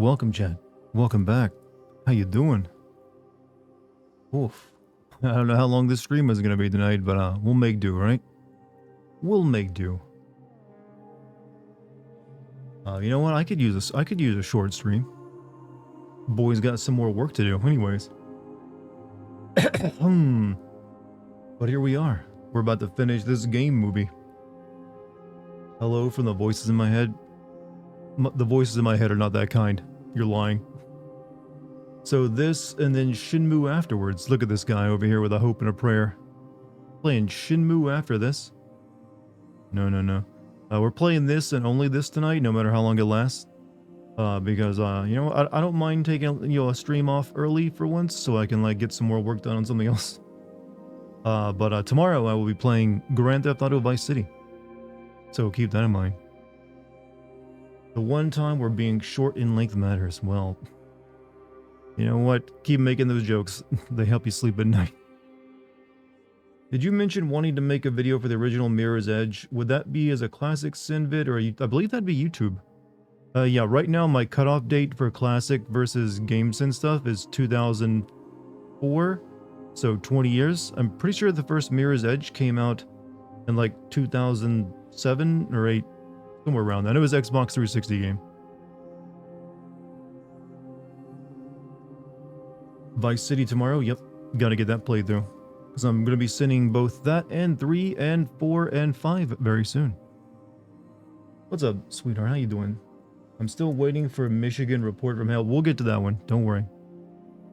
welcome, Chad. Welcome back. How you doing? Oof. I don't know how long this stream is gonna be tonight, but we'll make do, right? We'll make do. You know what? I could use this. I could use a short stream. Boy's got some more work to do, anyways. But here we are. We're about to finish this game movie. Hello from the voices in my head. The voices in my head are not that kind. You're lying. So this, and then Shenmue afterwards. Look at this guy over here with a hope and a prayer. Playing Shenmue after this. No. We're playing this and only this tonight, no matter how long it lasts. Because, you know, I don't mind taking, you know, a stream off early for once, so I can, like, get some more work done on something else. But tomorrow I will be playing Grand Theft Auto Vice City. So keep that in mind. The one time where being short in length matters, well, you know what? Keep making those jokes. They help you sleep at night. Did you mention wanting to make a video for the original Mirror's Edge? Would that be as a classic Sin vid, or I believe that'd be YouTube. Yeah, right now my cutoff date for classic versus GameSin stuff is 2004, so 20 years. I'm pretty sure the first Mirror's Edge came out in like 2007 or 8, somewhere around that. It was Xbox 360 game. Vice City tomorrow, yep, gotta get that played through. Because I'm gonna be sending both that and 3 and 4 and 5 very soon. What's up, sweetheart? How you doing? I'm still waiting for Michigan Report from Hell. We'll get to that one, don't worry.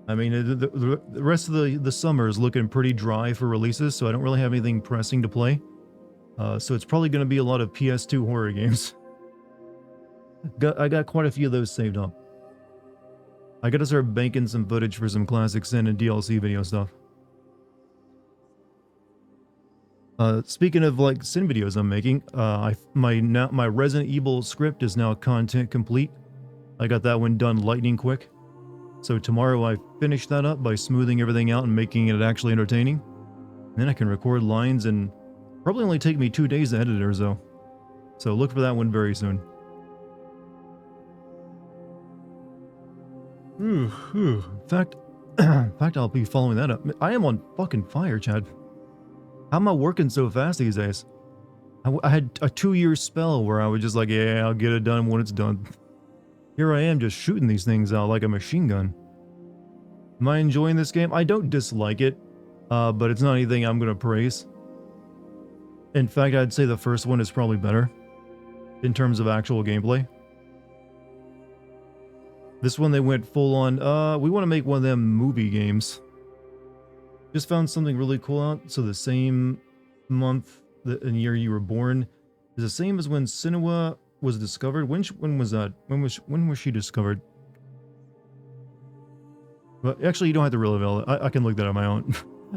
I mean, the rest of the summer is looking pretty dry for releases, so I don't really have anything pressing to play. So it's probably gonna be a lot of PS2 horror games. I got quite a few of those saved up. I gotta start banking some footage for some classic Sin and DLC video stuff. Speaking of like Sin videos I'm making, my Resident Evil script is now content complete. I got that one done lightning quick. So tomorrow I finish that up by smoothing everything out and making it actually entertaining. Then I can record lines and probably only take me 2 days to edit it or so. So look for that one very soon. In fact, I'll be following that up. I am on fucking fire, Chad. How am I working so fast these days? I had a 2-year spell where I was just like, yeah, I'll get it done when it's done. Here I am just shooting these things out like a machine gun. Am I enjoying this game? I don't dislike it, but it's not anything I'm gonna praise. In fact, I'd say the first one is probably better in terms of actual gameplay. This one they went full on, we want to make one of them movie games. Just found something really cool out. So the same month and year you were born is the same as when Sinua was discovered. When was that? When was she discovered? But actually, you don't have to reveal it. I can look that on my own.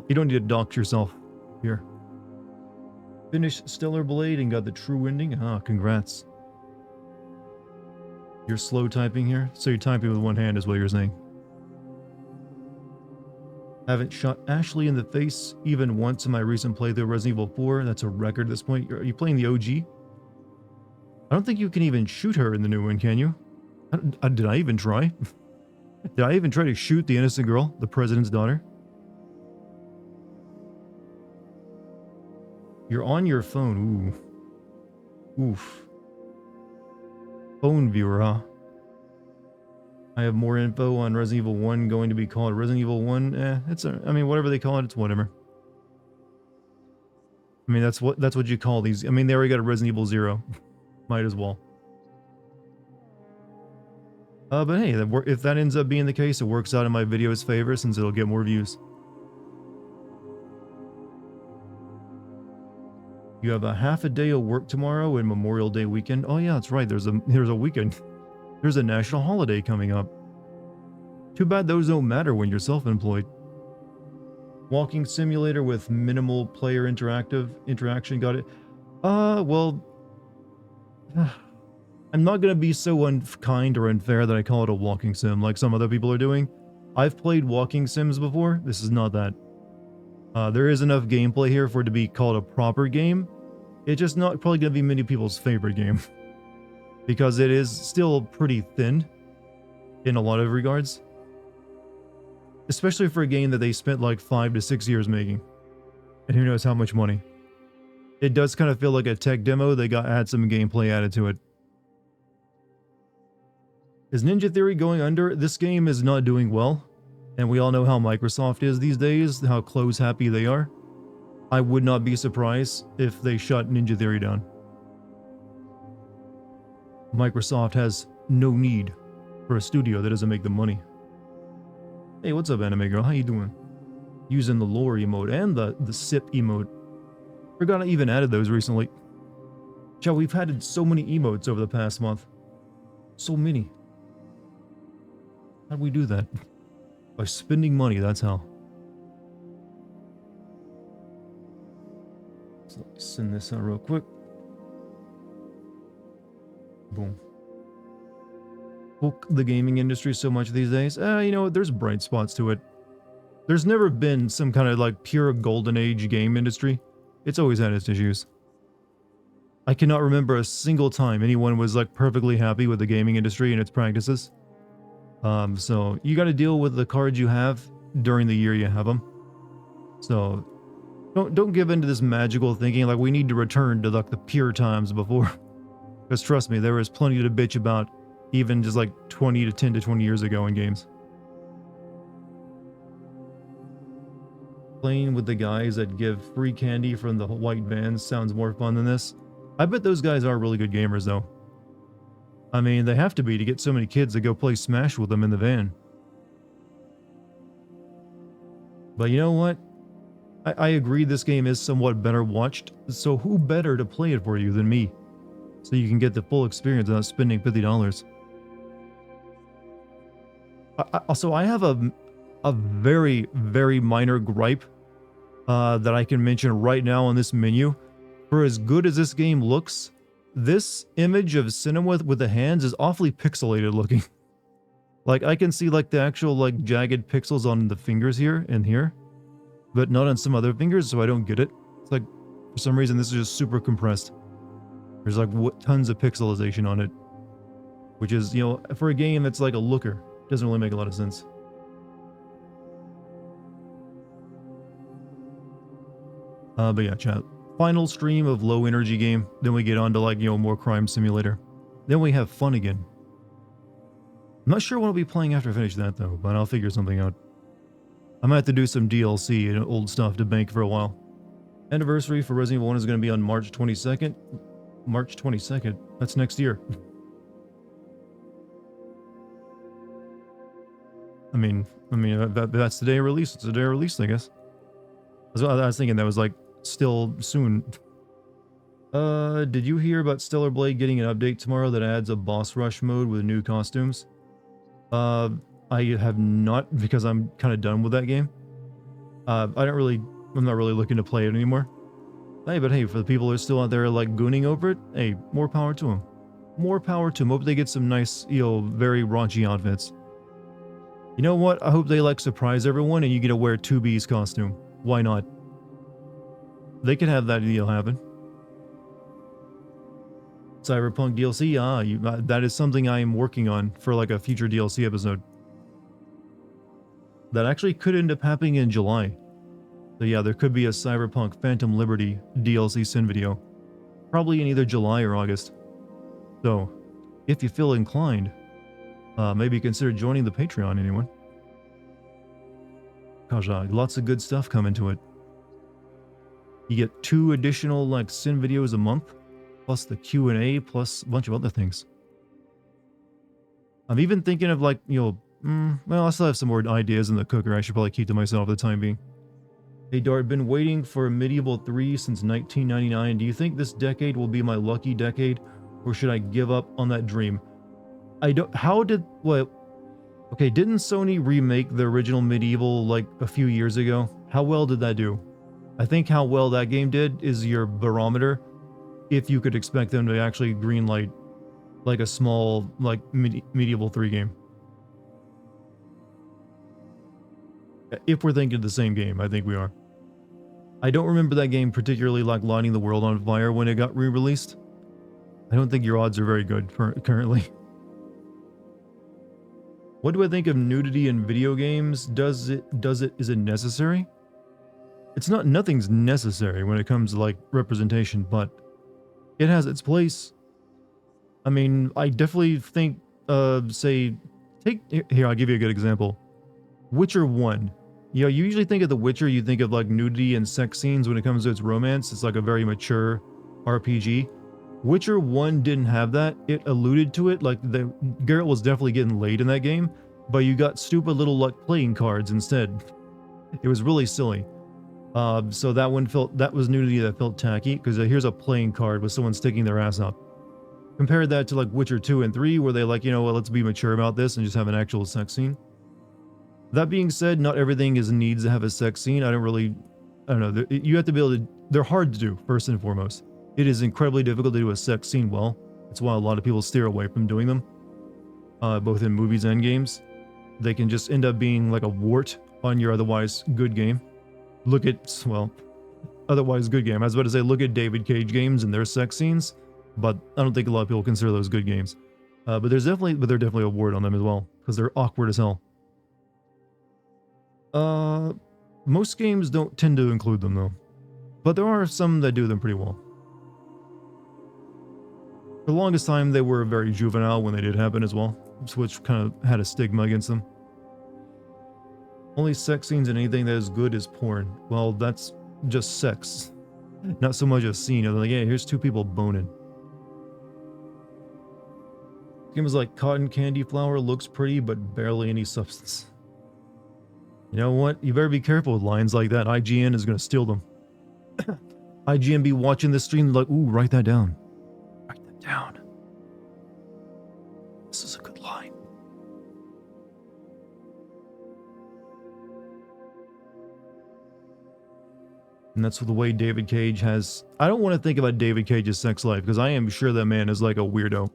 You don't need to dox yourself here. Finished Stellar Blade and got the true ending. Ah, congrats. You're slow typing here? So you're typing with one hand is what you're saying. Haven't shot Ashley in the face even once in my recent playthrough of Resident Evil 4. That's a record at this point. Are you playing the OG? I don't think you can even shoot her in the new one, can you? Did I even try? Did I even try to shoot the innocent girl, the president's daughter? You're on your phone. Ooh. Oof. Phone viewer, huh? I have more info on Resident Evil 1 going to be called Resident Evil 1. I mean, whatever they call it, it's whatever. I mean, that's what you call these. I mean, they already got a Resident Evil 0. Might as well. But hey, if that ends up being the case, it works out in my video's favor since it'll get more views. You have a half a day of work tomorrow and Memorial Day weekend. Oh yeah, that's right. There's a weekend. There's a national holiday coming up. Too bad those don't matter when you're self-employed. Walking simulator with minimal player interaction. Got it. Well, I'm not gonna be so unkind or unfair that I call it a walking sim like some other people are doing. I've played walking sims before. This is not that. There is enough gameplay here for it to be called a proper game. It's just not probably gonna be many people's favorite game. Because it is still pretty thin. in a lot of regards. Especially for a game that they spent like 5 to 6 years making. And who knows how much money. It does kind of feel like a tech demo. They had some gameplay added to it. Is Ninja Theory going under? This game is not doing well. And we all know how Microsoft is these days, how close happy they are. I would not be surprised if they shut Ninja Theory down. Microsoft has no need for a studio that doesn't make them money. Hey, what's up, anime girl? How you doing? Using the lore emote and the sip emote. Forgot I even added those recently. Chow, we've added so many emotes over the past month. So many. How'd we do that? By spending money, that's how. So let me send this out real quick. Boom. Woke the gaming industry so much these days. You know, there's bright spots to it. There's never been some kind of like pure golden age game industry. It's always had its issues. I cannot remember a single time anyone was like perfectly happy with the gaming industry and its practices. So you got to deal with the cards you have during the year you have them. So don't give in to this magical thinking like we need to return to like the pure times before. Because trust me, there was plenty to bitch about even just like 10 to 20 years ago in games. Playing with the guys that give free candy from the white vans sounds more fun than this. I bet those guys are really good gamers though. I mean, they have to be to get so many kids to go play Smash with them in the van. But you know what? I agree this game is somewhat better watched, so who better to play it for you than me? So you can get the full experience without spending $50. Also, I have a very, very minor gripe that I can mention right now on this menu. For as good as this game looks, this image of Cinema with the hands is awfully pixelated looking. Like, I can see like the actual like jagged pixels on the fingers here and here, but not on some other fingers, so I don't get it. It's like, for some reason, this is just super compressed. There's like tons of pixelization on it, which is, you know, for a game that's like a looker, doesn't really make a lot of sense. But yeah, chat. Final stream of low energy game. Then we get on to like, you know, more crime simulator. Then we have fun again. I'm not sure what I'll be playing after I finish that though, but I'll figure something out. I might have to do some DLC and old stuff to bank for a while. Anniversary for Resident Evil 1 is going to be on March 22nd. March 22nd. That's next year. I mean, that's the day of release. It's the day of release, I guess. I was thinking that was like still soon. Did you hear about Stellar Blade getting an update tomorrow that adds a boss rush mode with new costumes? I have not, because I'm kind of done with that game. I'm not really looking to play it anymore. Hey, but hey, for the people who are still out there like gooning over it, hey, more power to them. More power to them. Hope they get some nice, you know, very raunchy outfits. You know what? I hope they like surprise everyone and you get to wear 2B's costume. Why not? They could have that deal happen. Cyberpunk DLC, that is something I am working on for like a future DLC episode. That actually could end up happening in July. So yeah, there could be a Cyberpunk Phantom Liberty DLC sin video. Probably in either July or August. So, if you feel inclined, maybe consider joining the Patreon, anyone. Gosh, lots of good stuff coming to it. You get 2 additional like sin videos a month, plus the Q&A, plus a bunch of other things. I'm even thinking of like, you know, well, I still have some more ideas in the cooker. I should probably keep to myself for the time being. Hey Dart, been waiting for Medieval 3 since 1999. Do you think this decade will be my lucky decade, or should I give up on that dream? I don't. Okay, didn't Sony remake the original Medieval like a few years ago? How well did that do? I think how well that game did is your barometer if you could expect them to actually greenlight like a small like Medieval 3 game. If we're thinking of the same game, I think we are. I don't remember that game particularly like lighting the world on fire when it got re-released. I don't think your odds are very good currently. What do I think of nudity in video games? Is it necessary? It's not, nothing's necessary when it comes to like representation, but it has its place. I mean, I definitely think, say, here, I'll give you a good example. Witcher 1. You know, you usually think of The Witcher, you think of like nudity and sex scenes when it comes to its romance. It's like a very mature RPG. Witcher 1 didn't have that. It alluded to it, like Geralt was definitely getting laid in that game, but you got stupid little like playing cards instead. It was really silly. So that was nudity that felt tacky, because here's a playing card with someone sticking their ass out. Compare that to like Witcher 2 and 3, where they like, you know what, let's be mature about this and just have an actual sex scene. That being said, not everything needs to have a sex scene. I don't know. You have to be able to, they're hard to do, first and foremost. It is incredibly difficult to do a sex scene well. That's why a lot of people steer away from doing them, both in movies and games. They can just end up being like a wart on your otherwise good game. Look at, well, otherwise good game. I was about to say, look at David Cage games and their sex scenes, but I don't think a lot of people consider those good games. But they're definitely a wart on them as well, because they're awkward as hell. Most games don't tend to include them though, but there are some that do them pretty well. For the longest time, they were very juvenile when they did happen as well, which kind of had a stigma against them. Only sex scenes in anything that is good is porn. Well, that's just sex, not so much a scene. They're like, yeah, here's two people boning. Games like cotton candy flour looks pretty, but barely any substance. You know what? You better be careful with lines like that. IGN is going to steal them. IGN be watching this stream like, ooh, write that down. Write that down. This is a good line. And that's the way David Cage has... I don't want to think about David Cage's sex life, because I am sure that man is like a weirdo.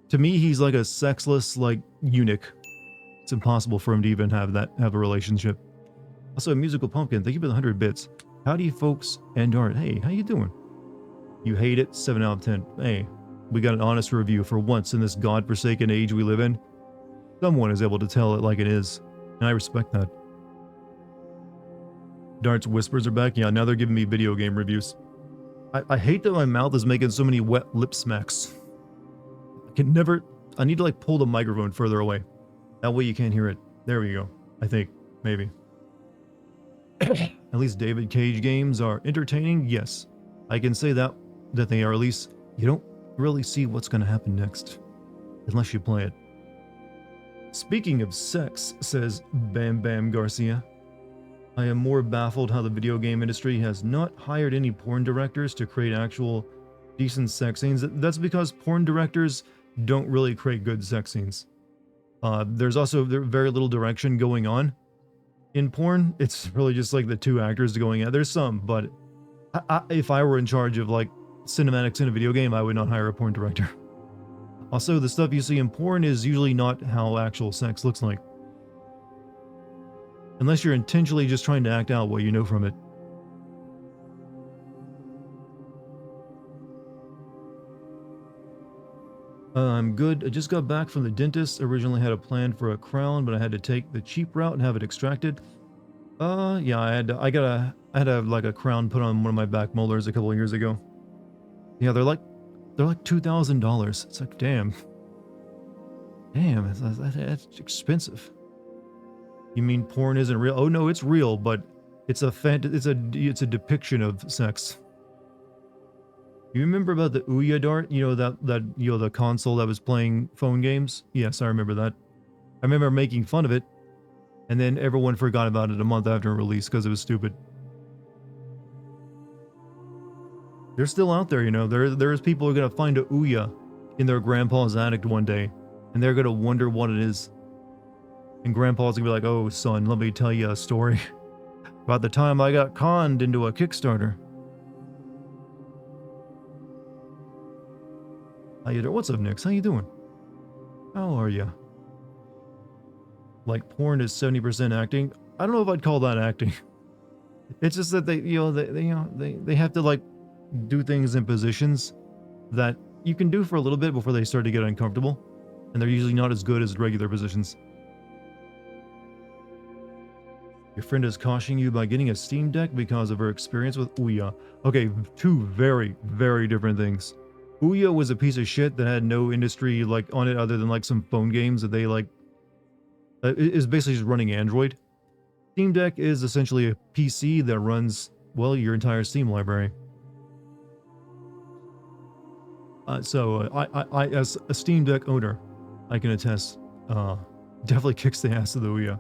To me, he's like a sexless, like, eunuch. It's impossible for him to even have a relationship. Also, Musical Pumpkin, thank you for the 100 bits. Howdy, folks, and Dart. Hey, how you doing? You hate it? 7 out of 10. Hey, we got an honest review for once in this godforsaken age we live in. Someone is able to tell it like it is, and I respect that. Dart's whispers are back. Yeah, now they're giving me video game reviews. I hate that my mouth is making so many wet lip smacks. I need to like pull the microphone further away. That way you can't hear it. There we go. I think. Maybe. At least David Cage games are entertaining. Yes. I can say that they are. At least you don't really see what's going to happen next. Unless you play it. Speaking of sex, says Bam Bam Garcia, I am more baffled how the video game industry has not hired any porn directors to create actual decent sex scenes. That's because porn directors don't really create good sex scenes. There's also very little direction going on in porn. It's really just like the two actors going at. There's some, but if I were in charge of like cinematics in a video game, I would not hire a porn director. Also, the stuff you see in porn is usually not how actual sex looks like. Unless you're intentionally just trying to act out what you know from it. I'm good. I just got back from the dentist. Originally had a plan for a crown, but I had to take the cheap route and have it extracted. Yeah, I had like a crown put on one of my back molars a couple of years ago. Yeah, they're like $2,000. It's like, damn, that's expensive. You mean porn isn't real? Oh no, it's real, but it's a depiction of sex. You remember about the Ouya Dart? You know the console that was playing phone games? Yes, I remember that. I remember making fun of it, and then everyone forgot about it a month after release because it was stupid. They're still out there, you know. There's people who are gonna find a Ouya in their grandpa's attic one day, and they're gonna wonder what it is. And grandpa's gonna be like, oh son, let me tell you a story about the time I got conned into a Kickstarter. How you doing? What's up, Nix? How you doing? How are you? Like, porn is 70% acting. I don't know if I'd call that acting. It's just that they have to like do things in positions that you can do for a little bit before they start to get uncomfortable. and they're usually not as good as regular positions. Your friend is cautioning you by getting a Steam Deck because of her experience with Ouya. Okay, two very, very different things. Ouya was a piece of shit that had no industry like on it other than like some phone games that they like. Is basically just running Android. Steam Deck is essentially a PC that runs, well, your entire Steam library. I, as a Steam Deck owner, I can attest, definitely kicks the ass of the Ouya.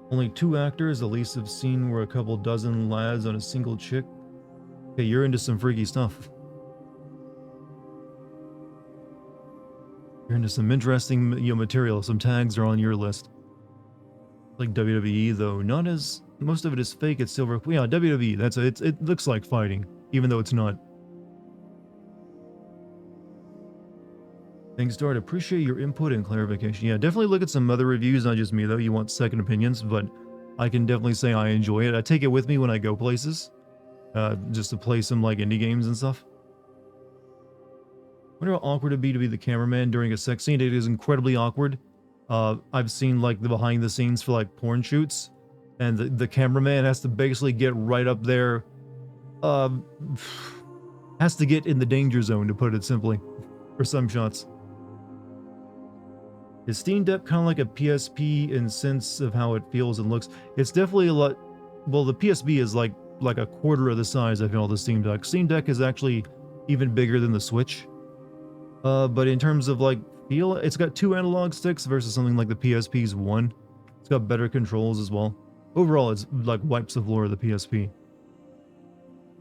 Only 2 actors, the least I've seen were a couple dozen lads on a single chick. Okay, you're into some freaky stuff. You're into some interesting, material. Some tags are on your list. Like WWE though, not as most of it is fake. It's still yeah, WWE. That's it looks like fighting, even though it's not. Thanks, Dart. Appreciate your input and clarification. Yeah, definitely look at some other reviews, not just me though. You want second opinions, but I can definitely say I enjoy it. I take it with me when I go places, just to play some like indie games and stuff. I wonder how awkward it'd be to be the cameraman during a sex scene. It is incredibly awkward. I've seen like the behind the scenes for like porn shoots, and the cameraman has to basically get right up there. Has to get in the danger zone, to put it simply, for some shots. Is Steam Deck kind of like a PSP in sense of how it feels and looks? It's definitely a lot. Well, the PSP is like a quarter of the size I feel the Steam Deck. Steam Deck is actually even bigger than the Switch. But in terms of like feel, it's got 2 analog sticks versus something like the PSP's 1. It's got better controls as well. Overall, it's like wipes the floor of the PSP.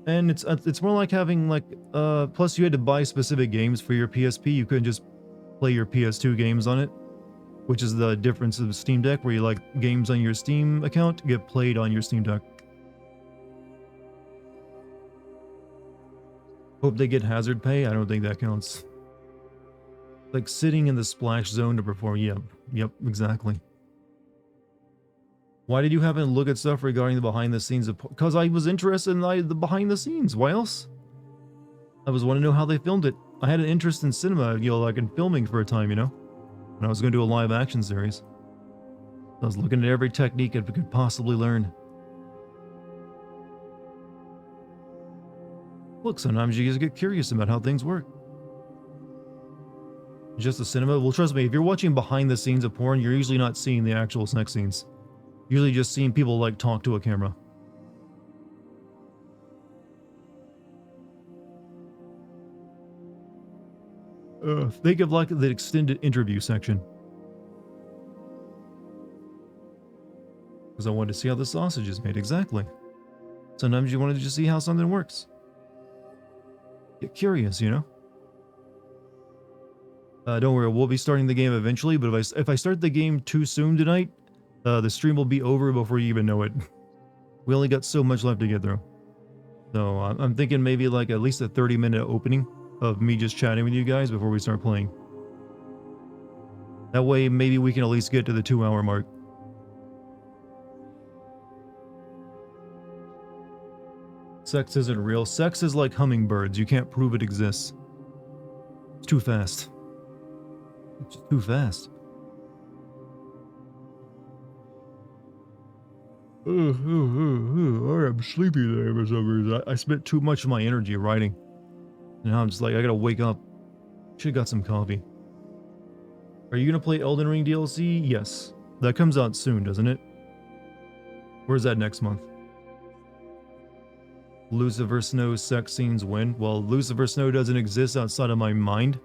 And it's more like having like plus you had to buy specific games for your PSP. You couldn't just play your PS2 games on it, which is the difference of the Steam Deck, where you like games on your Steam account get played on your Steam Deck. Hope they get hazard pay. I don't think that counts. Like sitting in the splash zone to perform. Yep, exactly. Why did you happen to look at stuff regarding the behind the scenes of? Because I was interested in the behind the scenes. Why else? I was wanting to know how they filmed it. I had an interest in cinema, like in filming for a time, when I was going to do a live action series. I was looking at every technique I could possibly learn. Look, sometimes you just get curious about how things work. Just the cinema? Well, trust me, if you're watching behind the scenes of porn, you're usually not seeing the actual sex scenes. Usually just seeing people like talk to a camera. Think of like the extended interview section. Because I wanted to see how the sausage is made, exactly. Sometimes you want to just see how something works. Get curious, Don't worry, we'll be starting the game eventually, but if I start the game too soon tonight, the stream will be over before you even know it. We only got so much left to get through. So I'm thinking maybe like at least a 30-minute opening of me just chatting with you guys before we start playing. That way maybe we can at least get to the 2-hour mark. Sex isn't real. Sex is like hummingbirds. You can't prove it exists. It's too fast. It's too fast. I am sleepy there for some reason. I spent too much of my energy writing. And now I'm just like, I gotta wake up. Should've got some coffee. Are you gonna play Elden Ring DLC? Yes. That comes out soon, doesn't it? Where's that next month? Lucifer Snow sex scenes win? Well, Lucifer Snow doesn't exist outside of my mind.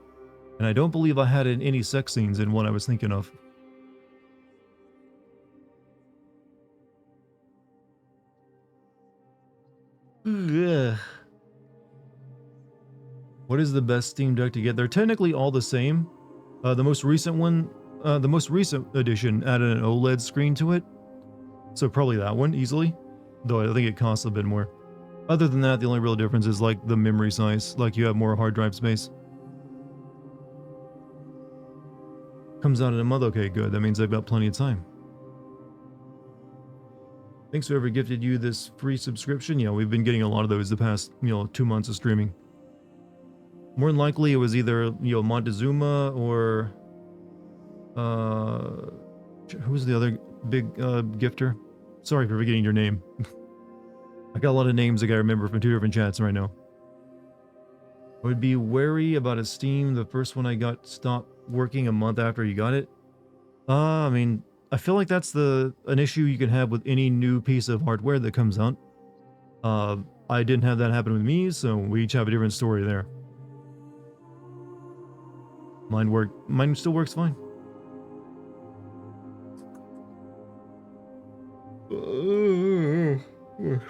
And I don't believe I had any sex scenes in what I was thinking of. Ugh. What is the best Steam Deck to get? They're technically all the same. The most recent one, the most recent edition added an OLED screen to it. So probably that one, easily. Though I think it costs a bit more. Other than that, the only real difference is like the memory size. Like you have more hard drive space. Comes out in a month. Okay, good. That means I've got plenty of time. Thanks for whoever gifted you this free subscription. Yeah, we've been getting a lot of those the past, 2 months of streaming. More than likely, it was either, you know, Montezuma or who's the other big gifter? Sorry for forgetting your name. I got a lot of names I gotta remember from 2 different chats right now. I would be wary about a Steam. The first one I got stopped working a month after you got it. I mean, I feel like that's an issue you can have with any new piece of hardware that comes out. I didn't have that happen with me, so we each have a different story there. Mine still works fine.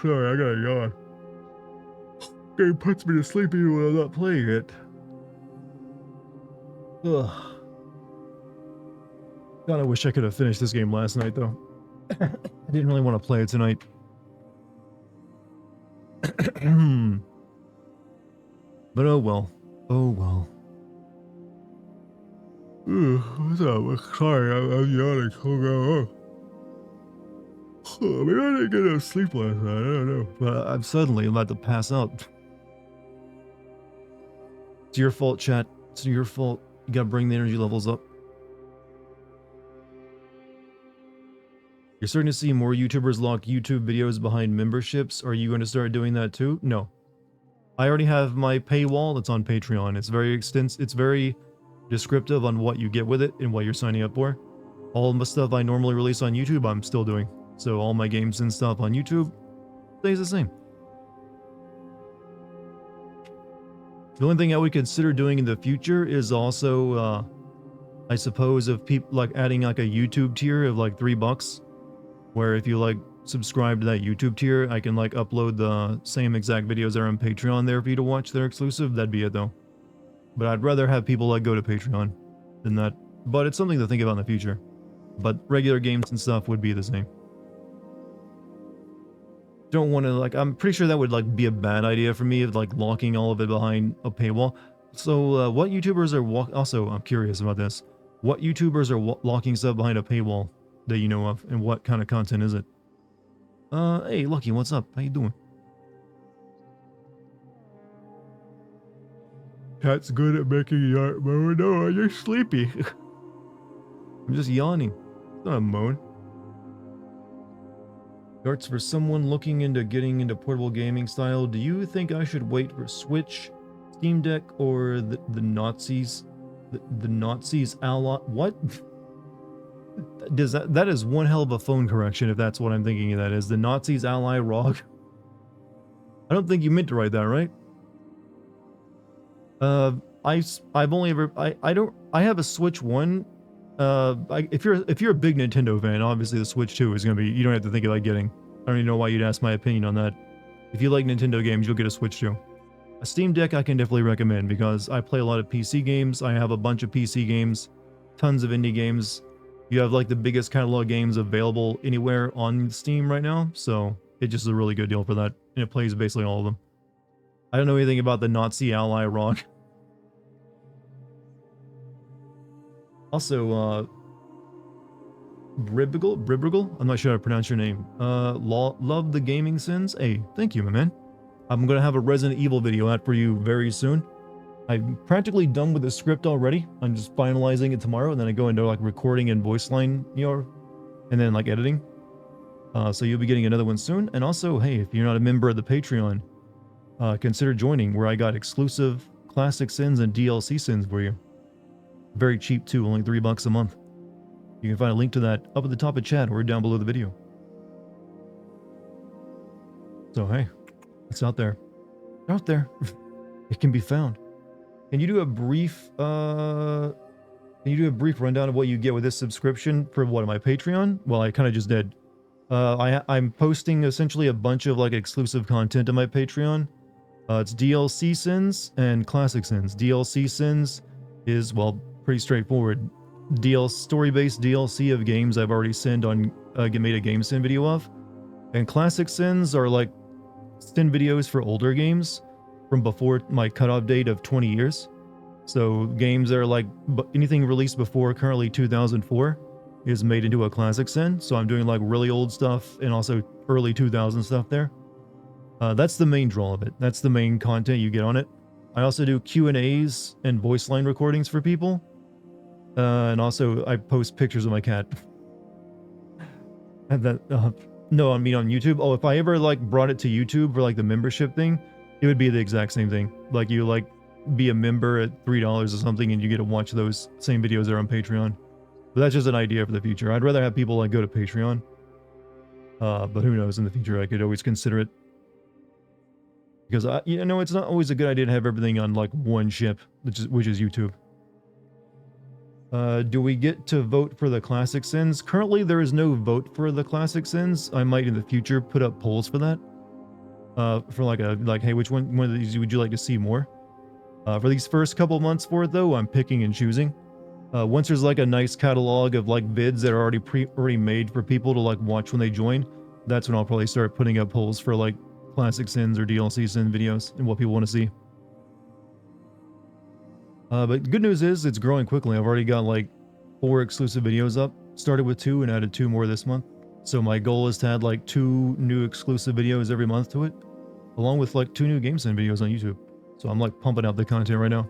Sorry, I gotta yawn. Game puts me to sleep even when I'm not playing it. Ugh. God, I wish I could have finished this game last night, though. I didn't really want to play it tonight. But oh well. Oh well. What's up? Sorry, I'm yawning. Oh, maybe I didn't get enough sleep last night. I don't know. But I'm suddenly about to pass out. It's your fault, chat. It's your fault. You gotta bring the energy levels up. You're starting to see more YouTubers lock YouTube videos behind memberships. Are you going to start doing that too? No. I already have my paywall that's on Patreon. It's very extensive. It's very descriptive on what you get with it and what you're signing up for. All the stuff I normally release on YouTube, I'm still doing. So all my games and stuff on YouTube stays the same. The only thing I would consider doing in the future is also, I suppose, if people like adding like a YouTube tier of like $3, where if you like subscribe to that YouTube tier, I can like upload the same exact videos that are on Patreon there for you to watch. They're exclusive. That'd be it though. But I'd rather have people like go to Patreon than that. But it's something to think about in the future. But regular games and stuff would be the same. Don't want to like, I'm pretty sure that would like be a bad idea for me of like locking all of it behind a paywall. So what YouTubers are also, I'm curious about this. What YouTubers are locking stuff behind a paywall that you know of, and what kind of content is it? Hey Lucky, what's up? How you doing? Cat's good at making yarn moan. No, you're sleepy. I'm just yawning. It's not a moan. Darts, for someone looking into getting into portable gaming style, do you think I should wait for Switch, Steam Deck, or the Nazis? The Nazis ally? What? That is one hell of a phone correction if that's what I'm thinking that is. The Nazis ally ROG. I don't think you meant to write that, right? I've only ever I have a Switch 1. If you're a big Nintendo fan, obviously the Switch 2 is gonna be, you don't have to think about getting. I don't even know why you'd ask my opinion on that. If you like Nintendo games, you'll get a Switch 2. A Steam Deck I can definitely recommend because I play a lot of PC games. I have a bunch of PC games, tons of indie games. You have like the biggest catalog of games available anywhere on Steam right now, so it just is a really good deal for that, and it plays basically all of them. I don't know anything about the Nazi ally ROG. Also, Bribrigal? I'm not sure how to pronounce your name. Love the gaming sins? Hey, thank you, my man. I'm gonna have a Resident Evil video out for you very soon. I'm practically done with the script already. I'm just finalizing it tomorrow, and then I go into like recording and voice line, you know, and then like editing. So you'll be getting another one soon. And also, hey, if you're not a member of the Patreon, consider joining, where I got exclusive classic sins and DLC sins for you. Very cheap too, only $3 a month. You can find a link to that up at the top of chat or down below the video. So hey, it's out there. It's out there. It can be found. Can you do a brief rundown of what you get with this subscription for what, my Patreon? Well, I kind of just did. I'm posting essentially a bunch of like exclusive content on my Patreon. It's DLC sins and classic sins. DLC sins is, well, pretty straightforward. Story-based DLC of games I've already made a game sin video of. And classic sins are like sin videos for older games from before my cutoff date of 20 years. So games that are like anything released before currently 2004 is made into a classic sin. So I'm doing like really old stuff and also early 2000 stuff there. That's the main draw of it. That's the main content you get on it. I also do Q&As and voice line recordings for people. And also I post pictures of my cat. And that, no, I mean on YouTube. Oh, if I ever like brought it to YouTube for like the membership thing, it would be the exact same thing. Like you like be a member at $3 or something and you get to watch those same videos there on Patreon. But that's just an idea for the future. I'd rather have people like go to Patreon. But who knows, in the future I could always consider it. Because it's not always a good idea to have everything on like one ship, which is YouTube. Do we get to vote for the classic sins? Currently, there is no vote for the classic sins. I might in the future put up polls for that. For like, hey, which one of these would you like to see more? For these first couple months for it though, I'm picking and choosing. Once there's like a nice catalog of like vids that are already made for people to like watch when they join, that's when I'll probably start putting up polls for like classic sins or DLC sin videos and what people want to see. But good news is it's growing quickly. I've already got like 4 exclusive videos up. Started with 2 and added 2 more this month. So my goal is to add like 2 new exclusive videos every month to it, along with like 2 new game sim videos on YouTube. So I'm like pumping out the content right now.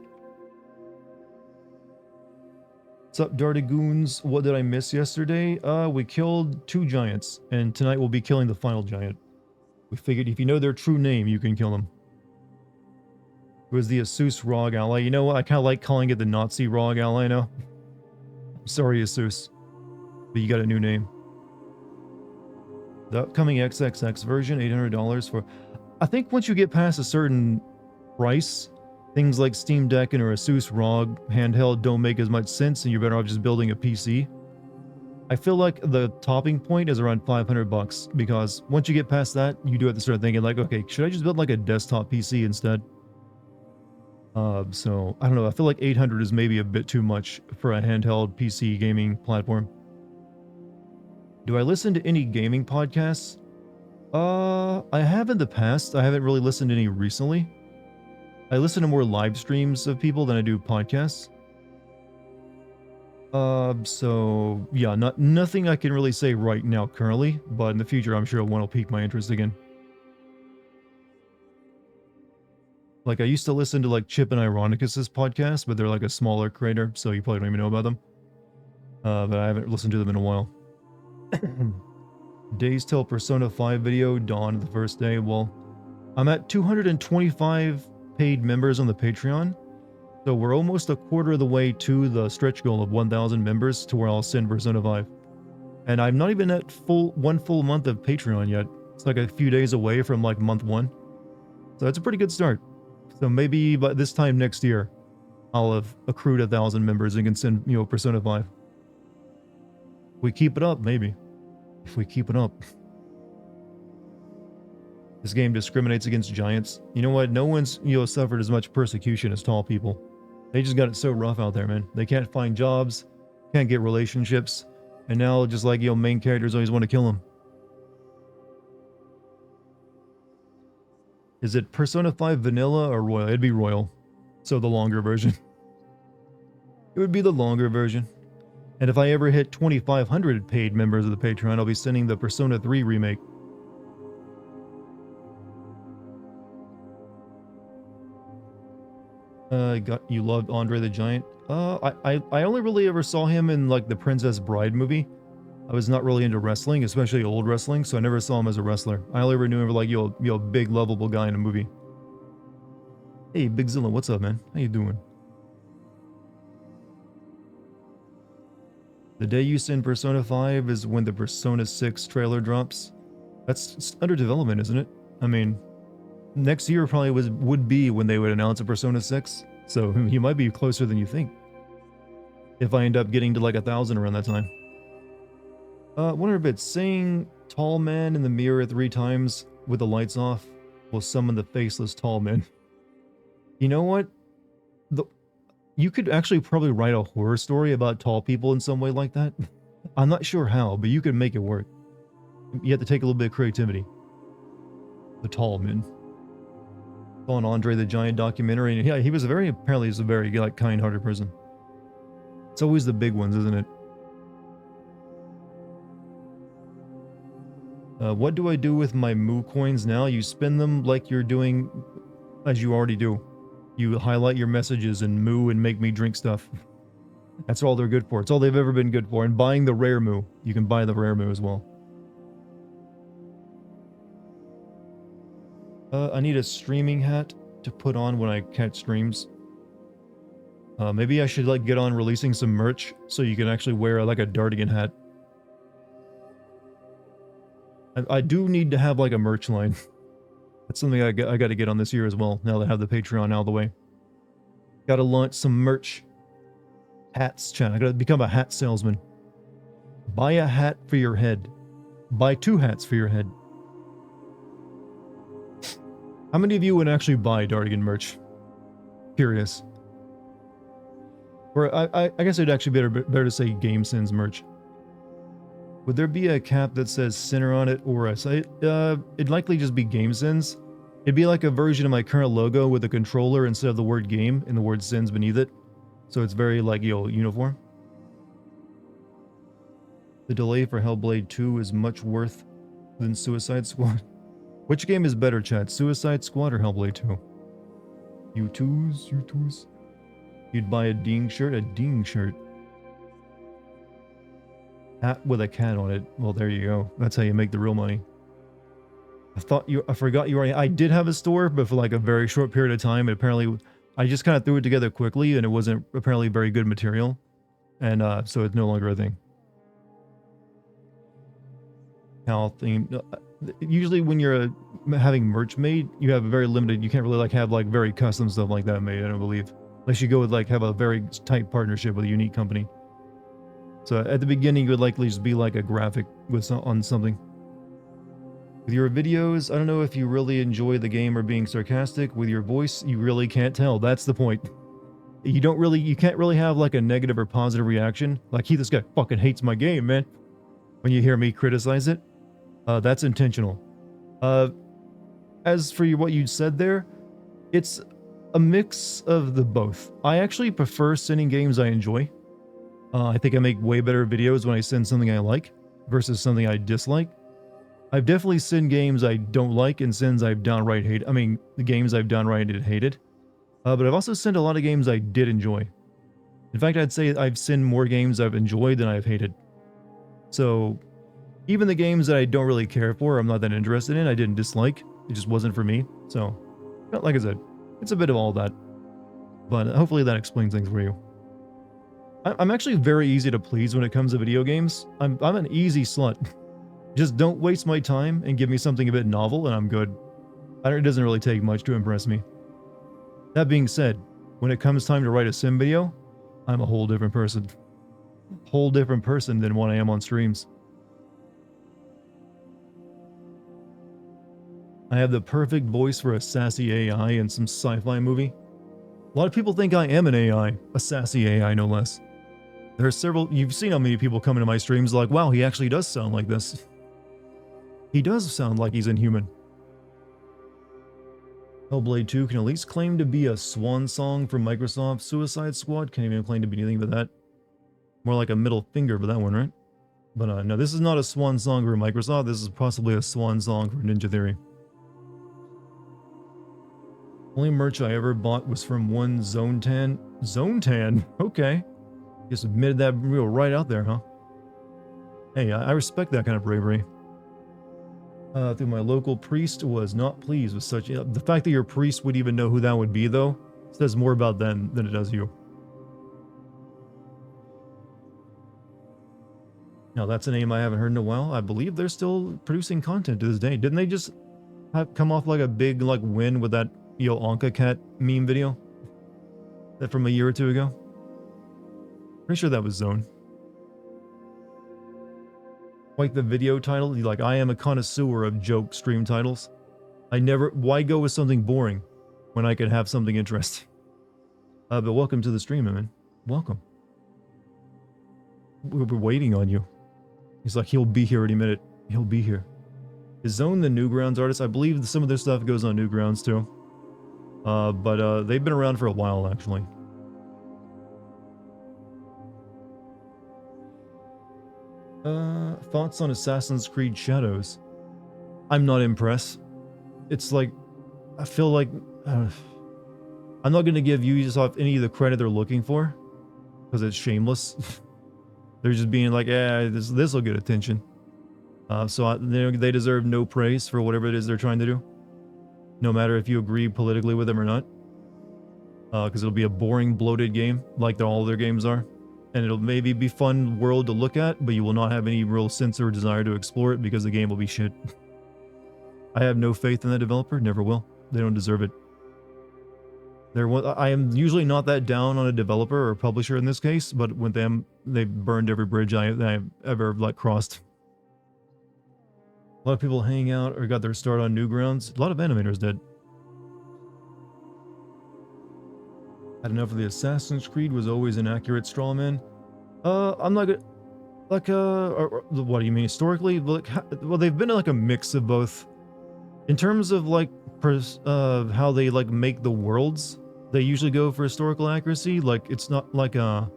What's up, Dartigoons? What did I miss yesterday? We killed 2 giants, and tonight we'll be killing the final giant. We figured if you know their true name, you can kill them. It was the Asus ROG ally. You know what? I kind of like calling it the Nazi ROG ally now. I'm sorry, Asus, but you got a new name. The upcoming XXX version, $800 for... I think once you get past a certain price, things like Steam Deck and or Asus ROG handheld don't make as much sense, and you're better off just building a PC. I feel like the topping point is around $500, because once you get past that, you do have to start thinking like, okay, should I just build like a desktop PC instead? So I don't know. I feel like 800 is maybe a bit too much for a handheld PC gaming platform. Do I listen to any gaming podcasts? I have in the past. I haven't really listened to any recently. I listen to more live streams of people than I do podcasts. So yeah, nothing I can really say right now currently, but in the future I'm sure one will pique my interest again. Like, I used to listen to, like, Chip and Ironicus's podcast, but they're, like, a smaller creator, so you probably don't even know about them. But I haven't listened to them in a while. Days till Persona 5 video dawned the first day. Well, I'm at 225 paid members on the Patreon, so we're almost a quarter of the way to the stretch goal of 1,000 members to where I'll send Persona 5. And I'm not even at one full month of Patreon yet. It's like a few days away from, like, month 1. So that's a pretty good start. So maybe by this time next year, I'll have accrued 1,000 members and can send, Persona 5. If we keep it up, maybe. If we keep it up. This game discriminates against giants. You know what? No one's, suffered as much persecution as tall people. They just got it so rough out there, man. They can't find jobs, can't get relationships, and now just like, main characters always want to kill them. Is it Persona 5 Vanilla or Royal? It'd be Royal. So the longer version. It would be the longer version. And if I ever hit 2,500 paid members of the Patreon, I'll be sending the Persona 3 remake. You loved Andre the Giant? I only really ever saw him in like the Princess Bride movie. I was not really into wrestling, especially old wrestling, so I never saw him as a wrestler. I only ever knew him for like, big lovable guy in a movie. Hey, Big Zilla, what's up, man? How you doing? The day you send Persona 5 is when the Persona 6 trailer drops. That's under development, isn't it? I mean, next year probably would be when they would announce a Persona 6, so you might be closer than you think. If I end up getting to like 1,000 around that time. Wonder if it's saying tall man in the mirror 3 times with the lights off will summon the faceless tall man. You know what? You could actually probably write a horror story about tall people in some way like that. I'm not sure how, but you could make it work. You have to take a little bit of creativity. The tall man. On Andre the Giant documentary, and yeah, he was apparently he's a very like kind-hearted person. It's always the big ones, isn't it? What do I do with my Moo coins now? You spend them like you're doing as you already do. You highlight your messages and moo and make me drink stuff. That's all they're good for. It's all they've ever been good for. And buying the rare moo. You can buy the rare moo as well. I need a streaming hat to put on when I catch streams. Maybe I should like get on releasing some merch so you can actually wear like a Dartigan hat. I do need to have like a merch line. That's something I got to get on this year as well, now that I have the Patreon out of the way. Gotta launch some merch. Hats, chat. I gotta become a hat salesman. Buy a hat for your head. Buy 2 hats for your head. How many of you would actually buy Dartigan merch? Curious. Or I guess it'd actually be better to say Game Sins merch. Would there be a cap that says Sinner on it or a site? It'd likely just be Game Sins. It'd be like a version of my current logo with a controller instead of the word game and the word sins beneath it. So it's very like, uniform. The delay for Hellblade 2 is much worse than Suicide Squad. Which game is better, chat? Suicide Squad or Hellblade 2? You twos. You'd buy a ding shirt? A ding shirt. Hat with a cat on it. Well, there you go. That's how you make the real money. I forgot you already. I did have a store, but for like a very short period of time. And apparently, I just kind of threw it together quickly, and it wasn't apparently very good material, and so it's no longer a thing. How theme? Usually, when you're having merch made, you have a very limited. You can't really like have like very custom stuff like that made. I don't believe, unless you go with like have a very tight partnership with a unique company. So at the beginning, you would likely just be like a graphic with on something. With your videos, I don't know if you really enjoy the game or being sarcastic. With your voice, you really can't tell. That's the point. You can't really have like a negative or positive reaction. Like, this guy fucking hates my game, man. When you hear me criticize it, that's intentional. As for what you said there, it's a mix of the both. I actually prefer sending games I enjoy. I think I make way better videos when I send something I like versus something I dislike. I've definitely sent games I don't like and sins I've downright hated. I mean, the games I've downright hated. But I've also sent a lot of games I did enjoy. In fact, I'd say I've sent more games I've enjoyed than I've hated. So, even the games that I don't really care for, I'm not that interested in, I didn't dislike. It just wasn't for me. So, like I said, it's a bit of all that. But hopefully that explains things for you. I'm actually very easy to please when it comes to video games. I'm an easy slut. Just don't waste my time and give me something a bit novel and I'm good. It doesn't really take much to impress me. That being said, when it comes time to write a sim video, I'm a whole different person. Whole different person than what I am on streams. I have the perfect voice for a sassy AI in some sci-fi movie. A lot of people think I am an AI, a sassy AI no less. There are several, you've seen how many people come into my streams like, wow, he actually does sound like this. He does sound like he's inhuman. Hellblade 2 can at least claim to be a swan song from Microsoft. Suicide Squad can't even claim to be anything but that. More like a middle finger for that one, right? But no, this is not a swan song for Microsoft. This is possibly a swan song for Ninja Theory. Only merch I ever bought was from one Zone Tan. Zone Tan? Okay. Just admitted that real right out there, huh? Hey, I respect that kind of bravery. Through my local priest was not pleased with such... the fact that your priest would even know who that would be, though, says more about them than it does you. Now, that's a name I haven't heard in a while. I believe they're still producing content to this day. Didn't they just come off like a big win with that Anka Cat meme video? That from a year or two ago? Pretty sure that was Zone. Like the video title, I am a connoisseur of joke stream titles. Why go with something boring when I could have something interesting? But welcome to the stream, man. Welcome. We're waiting on you. He's like, he'll be here any minute. He'll be here. Is Zone the Newgrounds artist? I believe some of their stuff goes on Newgrounds too. But they've been around for a while, actually. Thoughts on Assassin's Creed Shadows? I'm not impressed. It's like, I feel like... I'm not going to give Ubisoft any of the credit they're looking for, because it's shameless. They're just being like, yeah, this will get attention. They deserve no praise for whatever it is they're trying to do, no matter if you agree politically with them or not. Because it'll be a boring, bloated game, like all their games are. And it'll maybe be fun world to look at, but you will not have any real sense or desire to explore it because the game will be shit. I have no faith in the developer, never will. They don't deserve it. I am usually not that down on a developer or publisher in this case, but with them, they've burned every bridge I've ever crossed. A lot of people hang out or got their start on Newgrounds. A lot of animators did. Had enough of the Assassin's Creed was always an accurate straw man. I'm not good. What do you mean historically? Well, they've been like a mix of both. In terms of how they make the worlds, they usually go for historical accuracy. It's not like a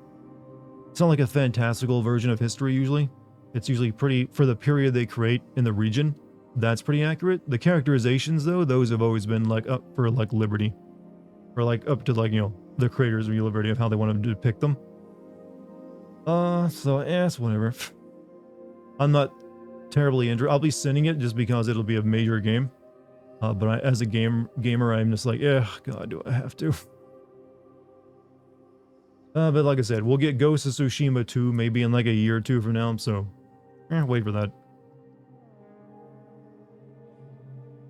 fantastical version of history usually. It's usually pretty, for the period they create in the region, that's pretty accurate. The characterizations though, those have always been up for liberty. Or up to the creators of liberty of how they want to depict them. It's whatever. I'm not terribly interested. I'll be sending it just because it'll be a major game. But as a gamer, I'm just like, yeah, God, do I have to? But like I said, we'll get Ghost of Tsushima 2 maybe in a year or two from now, so wait for that.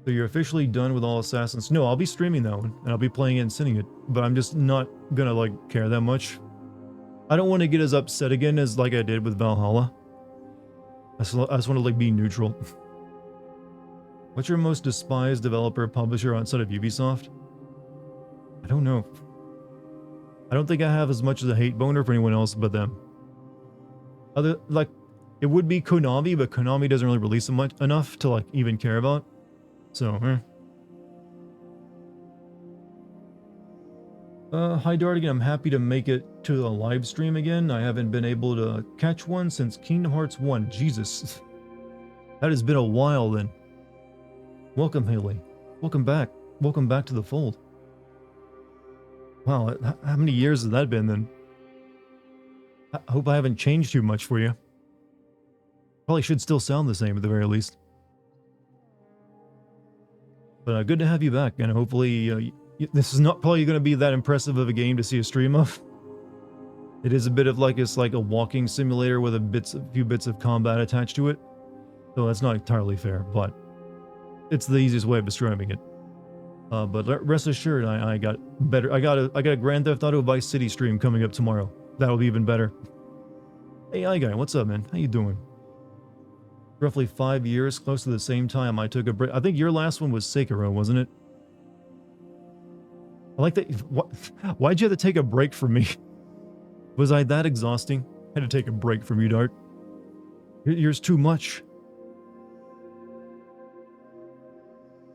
So you're officially done with all Assassins? No, I'll be streaming that one, and I'll be playing it and sending it, but I'm just not gonna care that much. I don't want to get as upset again as I did with Valhalla. I just want to be neutral. What's your most despised developer publisher outside of Ubisoft? I don't know. I don't think I have as much as a hate boner for anyone else but them. It would be Konami, but Konami doesn't really release enough to even care about. So, Hi Dartigan, I'm happy to make it to the live stream again. I haven't been able to catch one since Kingdom Hearts 1. Jesus. That has been a while then. Welcome, Haley. Welcome back. Welcome back to the fold. Wow, how many years has that been then? I hope I haven't changed too much for you. Probably should still sound the same at the very least. But good to have you back, and hopefully this is not probably going to be that impressive of a game to see a stream of. It is a bit of it's like a walking simulator with a few bits of combat attached to it. So that's not entirely fair, but it's the easiest way of describing it. But rest assured, I got better. I got a Grand Theft Auto Vice City stream coming up tomorrow. That'll be even better. Hey, guy, what's up, man? How you doing? Roughly 5 years, close to the same time I took a break. I think your last one was Sekiro, wasn't it? I like that. Why'd you have to take a break from me? Was I that exhausting? I had to take a break from you, Dart. Yours too much.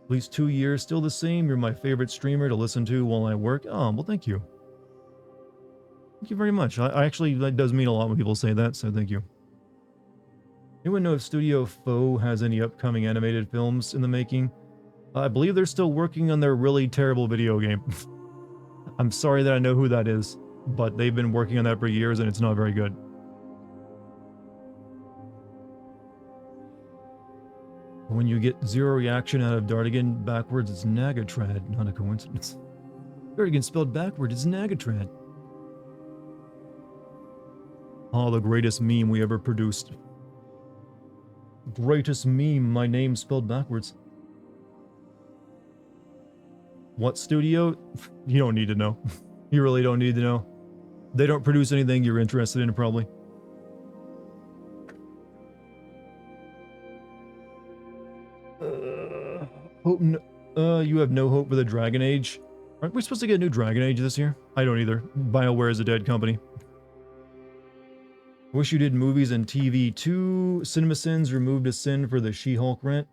At least 2 years, still the same. You're my favorite streamer to listen to while I work. Oh, well, thank you. Thank you very much. I actually, that does mean a lot when people say that, so thank you. Anyone know if Studio Foe has any upcoming animated films in the making? I believe they're still working on their really terrible video game. I'm sorry that I know who that is, but they've been working on that for years and it's not very good. When you get zero reaction out of Dartigan backwards, it's Nagatrad, not a coincidence. Dartigan spelled backwards, it's Nagatrad. Oh, the greatest meme we ever produced. Greatest meme, my name spelled backwards. What studio? You don't need to know. You really don't need to know. They don't produce anything you're interested in, probably. You have no hope for the Dragon Age? Aren't we supposed to get a new Dragon Age this year? I don't either. BioWare is a dead company. Wish you did movies and TV too. CinemaSins removed a sin for the She-Hulk rant.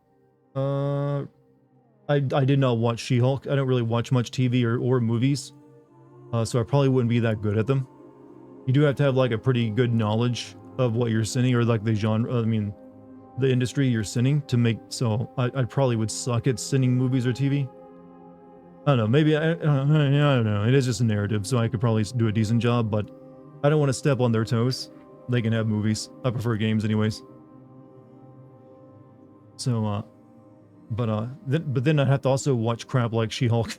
I did not watch She-Hulk. I don't really watch much TV or movies. So I probably wouldn't be that good at them. You do have to have a pretty good knowledge of what you're sinning or the genre, the industry you're sinning to make, so I probably would suck at sinning movies or TV. I don't know, maybe, I don't know. It is just a narrative, so I could probably do a decent job, but I don't want to step on their toes. They can have movies. I prefer games anyways. So, but then I'd have to also watch crap like She-Hulk,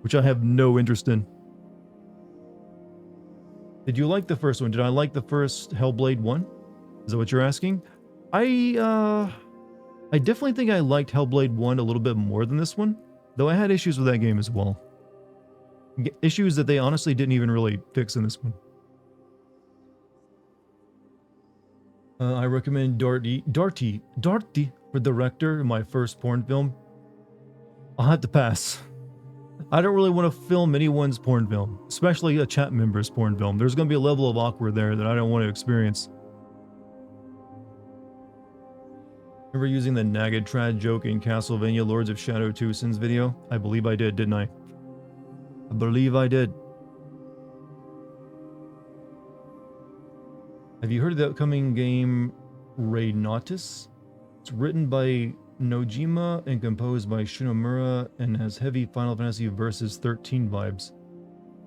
which I have no interest in. Did you like the first one? Did I like the first Hellblade 1? Is that what you're asking? I definitely think I liked Hellblade 1 a little bit more than this one, though I had issues with that game as well. Issues that they honestly didn't even really fix in this one. I recommend Darty for director, my first porn film. I'll have to pass. I don't really want to film anyone's porn film, especially a chat member's porn film. There's going to be a level of awkward there that I don't want to experience. Remember using the Nagatrad joke in Castlevania Lords of Shadow 2 Sins video? I believe I did, didn't I? I believe I did. Have you heard of the upcoming game Reynotis? It's written by Nojima and composed by Shinomura and has heavy Final Fantasy Versus 13 vibes.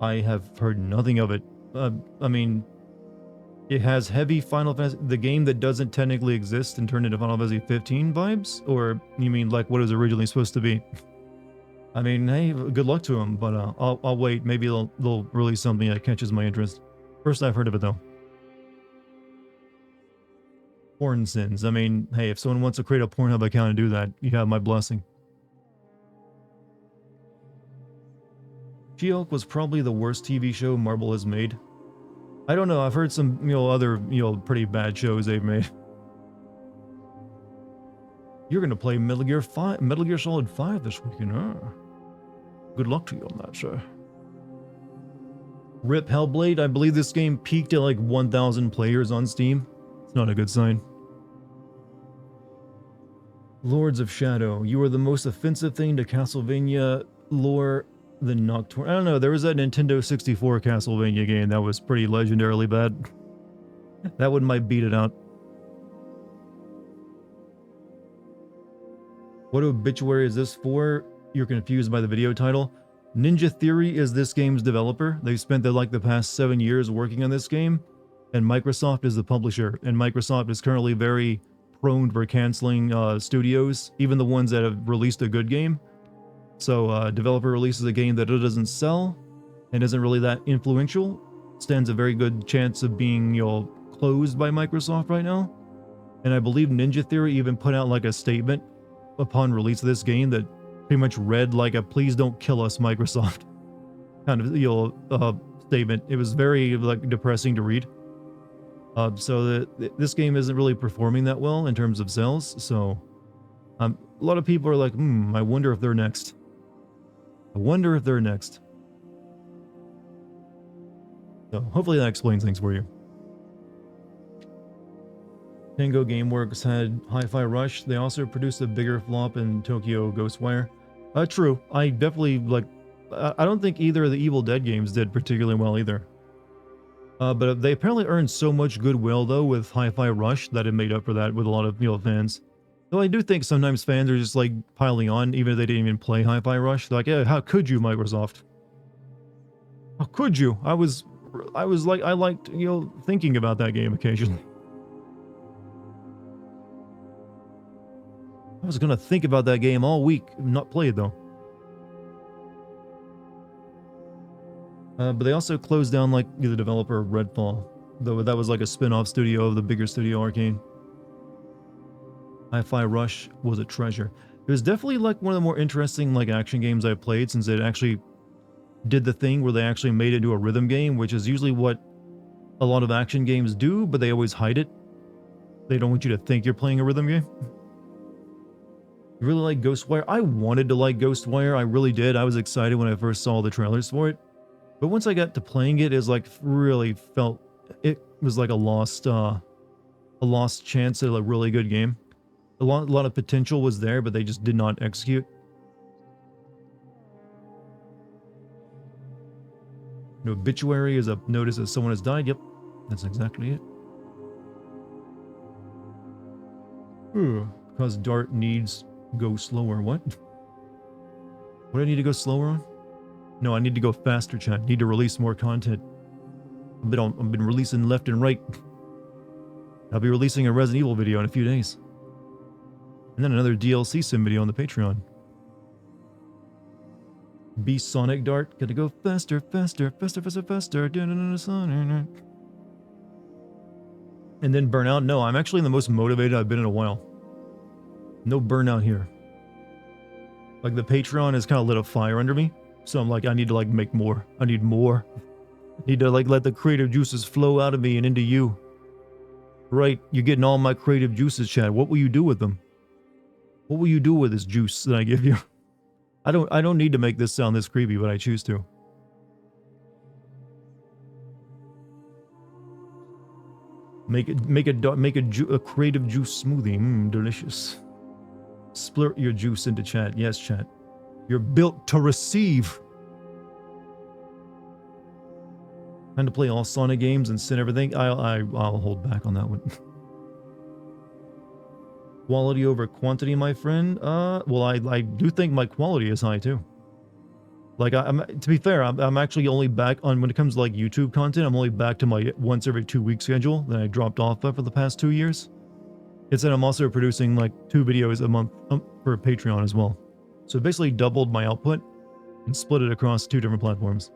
I have heard nothing of it. I mean, it has heavy Final Fantasy, the game that doesn't technically exist and turned into Final Fantasy 15 vibes? Or you mean like what it was originally supposed to be? I mean, hey, good luck to them, but I'll wait. Maybe they'll release something that catches my interest. First I've heard of it though. Porn sins. I mean, hey, if someone wants to create a Pornhub account and do that, you have my blessing. She-Hulk was probably the worst TV show Marvel has made. I don't know, I've heard some, other, pretty bad shows they've made. You're gonna play Metal Gear Solid 5 this weekend, huh? Good luck to you on that, sir. RIP Hellblade, I believe this game peaked at like 1,000 players on Steam. It's not a good sign. Lords of Shadow, you are the most offensive thing to Castlevania lore than Nocturne. I don't know, there was that Nintendo 64 Castlevania game that was pretty legendarily bad. That one might beat it out. What obituary is this for? You're confused by the video title. Ninja Theory is this game's developer. They've spent the past 7 years working on this game, and Microsoft is the publisher, and Microsoft is currently very prone for canceling studios, even the ones that have released a good game. So developer releases a game that it doesn't sell and isn't really that influential, stands a very good chance of being closed by Microsoft right now. And I believe Ninja Theory even put out like a statement upon release of this game that pretty much read like a "please don't kill us, Microsoft" kind of statement. It was very depressing to read. So this game isn't really performing that well in terms of sales. So a lot of people are like, I wonder if they're next. I wonder if they're next. So hopefully that explains things for you. Tango Gameworks had Hi-Fi Rush. They also produced a bigger flop in Tokyo Ghostwire. True. I definitely I don't think either of the Evil Dead games did particularly well either. But they apparently earned so much goodwill though with Hi-Fi Rush that it made up for that with a lot of fans. Though I do think sometimes fans are just piling on even if they didn't even play Hi-Fi Rush. They're like, yeah, how could you, Microsoft? How could you? I liked thinking about that game occasionally. I was gonna think about that game all week, not play it though. But they also closed down the developer of Redfall, though that was a spin-off studio of the bigger studio Arcane. Hi-Fi Rush was a treasure. It was definitely one of the more interesting action games I've played, since it actually did the thing where they actually made it into a rhythm game, which is usually what a lot of action games do, but they always hide it. They don't want you to think you're playing a rhythm game. You really like Ghostwire? I wanted to like Ghostwire, I really did. I was excited when I first saw the trailers for it. But once I got to playing it, really felt it was like a lost chance at a really good game. A lot of potential was there, but they just did not execute. An obituary is a notice that someone has died. Yep, that's exactly it. Because Dart needs go slower. What? What do I need to go slower on? No, I need to go faster, chat. I need to release more content. I've been releasing left and right. I'll be releasing a Resident Evil video in a few days. And then another DLC sim video on the Patreon. Be Sonic Dart. Gotta go faster, faster, faster, faster, faster. And then burnout. No, I'm actually the most motivated I've been in a while. No burnout here. Like the Patreon has kind of lit a fire under me. So I'm like, I need to like make more. I need more. I need to like let the creative juices flow out of me and into you. Right, you're getting all my creative juices, Chad. What will you do with them? What will you do with this juice that I give you? I don't need to make this sound this creepy, but I choose to. Make a creative juice smoothie. Delicious. Splurt your juice into chat. Yes, chat. You're built to receive. Trying to play all Sonic games and send everything. I'll hold back on that one. Quality over quantity, my friend. Well, I do think my quality is high too. Like I'm to be fair, I'm actually only back on when it comes to like YouTube content. I'm only back to my once every 2 week schedule that I dropped off of for the past 2 years. It's that I'm also producing like 2 videos a month for Patreon as well. So it basically doubled my output and split it across 2 different platforms.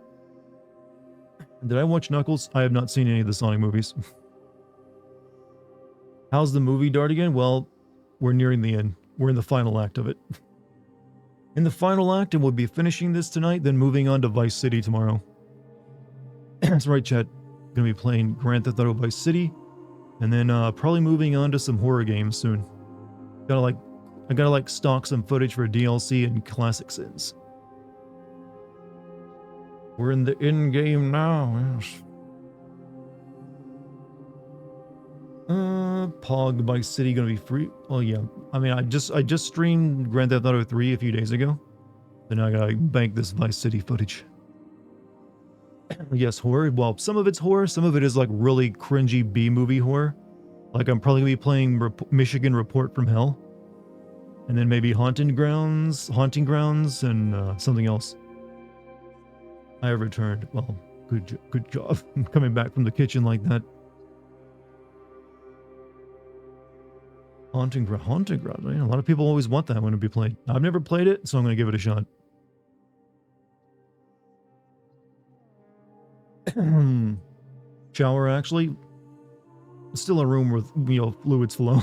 Did I watch Knuckles? I have not seen any of the Sonic movies. How's the movie, Dartigan? Well, we're nearing the end. We're in the final act of it. In the final act, and we'll be finishing this tonight, then moving on to Vice City tomorrow. That's right, chat. Gonna be playing Grand Theft Auto Vice City, and then probably moving on to some horror games soon. I gotta stock some footage for DLC and Classic Sins. We're in the end game now. Yes. Pog Vice City gonna be free. Oh yeah. I mean, I just streamed Grand Theft Auto 3 a few days ago. Then I gotta bank this Vice City footage. Yes, horror. Well, some of it's horror. Some of it is like really cringy B-movie horror. Like I'm probably gonna be playing Michigan Report from Hell, and then maybe Haunting Grounds, and something else. I have returned. Well, good job. I'm coming back from the kitchen like that. Haunting Ground. Man, a lot of people always want that one to be played. I've never played it, so I'm going to give it a shot. Shower, actually. Still a room with, fluids flow.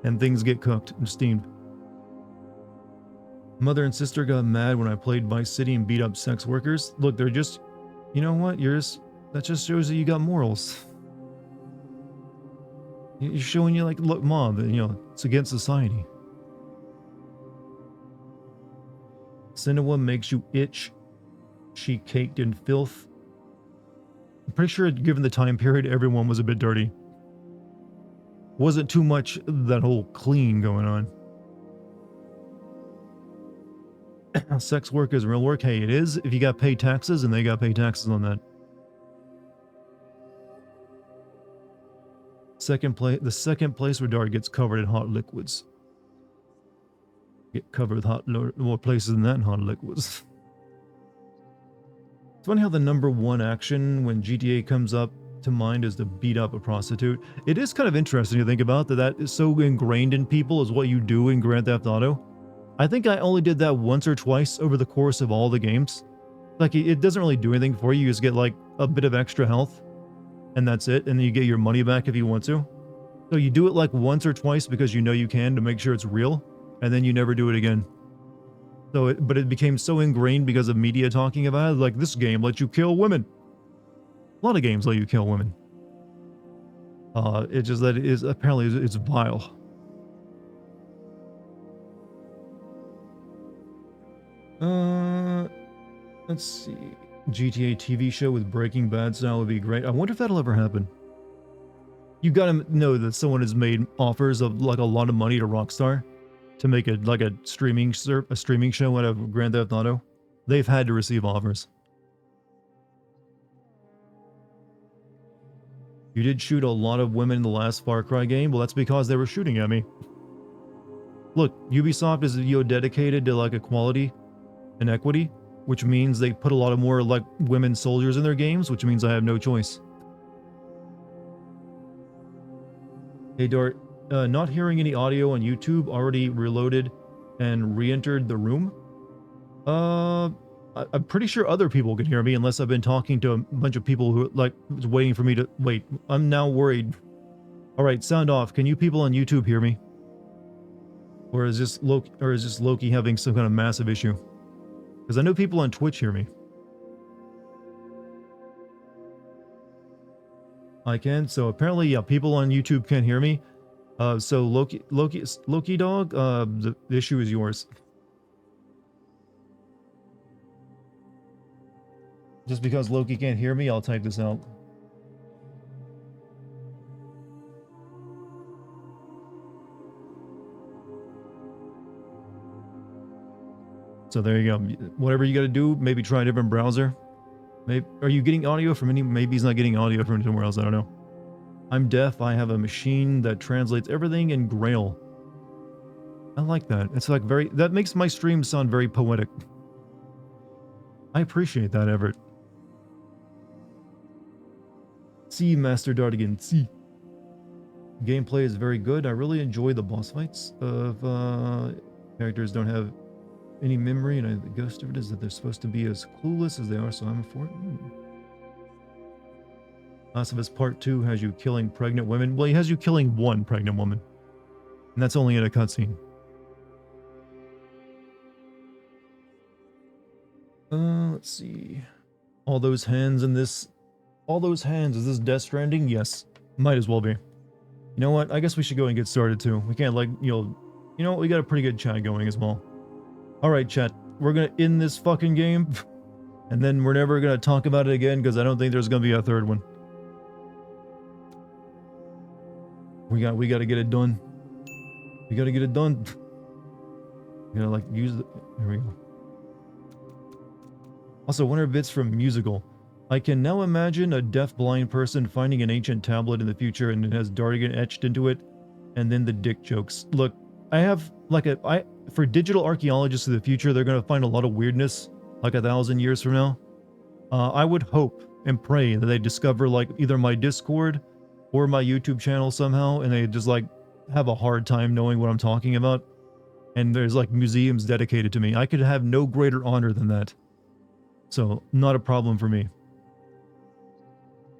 And things get cooked and steamed. Mother and sister got mad when I played Vice City and beat up sex workers. Look, they're just... You know what? That just shows that you got morals. You're showing you like, look, Mom, it's against society. Cinnamon makes you itch. She caked in filth. I'm pretty sure given the time period, everyone was a bit dirty. Wasn't too much that whole clean going on. Sex work is real work. Hey, it is if you got to pay taxes, and they got to pay taxes on that. The second place where Dart gets covered in hot liquids. Get covered with more places than that in hot liquids. It's funny how the #1 action when GTA comes up to mind is to beat up a prostitute. It is kind of interesting to think about that is so ingrained in people is what you do in Grand Theft Auto. I think I only did that once or twice over the course of all the games. Like, it doesn't really do anything for you. You just get like a bit of extra health. And that's it, and then you get your money back if you want to. So you do it like once or twice because you know you can to make sure it's real, and then you never do it again. But it became so ingrained because of media talking about it, like this game lets you kill women. A lot of games let you kill women. It's just that it's vile. Let's see. GTA TV show with Breaking Bad style would be great. I wonder if that'll ever happen. You gotta know that someone has made offers of like a lot of money to Rockstar to make it like a streaming show out of Grand Theft Auto. They've had to receive offers. You did shoot a lot of women in the last Far Cry game? Well, that's because they were shooting at me. Look, Ubisoft is dedicated to like equality inequity, which means they put a lot of more like women soldiers in their games, which means I have no choice. Hey Dart, not hearing any audio on YouTube, already reloaded and re-entered the room. I'm pretty sure other people can hear me unless I've been talking to a bunch of people who like was waiting for me to wait. I'm now worried. All right, sound off. Can you people on YouTube hear me? Or is this Loki having some kind of massive issue? Because I know people on Twitch hear me. I can. So apparently, yeah, people on YouTube can't hear me. So Loki dog, the issue is yours. Just because Loki can't hear me, I'll type this out. So there you go. Whatever you got to do, maybe try a different browser. Maybe, are you getting audio from any? Maybe he's not getting audio from somewhere else. I don't know. I'm deaf. I have a machine that translates everything in Grail. I like that. It's like very. That makes my stream sound very poetic. I appreciate that, Everett. See, Master Dartigan. See. Gameplay is very good. I really enjoy the boss fights. Characters don't have any memory, and the ghost of it is that they're supposed to be as clueless as they are, so I'm for it. Last of Us Part 2 has you killing pregnant women. Well, he has you killing one pregnant woman. And that's only in a cutscene. Let's see. All those hands, is this Death Stranding? Yes. Might as well be. You know what? I guess we should go and get started too. We can't like, you know what? We got a pretty good chat going as well. Alright, chat. We're gonna end this fucking game. And then we're never gonna talk about it again because I don't think there's gonna be a third one. We gotta get it done. We gotta get it done. We gotta like use the... Here we go. Also, one of bits from Musical. I can now imagine a deaf-blind person finding an ancient tablet in the future and it has Dartigan etched into it, and then the dick jokes. Look, I have like for digital archaeologists of the future, they're gonna find a lot of weirdness like 1,000 years from now. I would hope and pray that they discover like either my Discord or my YouTube channel somehow, and they just like have a hard time knowing what I'm talking about. And there's like museums dedicated to me. I could have no greater honor than that. So, not a problem for me.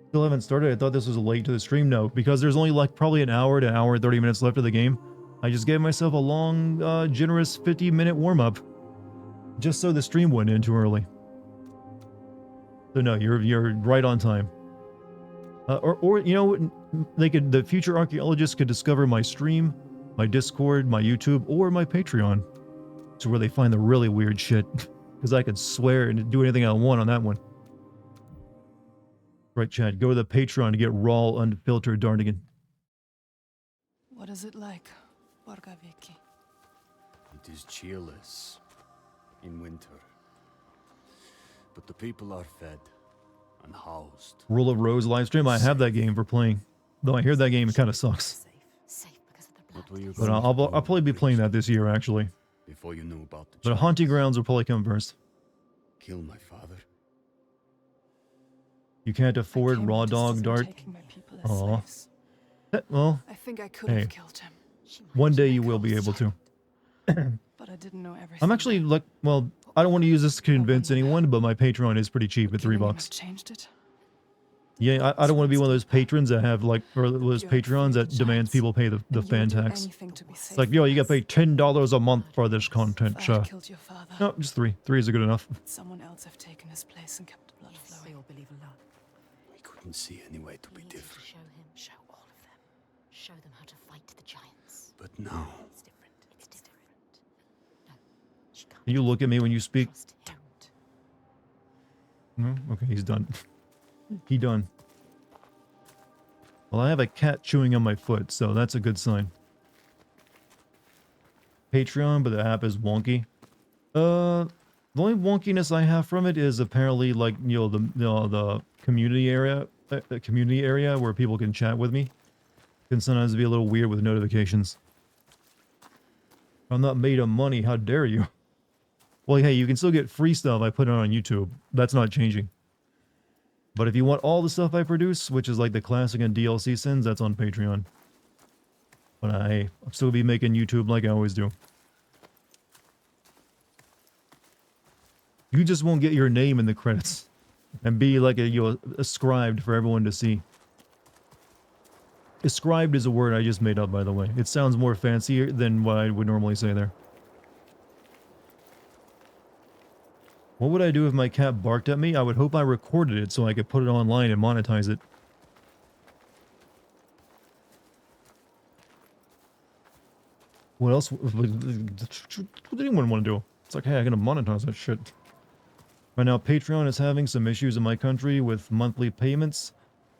Still haven't started. I thought this was late to the stream. No, because there's only like probably an hour to an hour and 30 minutes left of the game. I just gave myself a long, generous 50-minute warm-up. Just so the stream wouldn't end too early. So no, you're right on time. Or you know, the future archaeologists could discover my stream, my Discord, my YouTube, or my Patreon. It's where they find the really weird shit. Because I could swear and do anything I want on that one. Right, Chad, go to the Patreon to get raw, unfiltered Dartigan. What is it like, Borgaviki? It is cheerless in winter. But the people are fed and housed. Rule of Rose livestream. I have that game for playing. Though I hear that game kind of sucks. But I'll probably be playing that this year, actually. Before you know about the but Haunting Grounds will probably come first. Kill my father. You can't afford raw dog, Dart. Aw. Well, I think I could hey, have killed him. One day you will be able to. But I didn't know everything. I'm actually like, well, I don't want to use this to convince anyone, but my Patreon is pretty cheap at $3. Changed it. Yeah, I don't want to be one of those patrons that have like, or those Patreons that demands people pay the fan tax. It's like, yo, you gotta pay $10 a month for this content, sure. No, just $3. $3 is good enough. Someone else have taken his place and kept the blood flowing. We couldn't see any way to be different. Show him, show all of them. Show them how to fight the giants. But now... It's different. It's different. No, she can't. Can you look at me when you speak? Don't. No? Okay, he's done. He done. Well, I have a cat chewing on my foot, so that's a good sign. Patreon, but the app is wonky. The only wonkiness I have from it is apparently like, you know, the community area, where people can chat with me. Can sometimes be a little weird with notifications. I'm not made of money, how dare you? Well, hey, you can still get free stuff I put on YouTube. That's not changing. But if you want all the stuff I produce, which is like the classic and DLC sins, that's on Patreon. But I'm still be making YouTube like I always do. You just won't get your name in the credits and be like ascribed for everyone to see. Ascribed is a word I just made up, by the way. It sounds more fancier than what I would normally say there. What would I do if my cat barked at me? I would hope I recorded it so I could put it online and monetize it. What else would anyone want to do? It's like, hey, I'm going to monetize that shit. Right now, Patreon is having some issues in my country with monthly payments.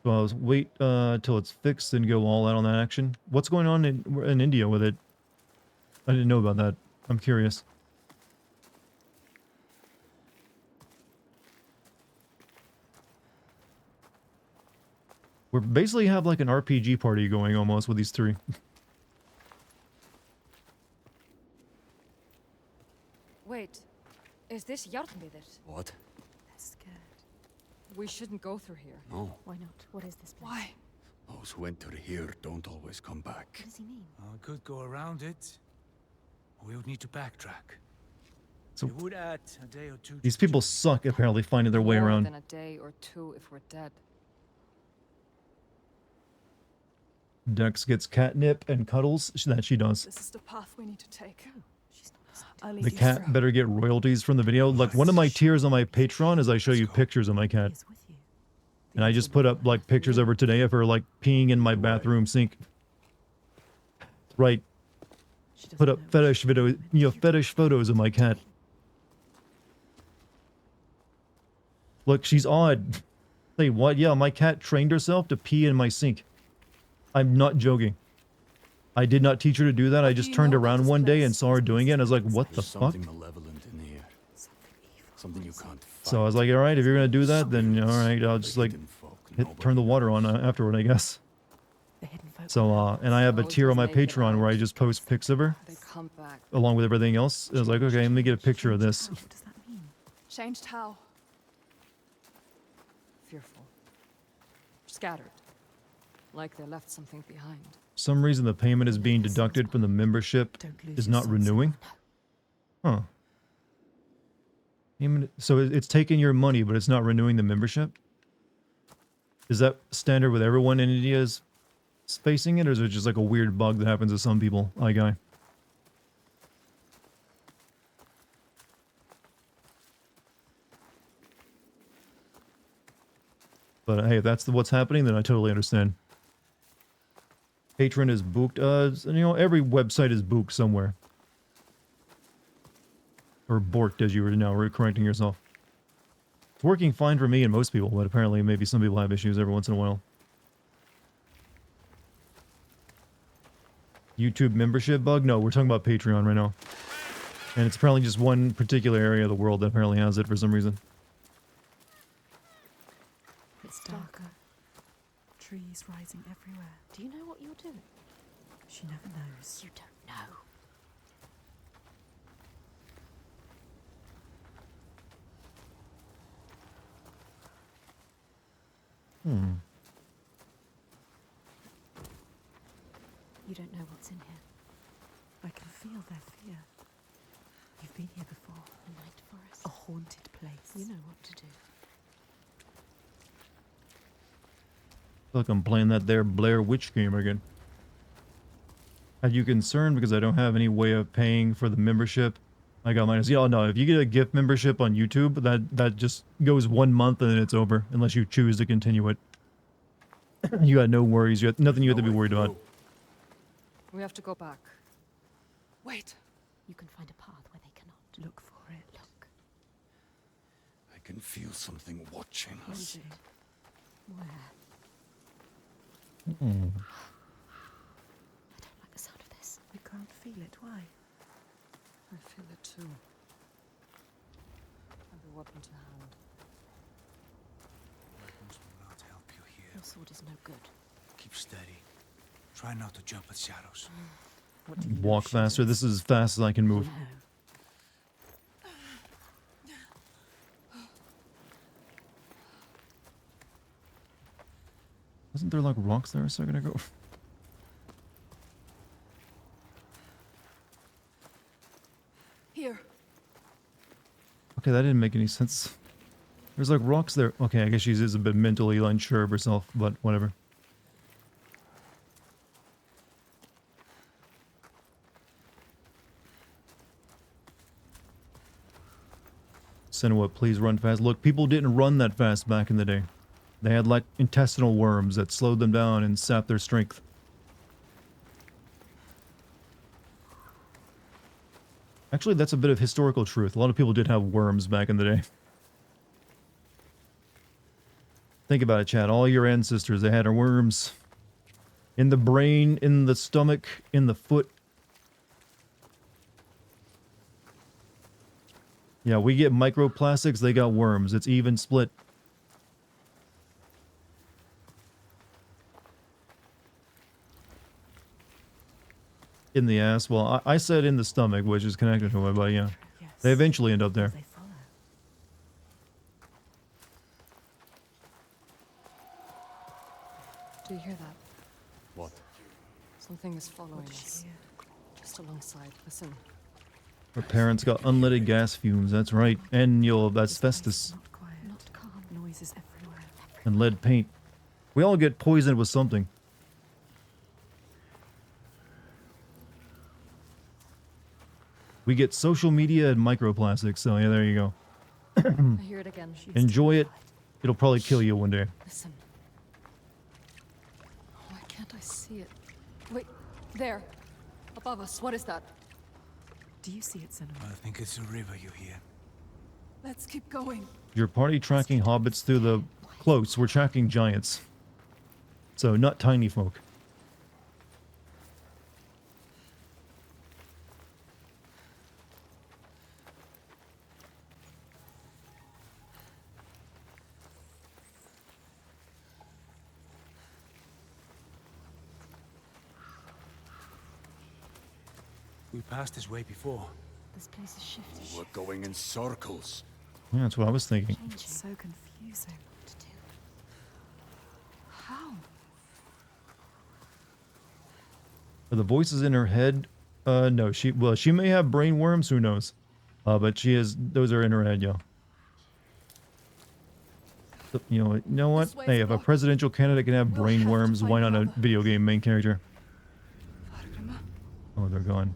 So I'll wait till it's fixed and go all out on that action. What's going on in India with it? I didn't know about that. I'm curious. We basically have like an RPG party going almost with these three. Wait, is this Hjartnviðr? What? They're scared. We shouldn't go through here. No. Why not? What is this place? Why? Those who enter here don't always come back. What does he mean? I could go around it. We would need to backtrack. So It would add a day or two. these people suck apparently finding their way More around. than a day or two if we're dead. Dex gets catnip and cuddles. That she does. This is the path we need to take. She's not listening. I'll lead The you cat through. better get royalties from the video. Like one of my tiers on my Patreon is I show you pictures of my cat. He's with you. And I just put up like pictures of her today of her like peeing in my bathroom sink. Right. She doesn't Put up know what fetish she's video, doing. you know, fetish photos of my cat. Look, she's odd. Say what? Yeah, my cat trained herself to pee in my sink. I'm not joking. I did not teach her to do that. I just turned around one day and saw her doing it and I was like, what the There's fuck? something malevolent in here. Something evil. Something you can't fight. So I was like, alright, if you're gonna do that, then alright, I'll just like Hidden folk turn the nobody water on knows. afterward, I guess. The hidden folk. So, and I have a tier on my Patreon where I just post pics of her They come back. along with everything else. I was like, okay, let me get a picture of this. What does that mean? Changed how? Fearful. Scattered. Like they left something behind. Some reason the payment is being deducted from the membership Don't lose is your not sense. renewing. Huh. So it's taking your money, but it's not renewing the membership? Is that standard with everyone in India is facing it, or is it just like a weird bug that happens to some people? Guy. But hey, if that's what's happening, then I totally understand. Patreon is booked. You know, every website is booked somewhere. Or borked, as you were now correcting yourself. It's working fine for me and most people, but apparently maybe some people have issues every once in a while. YouTube membership bug? No, we're talking about Patreon right now. And it's apparently just one particular area of the world that apparently has it for some reason. It's darker. Trees rising everywhere. Do you know what you're doing? She never knows. You don't know. You don't know what's in here. I can feel their fear. You've been here before. A night forest. A haunted place. You know what to do. Look, I'm playing that there Blair Witch game again. Are you concerned because I don't have any way of paying for the membership? I got mine. Yeah, no, if you get a gift membership on YouTube, that just goes 1 month and then it's over, unless you choose to continue it. You got no worries. You got nothing you have to be worried about. We have to go back. Wait. You can find a path where they cannot. Look for it. Look. I can feel something watching us. Is it? Where? Hmm. I don't like the sound of this. You can't feel it. Why? I feel it too. Have a weapon to hand. Weapons will not help you here. Your sword is no good. Keep steady. Try not to jump at shadows. What do you know Walk she faster. is? This is as fast as I can move. No. Wasn't there like rocks there a second ago? Here. Okay, that didn't make any sense. There's like rocks there. Okay, I guess she is a bit mentally unsure of herself, but whatever. Senua, please run fast. Look, people didn't run that fast back in the day. They had like intestinal worms that slowed them down and sapped their strength. Actually, that's a bit of historical truth. A lot of people did have worms back in the day. Think about it, Chad. All your ancestors, they had worms. In the brain, in the stomach, in the foot. Yeah, we get microplastics, they got worms. It's even split. In the ass. Well, I said in the stomach, which is connected to it, but yeah. Yes. They eventually end up there. They follow. Do you hear that? What? Something is following What does us. she hear? Just alongside. Listen. Her parents got unleaded gas fumes, that's right. And you'll This place is asbestos not quiet. Not calm. Noises everywhere. and lead paint. We all get poisoned with something. We get social media and microplastics, so yeah, there you go. I hear it again. Enjoy it. It'll probably kill you one day. Listen. Why can't I see it? Wait, there. Above us. What is that? Do you see it, Senua? I think it's a river you hear. Let's keep going. Your party tracking hobbits through the close. We're tracking giants. So, not tiny folk. We passed this way before. This place is shifting. We're going in circles. Yeah, that's what I was thinking. It's so confusing. What to do? How? Are the voices in her head? No, she may have brain worms, who knows? But those are in her head, yeah. So, you know what? Hey, if a presidential candidate can have brain worms, why not a video game main character? Oh, they're gone.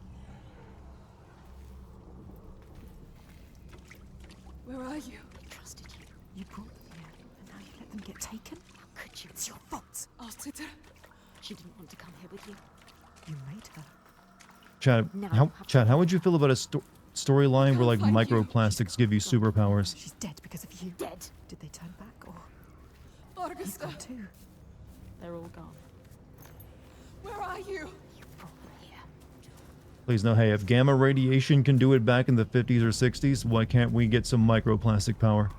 Where are you? They trusted you. You brought them here, and now you let them get taken? How could you? It's your fault. Alciter. She didn't want to come here with you. You made her. Chad, how would you feel about a storyline where like Thank you. microplastics give you superpowers? She's dead because of you. Dead? Did they turn back, or you've Augusta. gone too? They're all gone. Where are you? You brought them here. Please no, hey, if gamma radiation can do it back in the 50s or 60s, why can't we get some microplastic power?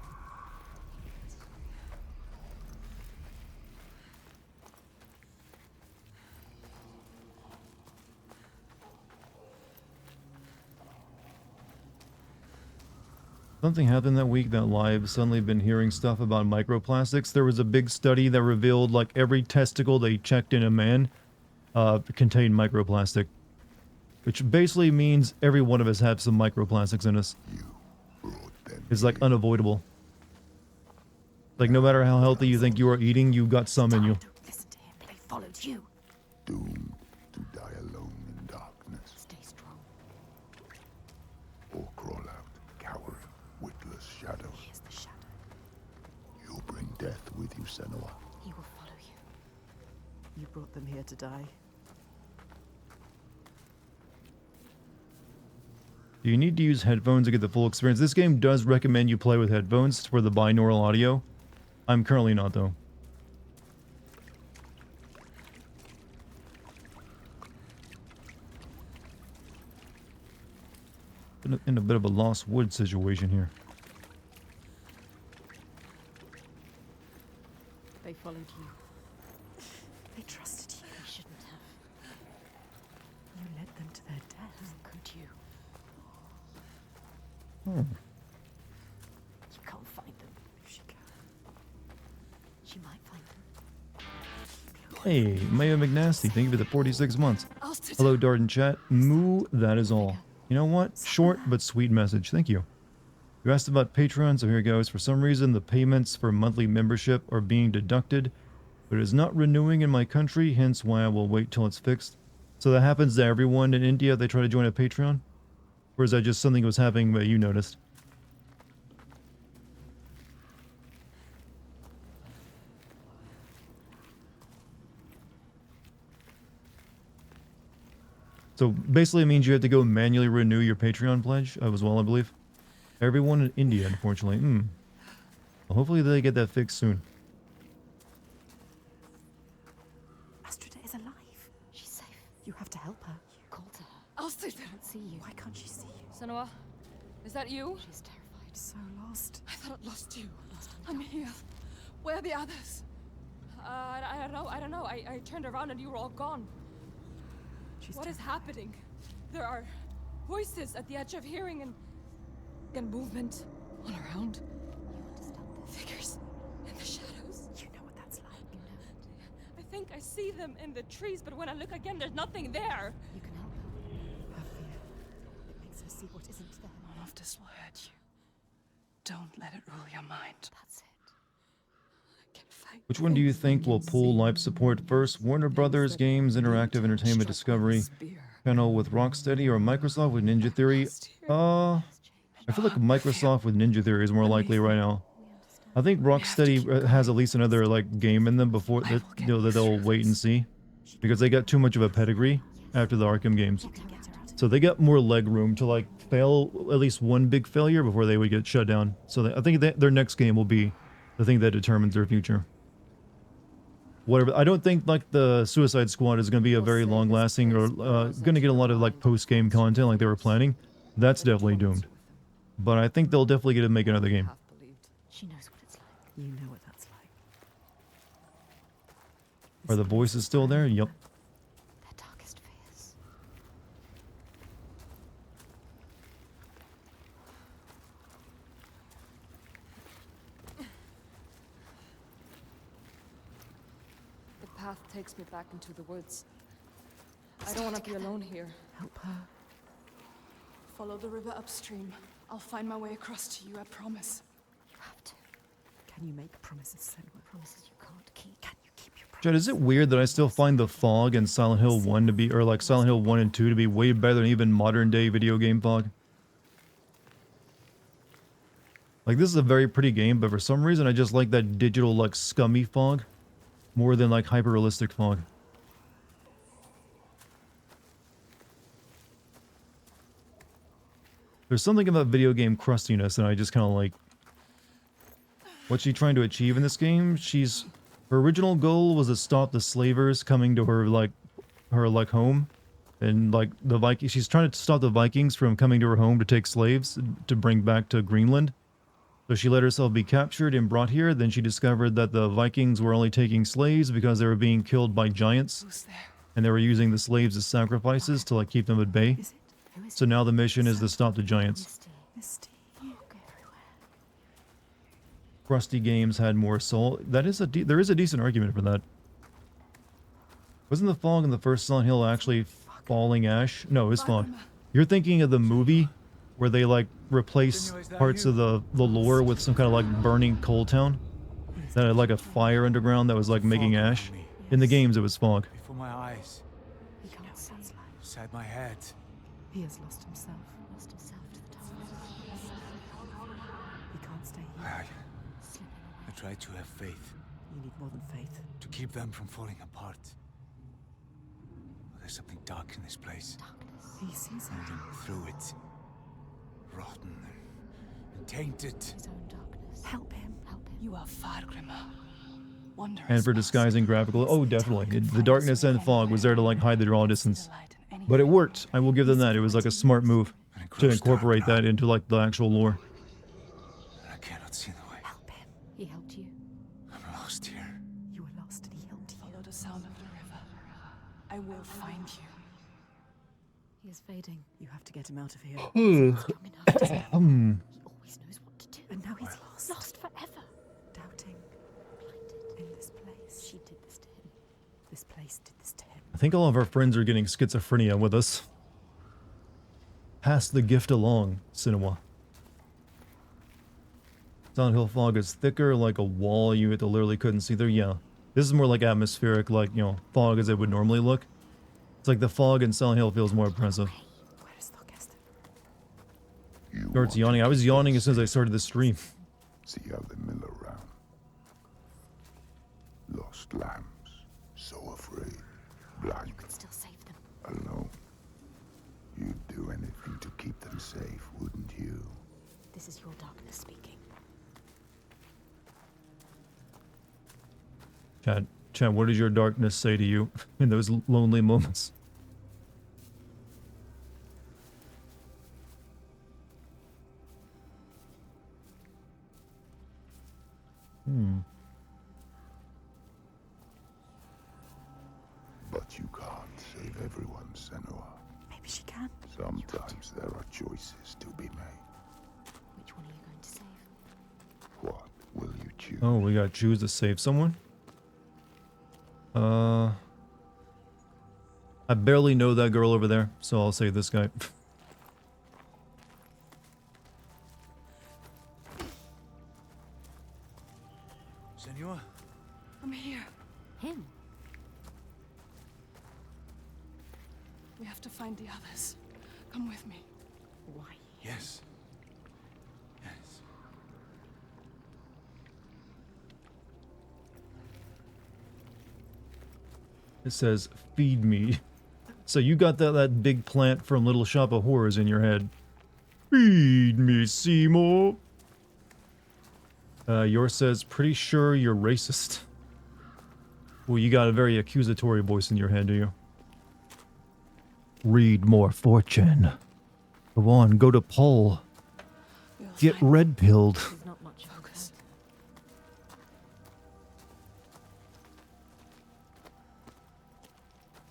Something happened that week that I've suddenly been hearing stuff about microplastics. There was a big study that revealed like every testicle they checked in a man contained microplastic. Which basically means every one of us have some microplastics in us. It's like unavoidable. Like no matter how healthy you think you are eating, you've got some in you. Don't listen to him. They followed you. Doomed to die alone in darkness, Stay strong. or crawl out, cowering, witless shadows. Here's the shadow. You'll bring death with you, Senua. He will follow you. You brought them here to die. Do you need to use headphones to get the full experience? This game does recommend you play with headphones for the binaural audio. I'm currently not, though. In a bit of a lost wood situation here. They followed you. They trusted you. You shouldn't have. You led them to their death. How could you? You can't find them. She can. She might find them. Hey, Maya McNasty, thank you for the 46 months. I'll sit. Hello, Darden chat. Moo, that is all. You know what? Short but sweet message. Thank you. You asked about Patreon, so here goes. For some reason, the payments for monthly membership are being deducted, but it is not renewing in my country, hence why I will wait till it's fixed. So that happens to everyone in India. They try to join a Patreon? Or is that just something that was happening that you noticed? So basically it means you have to go manually renew your Patreon pledge as well, I believe. Everyone in India, unfortunately. Well, hopefully they get that fixed soon. Astrida is alive. She's safe. You have to help her. You called her. I'll sit. I can't see you. Why can't she see you? Senua, is that you? She's terrified. So lost. I thought I lost you. I'm here. Where are the others? I don't know. I turned around and you were all gone. What is happening? There are voices at the edge of hearing and movement all around. You understand this? Figures in the shadows. You know what that's like. You know it. I think I see them in the trees, but when I look again, there's nothing there. You can help her. Her fear. It makes her see what isn't there. None of this will hurt you. Don't let it rule your mind. That's it. I can fight. Which one do you think will pull live support first? Warner Brothers Games, Interactive Entertainment Discovery, channel with Rocksteady, or Microsoft with Ninja Theory? I feel like Microsoft with Ninja Theory is more likely right now. I think Rocksteady has at least another like game in them before that, that they'll wait and see, because they got too much of a pedigree after the Arkham games. So they got more leg room to like fail at least one big failure before they would get shut down. So I think their next game will be the thing that determines their future. Whatever. I don't think like the Suicide Squad is going to be a very long lasting or going to get a lot of like post game content like they were planning. That's definitely doomed. But I think they'll definitely get to make another game. She knows what it's like. You know what that's like. Are the voices still there? Yep. Their darkest fears. The path takes me back into the woods. I don't want to be alone here. Help her. Follow the river upstream. I'll find my way across to you, I promise. You have to. Can you make promises, Senua? Promises you can't keep. Can you keep your promises? Jed, is it weird that I still find the fog in Silent Hill 1 to be, or like Silent Hill 1 and 2 to be way better than even modern day video game fog? Like, this is a very pretty game, but for some reason I just like that digital, like, scummy fog more than like hyper-realistic fog. There's something about video game crustiness and I just kind of like. What's she trying to achieve in this game? Her original goal was to stop the slavers coming to her home, and like the Vikings. She's trying to stop the Vikings from coming to her home to take slaves to bring back to Greenland. So she let herself be captured and brought here. Then she discovered that the Vikings were only taking slaves because they were being killed by giants, Who's there? and they were using the slaves as sacrifices to like keep them at bay. Is it? Who is So now the mission is to stop the giants. Misty. Misty. Fog everywhere. Crusty games had more soul. That is there is a decent argument for that. Wasn't the fog in the first Silent Hill actually falling ash? No, it was fog. You're thinking of the movie where they like replace parts of the lore with some kind of like burning coal town that had like a fire underground that was like making ash. In the games, it was fog. Before my eyes, He can't see. inside my head. He has lost himself. Lost himself to the darkness. He can't stay here. I try to have faith, You need more than faith. to keep them from falling apart. There's something dark in this place, He sees it. moving through it. Rotten and tainted. His own darkness. Help him. Help him. You are Fargrimr. Wondrous And for disguising graphical, oh definitely. The darkness and fog was there to like hide the draw distance. But it worked. I will give them that. It was like a smart move to incorporate that into like the actual lore. I cannot see the way. Help him. He helped you. I'm lost here. You were lost and he helped you. Follow the sound of the river. I will find you. He is fading. You have to get him out of here. He's strong enough, doesn't he? He always knows what to do. And now he's lost. Lost forever. Doubting. Blinded. In this place. She did this to him. This this place did this to him. I think all of our friends are getting schizophrenia with us. Pass the gift along, Cinema. Silent Hill fog is thicker, like a wall you literally couldn't see through. Yeah. This is more like atmospheric, like, you know, fog as it would normally look. It's like the fog in Silent Hill feels more oppressive. Where is Thorgest? Starts yawning. I was yawning as soon as I started the stream. See how they mill around. Lost lambs, so afraid, blind, You could still save them. alone. You'd do anything to keep them safe, wouldn't you? This is your darkness speaking. Chad, what does your darkness say to you in those lonely moments? But you can't save everyone, Senua. Maybe she can. Sometimes there are choices to be made. Which one are you going to save? What will you choose? Oh, we gotta choose to save someone? I barely know that girl over there, so I'll save this guy. Senor? I'm here. Him. We have to find the others. Come with me. Why? Yes. Yes. It says, feed me. So you got that big plant from Little Shop of Horrors in your head. Feed me, Seymour. Yours says, pretty sure you're racist. Well, you got a very accusatory voice in your head, do you? Read more fortune. Go on, go to poll. We'll Get find red-pilled. There's not much Focus.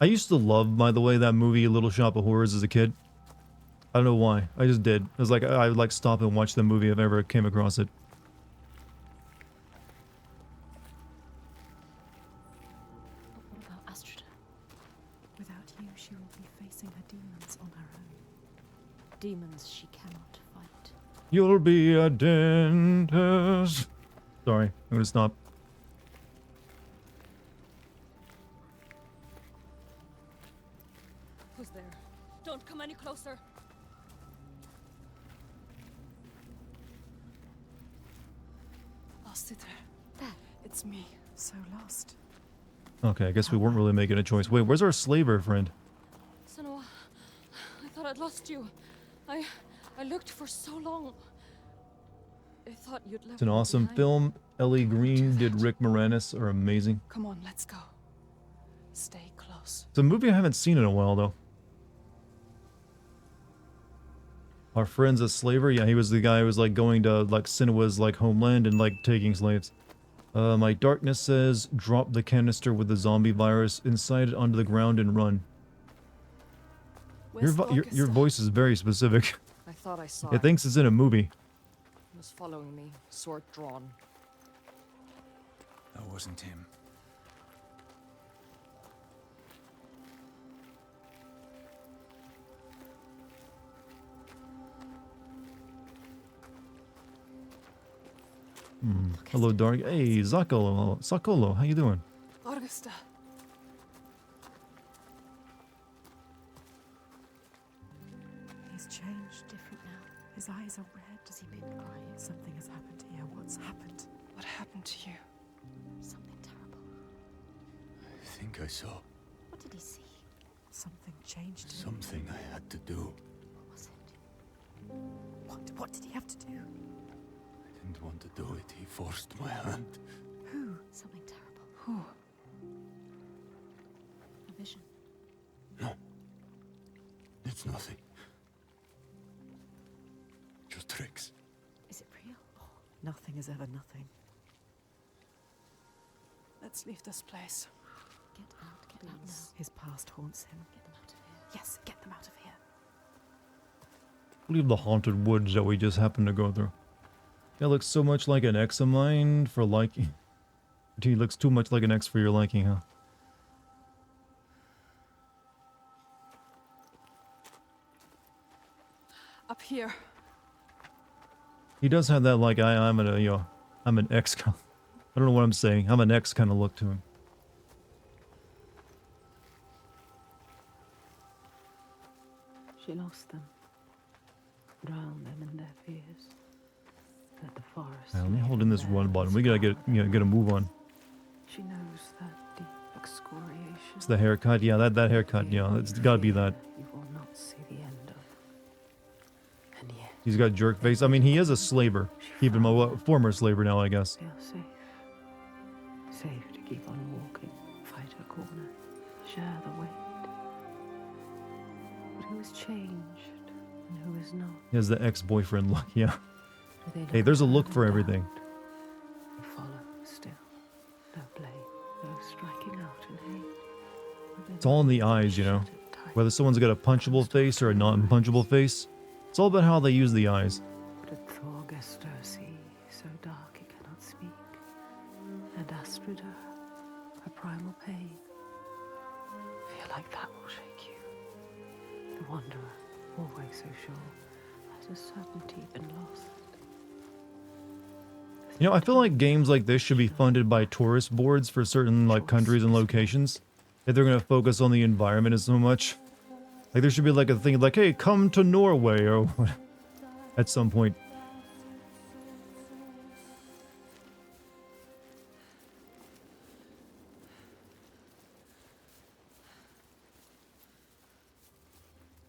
I used to love, by the way, that movie Little Shop of Horrors as a kid. I don't know why. I just did. It was like, I would like stop and watch the movie if I ever came across it. What about Astrida? Without you, she will be facing her demons on her own. Demons she cannot fight. You'll be a dentist. Sorry, I'm gonna stop. Who's there? Don't come any closer. Lost it there. There. It's me. So lost. Okay, I guess we weren't really making a choice. Wait, where's our slaver friend? Senua, I thought I'd lost you. I looked for so long. I thought you'd left It's an me awesome behind. film. Ellie Green did Rick Moranis are amazing. Come on, let's go. Stay close. It's a movie I haven't seen in a while, though. Our friend's a slaver? Yeah, he was the guy who was, like, going to, like, Sinua's, like, homeland and, like, taking slaves. My darkness says, drop the canister with the zombie virus, inside it onto the ground and run. Where's Your Thorgest? voice is very specific. I thought I saw It thinks it's in a movie. He was following me, sword drawn. That wasn't him. Hello, Dark. Hey, Zakolo. Sakolo, how you doing? Thorgest. He's changed, different now. His eyes are red. Has he been crying? Something has happened here. What's happened? What happened to you? Something terrible. I think I saw What did he see? Something changed in him. something I had to do. What was it? What did he have to do? I didn't want to do it. He forced my hand. Who? Something terrible. Who? A vision. No. It's nothing. Just tricks. Is it real? Oh, nothing is ever nothing. Let's leave this place. Get out now. His past haunts him. Get them out of here. Yes, get them out of here. Leave the haunted woods that we just happened to go through. That looks so much like an ex of mine for liking. He looks too much like an ex for your liking, huh? Up here. He does have that like I'm an ex. I don't know what I'm saying. I'm an ex kind of look to him. She lost them. Drowned them in their fears. Let the forest. Let me hold in this run button. We gotta get a move on. She knows that deep excoriation. It's the haircut. Yeah, that haircut. Yeah, it's gotta be that. You will not see the end of. And yet. He's got jerk face. I mean, he is a slaver. Even a former slaver now, I guess. Feel safe. Safe to keep on walking, fight her corner, share the weight. But who is changed and who is not? He has the ex-boyfriend look. Yeah. Do they Hey, there's a look for doubt? everything. They follow still. No blame, no striking out in hate. It's all in the eyes, you know. Whether someone's got a punchable face or a non-punchable face, it's all about how they use the eyes. Did Thorgestur see so dark he cannot speak? And Astrida, her primal pain. Feel like that will shake you. The wanderer, always so sure, has a certainty been lost. You know, I feel like games like this should be funded by tourist boards for certain like countries and locations. If they're gonna focus on the environment so much, like there should be like a thing like, "Hey, come to Norway," or what, at some point.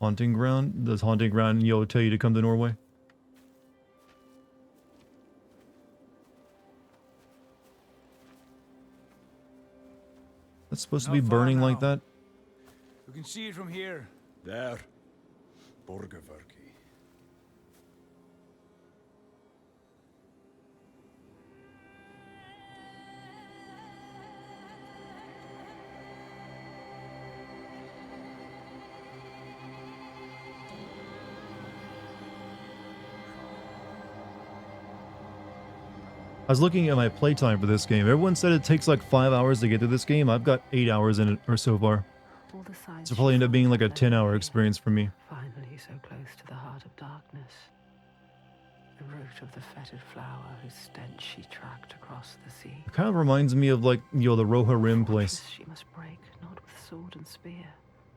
Haunting ground? Does haunting ground tell you to come to Norway? That's supposed to be How far burning like now? that? You can see it from here. There. Borgarverki. I was looking at my playtime for this game. Everyone said it takes like 5 hours to get to this game. I've got 8 hours in it or so far. All the signs So it'll probably end up being like a 10-hour experience for me. Finally so close to the heart of darkness. The root of the fetid flower whose stench she tracked across the sea. It kind of reminds me of like, the Roha Rim place. Fortress she must break, not with sword and spear,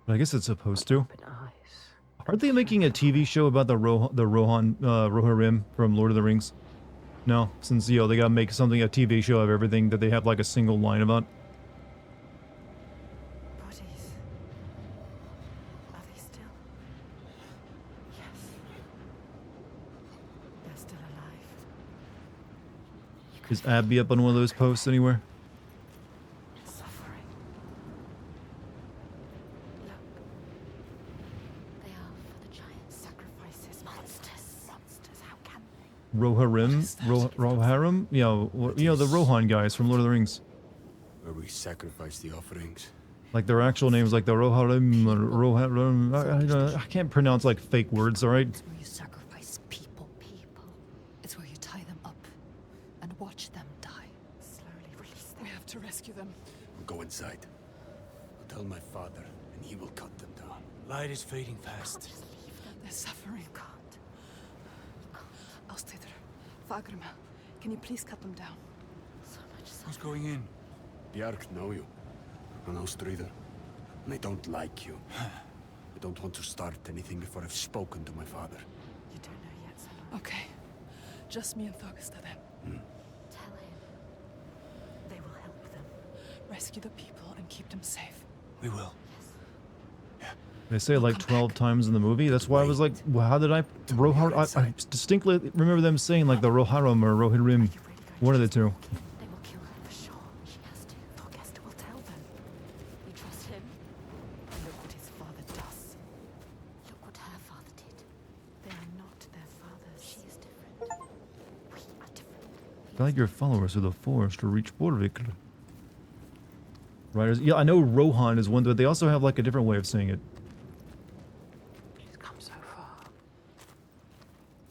But I guess it's supposed to. open eyes. Aren't they making a TV show about the Roha Rim from Lord of the Rings? No, since, they gotta make something, a TV show of everything that they have like a single line about. Bodies. Are they still? Yes. They're still alive. Is Abby up on one of those posts anywhere? Suffering. Look. They are for the giant sacrifices. Monsters. Monsters. How can they? Roha Rim? Rohirrim? Yeah, the Rohan guys from Lord of the Rings. Where we sacrifice the offerings. Like their actual names, like the Rohirrim. I can't pronounce like fake words, alright? It's where you sacrifice people. It's where you tie them up and watch them die. Slowly release them. We have to rescue them. I'll go inside. I'll tell my father, and he will cut them down. Light is fading fast. They're suffering. You can't. I'll stay there. Fagrima, can you please cut them down? So much suffering. Who's going in? Bjark know you. I know Strider. And I don't like you. I don't want to start anything before I've spoken to my father. You don't know yet, Senor. Okay. Just me and Thorgestur then. Tell him. They will help them. Rescue the people and keep them safe. We will. They say it like 12 times in the movie. That's why I was like, well, how did I I distinctly remember them saying like the Rohirrim or Rohirrim. One of the two. They will kill her for sure. She has to. Thorgestur will tell them. You trust him? Look what his father does. Look what her father did. They are not their fathers. She is different. We are different. Guide your followers to the forest to reach Borvik. Riders. Yeah, I know Rohan is one, but they also have like a different way of saying it. She's come so far.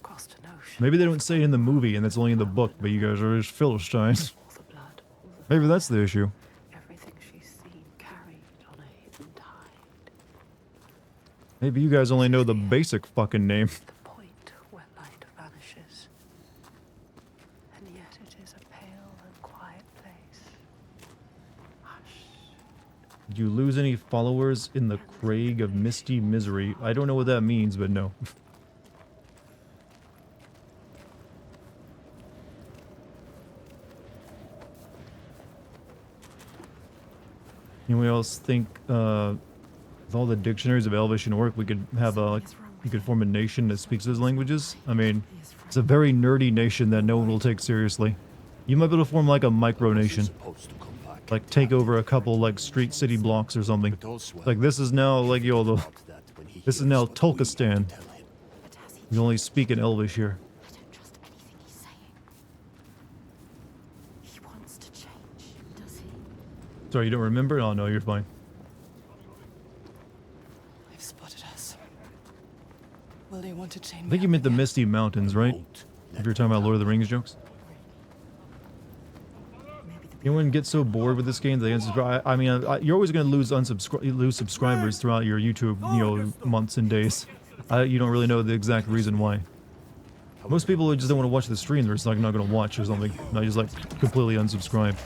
Crossed an ocean. Maybe they don't say it in the movie and it's only in the book, but you guys are just Philistines. All the blood, all the Maybe that's the issue. everything she's seen carried on a hidden tide. Maybe you guys only know the basic fucking name. The point. followers in the Crag of Misty Misery. I don't know what that means, but no. Anyone else think with all the dictionaries of Elvish and Orc, we could have a we could form a nation that speaks those languages? I mean, it's a very nerdy nation that no one will take seriously. You might be able to form like a micronation, like take over a couple like street city blocks or something. Like this is now like this is now Tulkistan. We only speak in Elvish here. I don't trust anything he's saying. He wants to change, does he? Sorry, you don't remember? Oh no, you're fine. They've spotted us. Will they want to chain I think you meant the Misty Mountains, right? If you're talking about Lord of the Rings jokes. Anyone get so bored with this game that they unsubscribe? I mean, you're always going to lose subscribers throughout your YouTube, months and days. You don't really know the exact reason why. Most people just don't want to watch the stream. They're just like not going to watch or something. And I just like completely unsubscribe.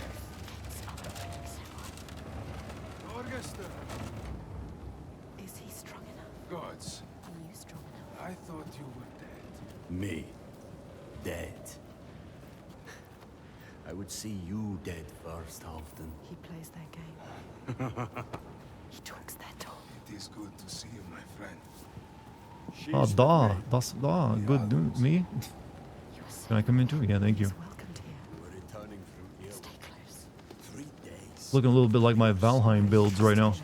Is he strong enough? Gods, Are you strong enough? I thought you were dead. Me? Dead? I would see you dead first, Halfdan. He plays their game. He talks their talk. It is good to see you, my friend. Oh, that's good news. Me? You are Can I come in too? Yeah, thank you. He's welcomed here. We're returning through here. Stay close. 3 days. Looking a little bit like my Valheim builds right now. Do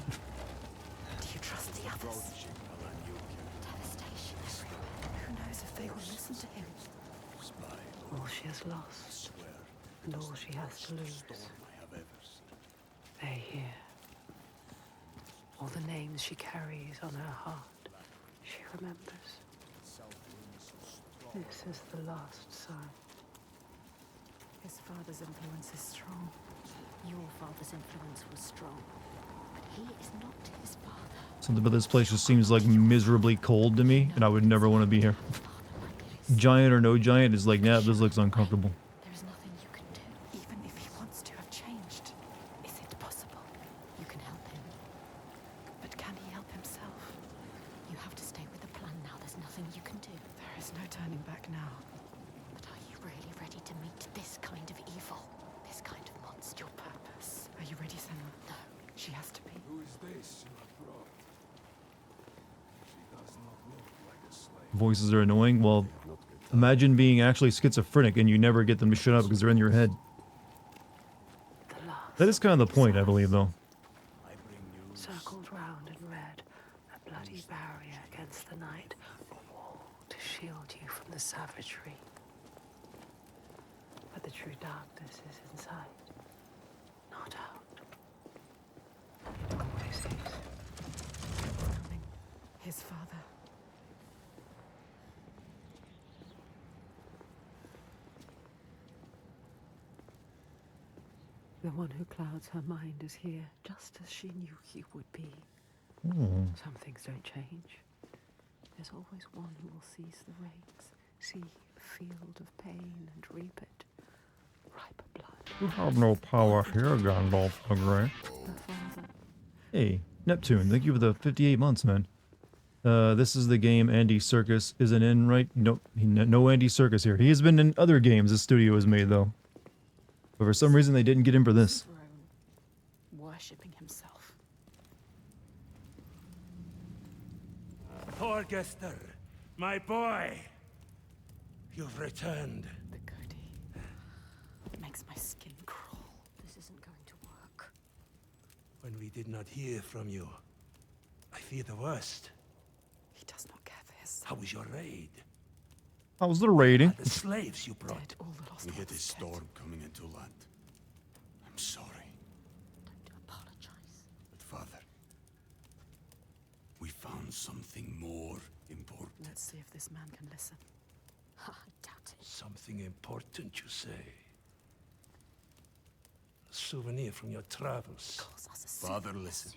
you trust the others? Devastation everywhere. Who knows if they will listen to him? All she has lost, and all she has to lose. They hear. All the names she carries on her heart, she remembers. This is the last sign. His father's influence is strong. Your father's influence was strong. But he is not his father. Something about this place just seems like miserably cold to me, and I would never want to be here. Giant or no giant is like, nah, this looks uncomfortable. There is nothing you can do, even if he wants to have changed. Is it possible? You can help him. But can he help himself? You have to stay with the plan now. There's nothing you can do. There is no turning back now. But are you really ready to meet this kind of evil? This kind of monster? Your purpose. Are you ready, Senna? No. She has to be. Who is this you have brought? She does not look like a slave. Voices are annoying. Well, imagine being actually schizophrenic and you never get them to shut up because they're in your head. The last. That is kind of the point, I believe, though. Circled round in red, a bloody barrier against the night, a wall to shield you from the savagery. But the true darkness is inside, not out. It always is. Coming. His father. The one who clouds her mind is here, just as she knew he would be. Some things don't change. There's always one who will seize the reins, see a field of pain and reap it. Ripe blood. You have no power here, Gandalf the Grey. Her father. Hey, Neptune, thank you for the 58 months, man. This is the game Andy Serkis isn't in, right? No, no Andy Serkis here. He has been in other games the studio has made, though. But for some reason, they didn't get him for this. Throne. Worshipping himself. Torgester, my boy! You've returned. The goatee. It makes my skin crawl. This isn't going to work. When we did not hear from you, I fear the worst. He does not care for his son. How was your raid? How's the rating? The slaves you brought. Dead, all the lost We hit ones a dead. storm coming into land. I'm sorry, Don't apologize. but Father, we found something more important. Let's see if this man can listen. I doubt it. Something important, you say? A souvenir from your travels. Calls us a Father, souvenir. listen.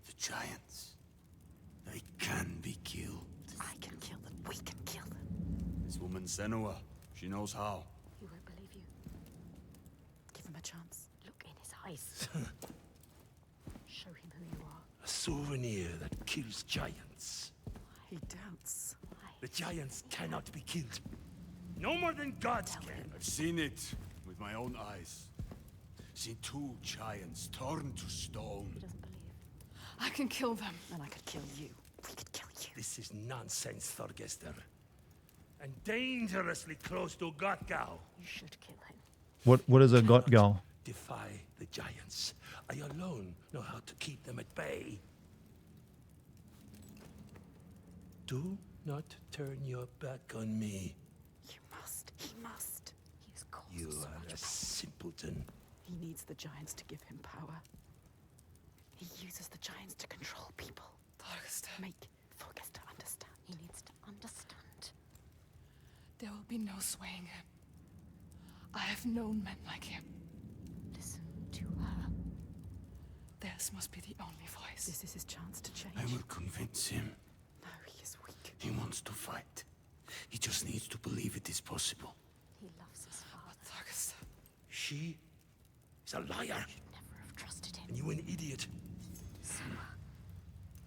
The giants, they can be killed. I can kill them. We can kill them. This woman Senua, she knows how. He won't believe you. Give him a chance. Look in his eyes. Show A souvenir that kills giants. He doubts. The giants cannot be killed. No more than gods can. I've seen it with my own eyes. Seen 2 giants torn to stone. He doesn't believe. I can kill them. And I could kill you. We could kill you. This is nonsense, Thorgester. And dangerously close to Gottgau. You should kill him. What is a Gottgau? Defy the giants. I alone know how to keep them at bay. Do not turn your back on me. You must. He must. He has caused You so are much a simpleton. He needs the giants to give him power. He uses the giants to control people. Thorgester, Make Thorgester understand. He needs to understand. there will be no swaying him. I have known men like him. Listen to her. Theirs must be the only voice. This is his chance to change. I will convince him. No, he is weak. He wants to fight. He just needs to believe it is possible. He loves his father. Thorgester, She is a liar, Should never have trusted him. and you an idiot. Summer.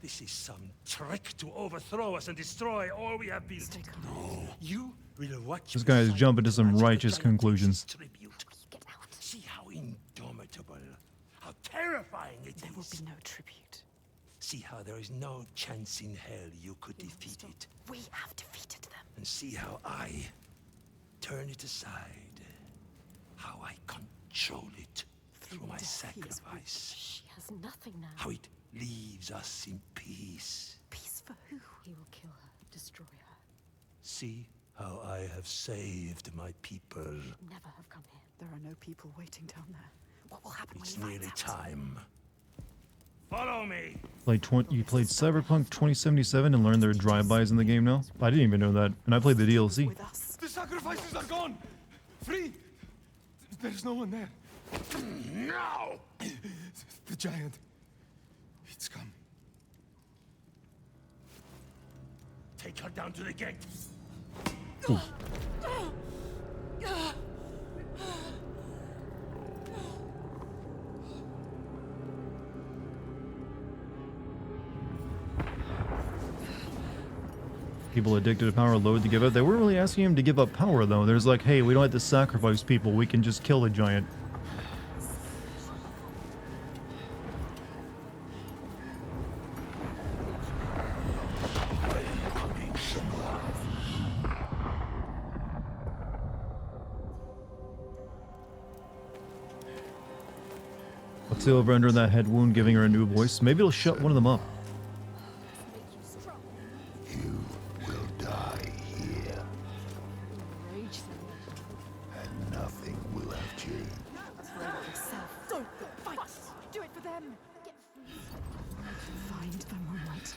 This is some trick to overthrow us and destroy all we have built. Stay calm. No. You will watch. This me guy is fight jumping to the some match of the righteous giant conclusions. tribute. You get out. See how indomitable, how terrifying it There will is. be no tribute. See how there is no chance in hell you could defeat it. We have defeated them. And see how I turn it aside. How I control it through my death, he is sacrifice. She has nothing now. How it leaves us in peace. Peace for who? He will kill her, destroy her. See how I have saved my people. Never have come here. There are no people waiting down there. What will happen It's when he nearly finds out? time. Follow me. You played Cyberpunk 2077 and learned there are drive-bys in the game now? I didn't even know that, and I played the DLC. With us. The sacrifices are gone! Free! There's no one there. Now! The giant. It's come. Take her down to the gate. People addicted to power load to give up. They weren't really asking him to give up power, though. There's like, hey, we don't have to sacrifice people. We can just kill a giant. Let's see over under that head wound, giving her a new voice. Maybe it'll shut one of them up. You will die here, Rage them. and nothing will have changed. Don't fight! Do it for them! Find the moonlight.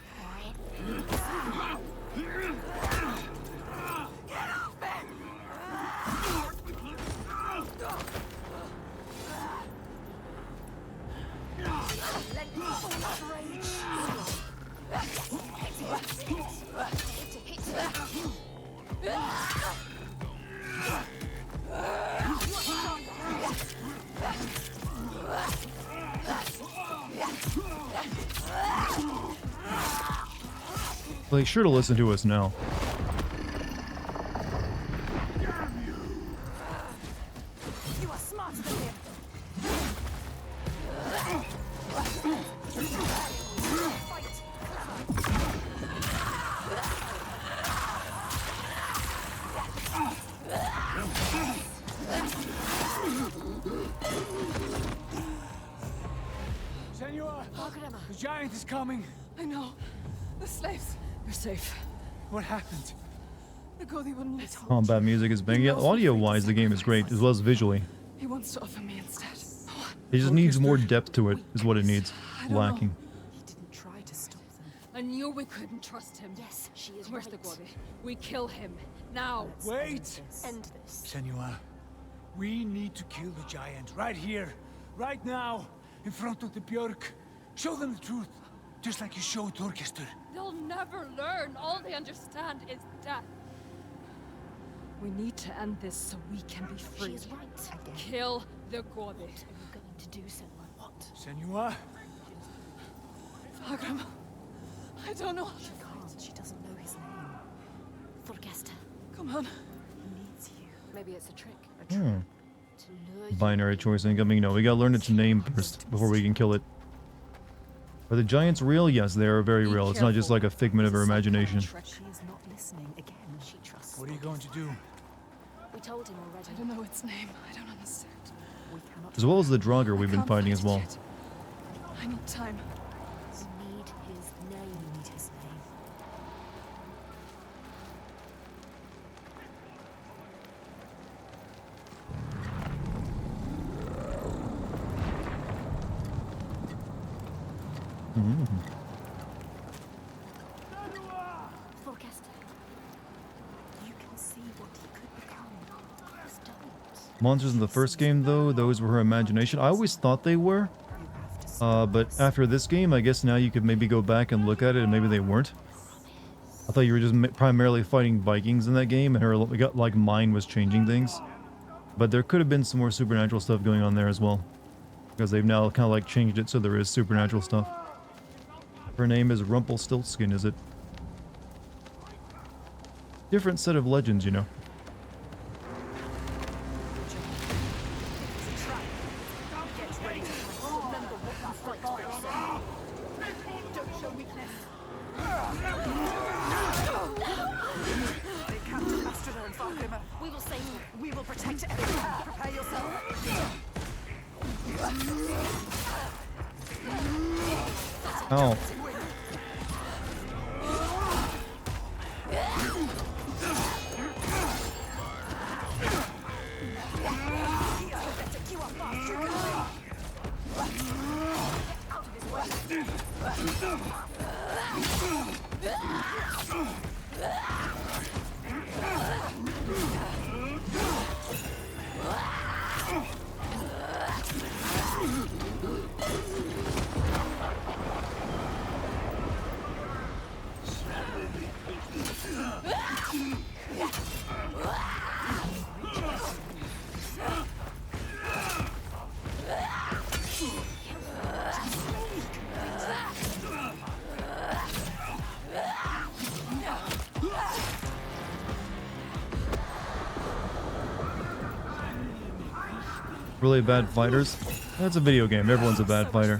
Well, he's sure to listen to us now. You are smarter than him! Senor! The giant is coming! I know. The slaves. You're safe. What happened? The Godi wouldn't let me. Combat music is banging. Yeah, audio-wise, the game is great, as well as visually. He wants to offer me instead. It just needs more depth to it, is what it needs. I don't know. Lacking. He didn't try to stop them. I knew we couldn't trust him. Yes, she is Where's right. the Godi? We kill him. Now. Wait! End this. Senor, we need to kill the giant right here, right now, in front of the Björk. Show them the truth, just like you showed Thorgester. They'll never learn. All they understand is death. We need to end this so we can be She free. is right. Again. Kill the Godi. What are you going to do, Senua? What? Senor, Fuck. I don't know. She can't. She doesn't know his name. Thorgester. Come on. He needs you. Maybe it's a trick. A Hmm. To lure you. Binary choice incoming. No, we gotta learn its name first before we can kill it. Are the giants real? Yes, they are very real. It's not just like a figment of her imagination. She is not listening again. She trusts. What are you going to do? We told him already. I don't know its name. I don't understand. We cannot. As well as the Draugr we've been Can't fighting find as well. it yet. I need time. We need his name. We need his name. Thorgester, you can see what he could become. Just don't. Monsters in the first game, though, those were her imagination. I always thought they were. You have to But after this game, I guess now you could maybe go back and look at it, and maybe they weren't. I thought you were just primarily fighting Vikings in that game, and her like mind was changing things. But there could have been some more supernatural stuff going on there as well, because they've now kind of like changed it so there is supernatural stuff. Her name is Rumpelstiltskin, is it? Different set of legends, you know. We will save you. We will protect everyone. Prepare yourself. Ow. Really bad fighters? That's a video game. Everyone's a bad fighter.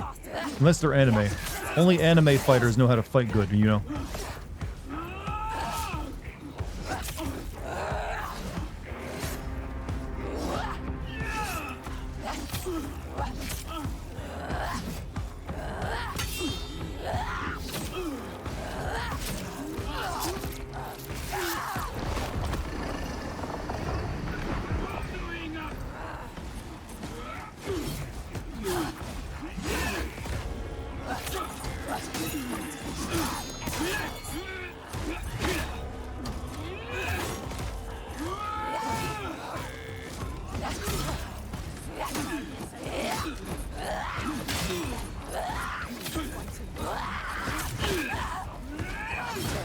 Unless they're anime. Only anime fighters know how to fight good, you know.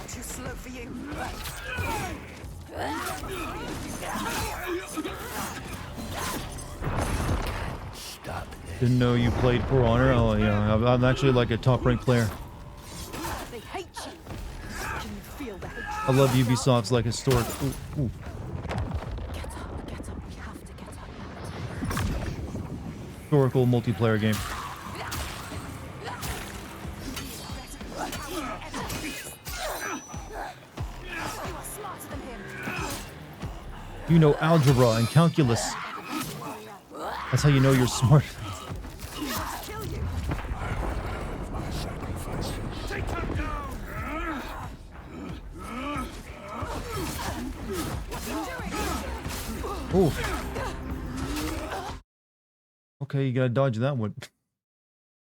Too slow for you. Didn't know you played For Honor. Oh, yeah. I'm actually like a top-ranked player. They hate you. Can you feel the hatred? I love Ubisoft's like historic. Ooh, ooh. Get up, get up. We have to get up. Historical multiplayer game. You are smarter than him. You know algebra and calculus. That's how you know you're smart. Kill you. Oh. Okay, you gotta dodge that one.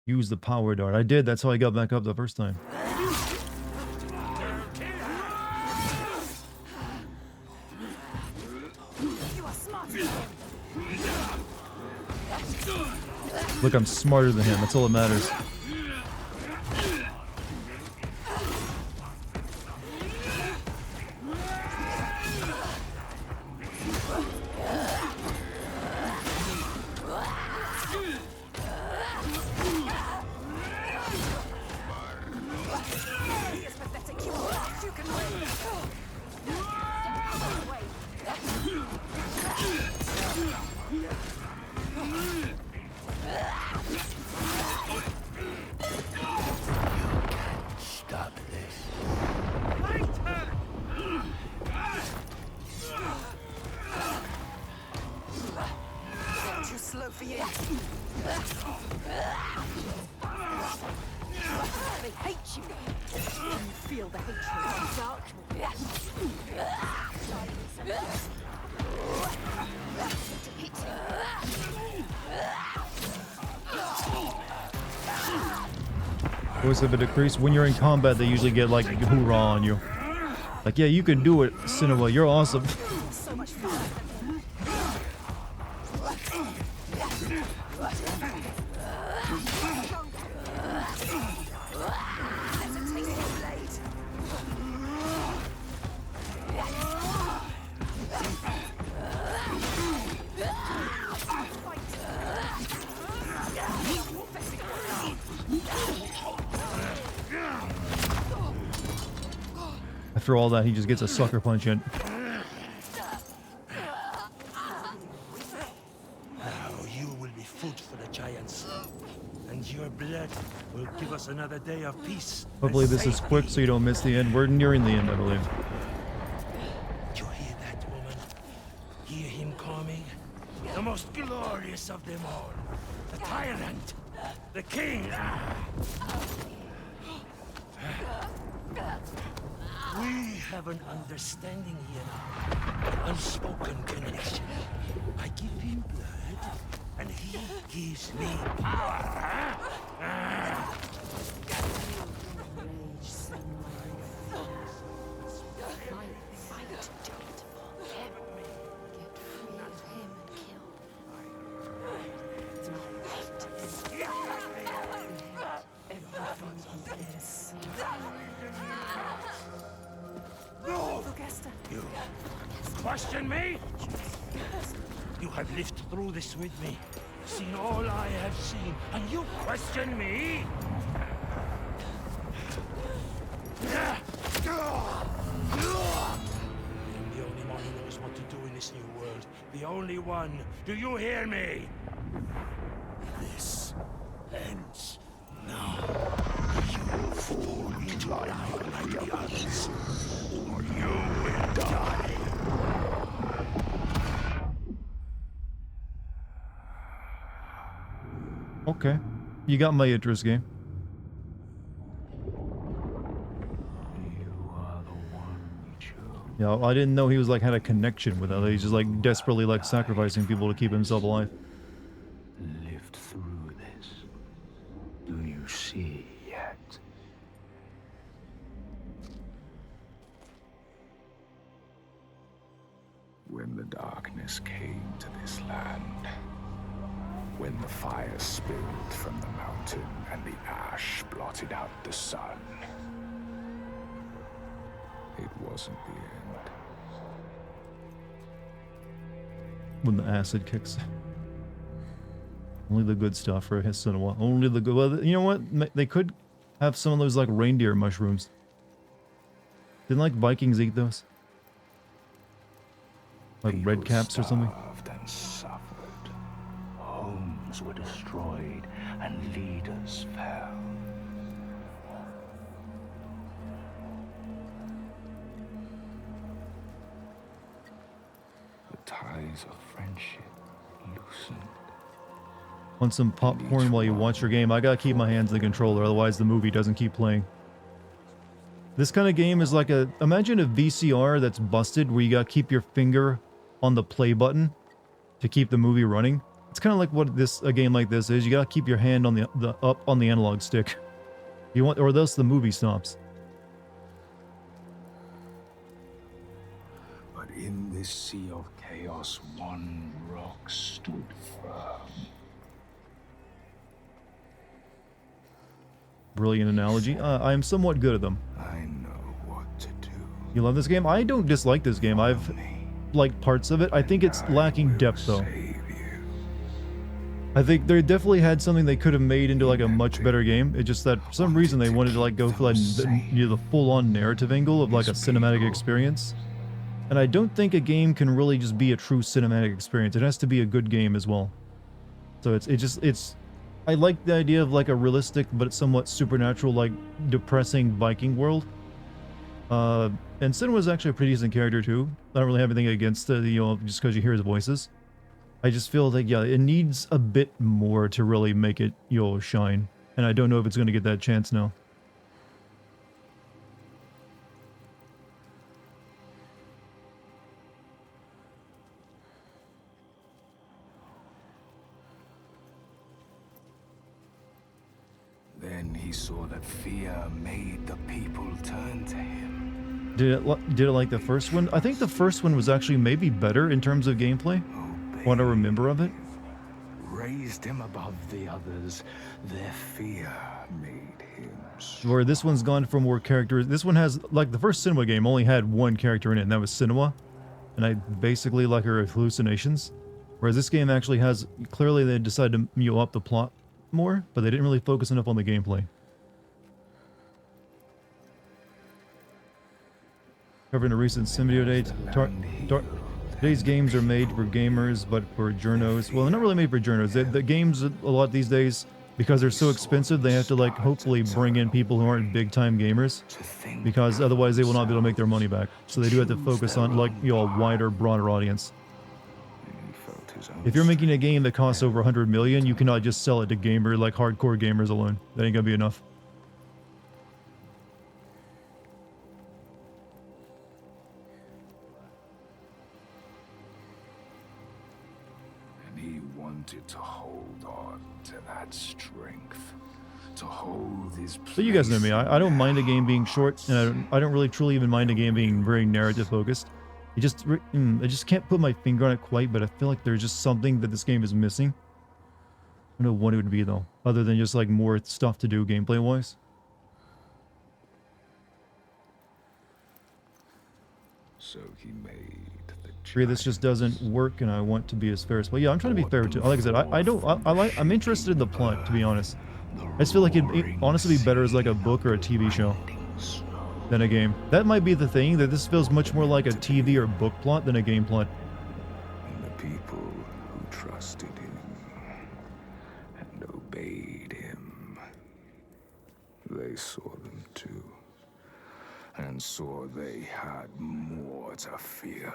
Use the power dart. I did. That's how I got back up the first time. You are smarter than him. Look, I'm smarter than him. That's all that matters. feel the hatred of Voice of a decrease. When you're in combat, they usually get like hoorah on you. Like, yeah, you can do it, Cinema. You're awesome. so much fun. After all that, he just gets a sucker punch in. Now you will be food for the giants, and your blood will give us another day of peace. Hopefully this is quick so you don't miss the end. We're nearing the end, I believe. You hear that, woman? Hear him coming? The most glorious of them all. The tyrant. The king. We have an understanding here now. An unspoken connection. I give him blood, and he gives me power. You question me? You have lived through this with me, seen all I have seen, and you question me? I'm the only one who knows what to do in this new world. The only one. Do you hear me? This ends now. You fall into life like the others, or you will die. Okay. You got my interest, game. Yeah, I didn't know he was like had a connection with it. He's just like desperately like sacrificing people to keep himself alive. Lived through this. Do you see yet? When the darkness came to this land, when the fire spilled from the mountain and the ash blotted out the sun, it wasn't the end. When the acid kicks. Only the good stuff for his cinema. Only the good. Well, you know what? They could have some of those like reindeer mushrooms. Didn't like Vikings eat those? Like red caps or something? Starved and suffered. Homes were destroyed and leaders fell. The ties of friendship loosened. Want some popcorn while you watch your game? I gotta keep my hands in the controller, otherwise the movie doesn't keep playing. This kind of game is like a... Imagine a VCR that's busted where you gotta keep your finger on the play button to keep the movie running. It's kind of like what a game like this is. You gotta keep your hand on the up on the analog stick. You want, or else the movie stops. But in this sea of chaos, one rock stood firm. Brilliant analogy. I am somewhat good at them. I know what to do. You love this game? I don't dislike this game. I've liked parts of it. I think it's lacking depth though. I think they definitely had something they could have made into like a much better game. It's just that for some reason they wanted to like go for like the full-on narrative angle of like a cinematic experience. And I don't think a game can really just be a true cinematic experience. It has to be a good game as well. So it's I like the idea of like a realistic but somewhat supernatural, like depressing Viking world. And Sin was actually a pretty decent character too. I don't really have anything against it, you know, just because you hear his voices. I just feel like, yeah, it needs a bit more to really make it, you know, shine. And I don't know if it's going to get that chance now. fear made the people turn to him. Did it like the first one? I think the first one was actually maybe better in terms of gameplay. What I remember of it. Raised him above the others. Their fear made him strong. Where this one's gone for more characters. This one has, like, the first Cinema game only had one character in it, and that was Cinema. And I basically like her hallucinations. Whereas this game actually has, clearly they decided to mule up the plot more, but they didn't really focus enough on the gameplay. Covering a recent sim video date, today's games are made for gamers, but for journos. Well, they're not really made for journos. The games, a lot these days, because they're so expensive, they have to, like, hopefully bring in people who aren't big-time gamers, because otherwise they will not be able to make their money back. So they do have to focus on, like, you know, a wider, broader audience. If you're making a game that costs over 100 million, you cannot just sell it to like hardcore gamers alone. That ain't gonna be enough. And he wanted to hold on to that strength, to hold his place. So you guys know me. I don't mind a game being short, and I don't really truly even mind a game being very narrative focused. I just can't put my finger on it quite, but I feel like there's just something that this game is missing. I don't know what it would be, though, other than just, like, more stuff to do gameplay-wise. So he made the Agree, this just doesn't work, and I want to be as fair as well. Yeah, I'm trying to be fair too. Like I said, I'm interested in the plot, to be honest. I just feel like it'd honestly be better as like a book or a TV show than a game. That might be the thing, that this feels much more like a TV or book plot than a game plot. And the people who trusted him and obeyed him, they saw them too, and saw they had more to fear.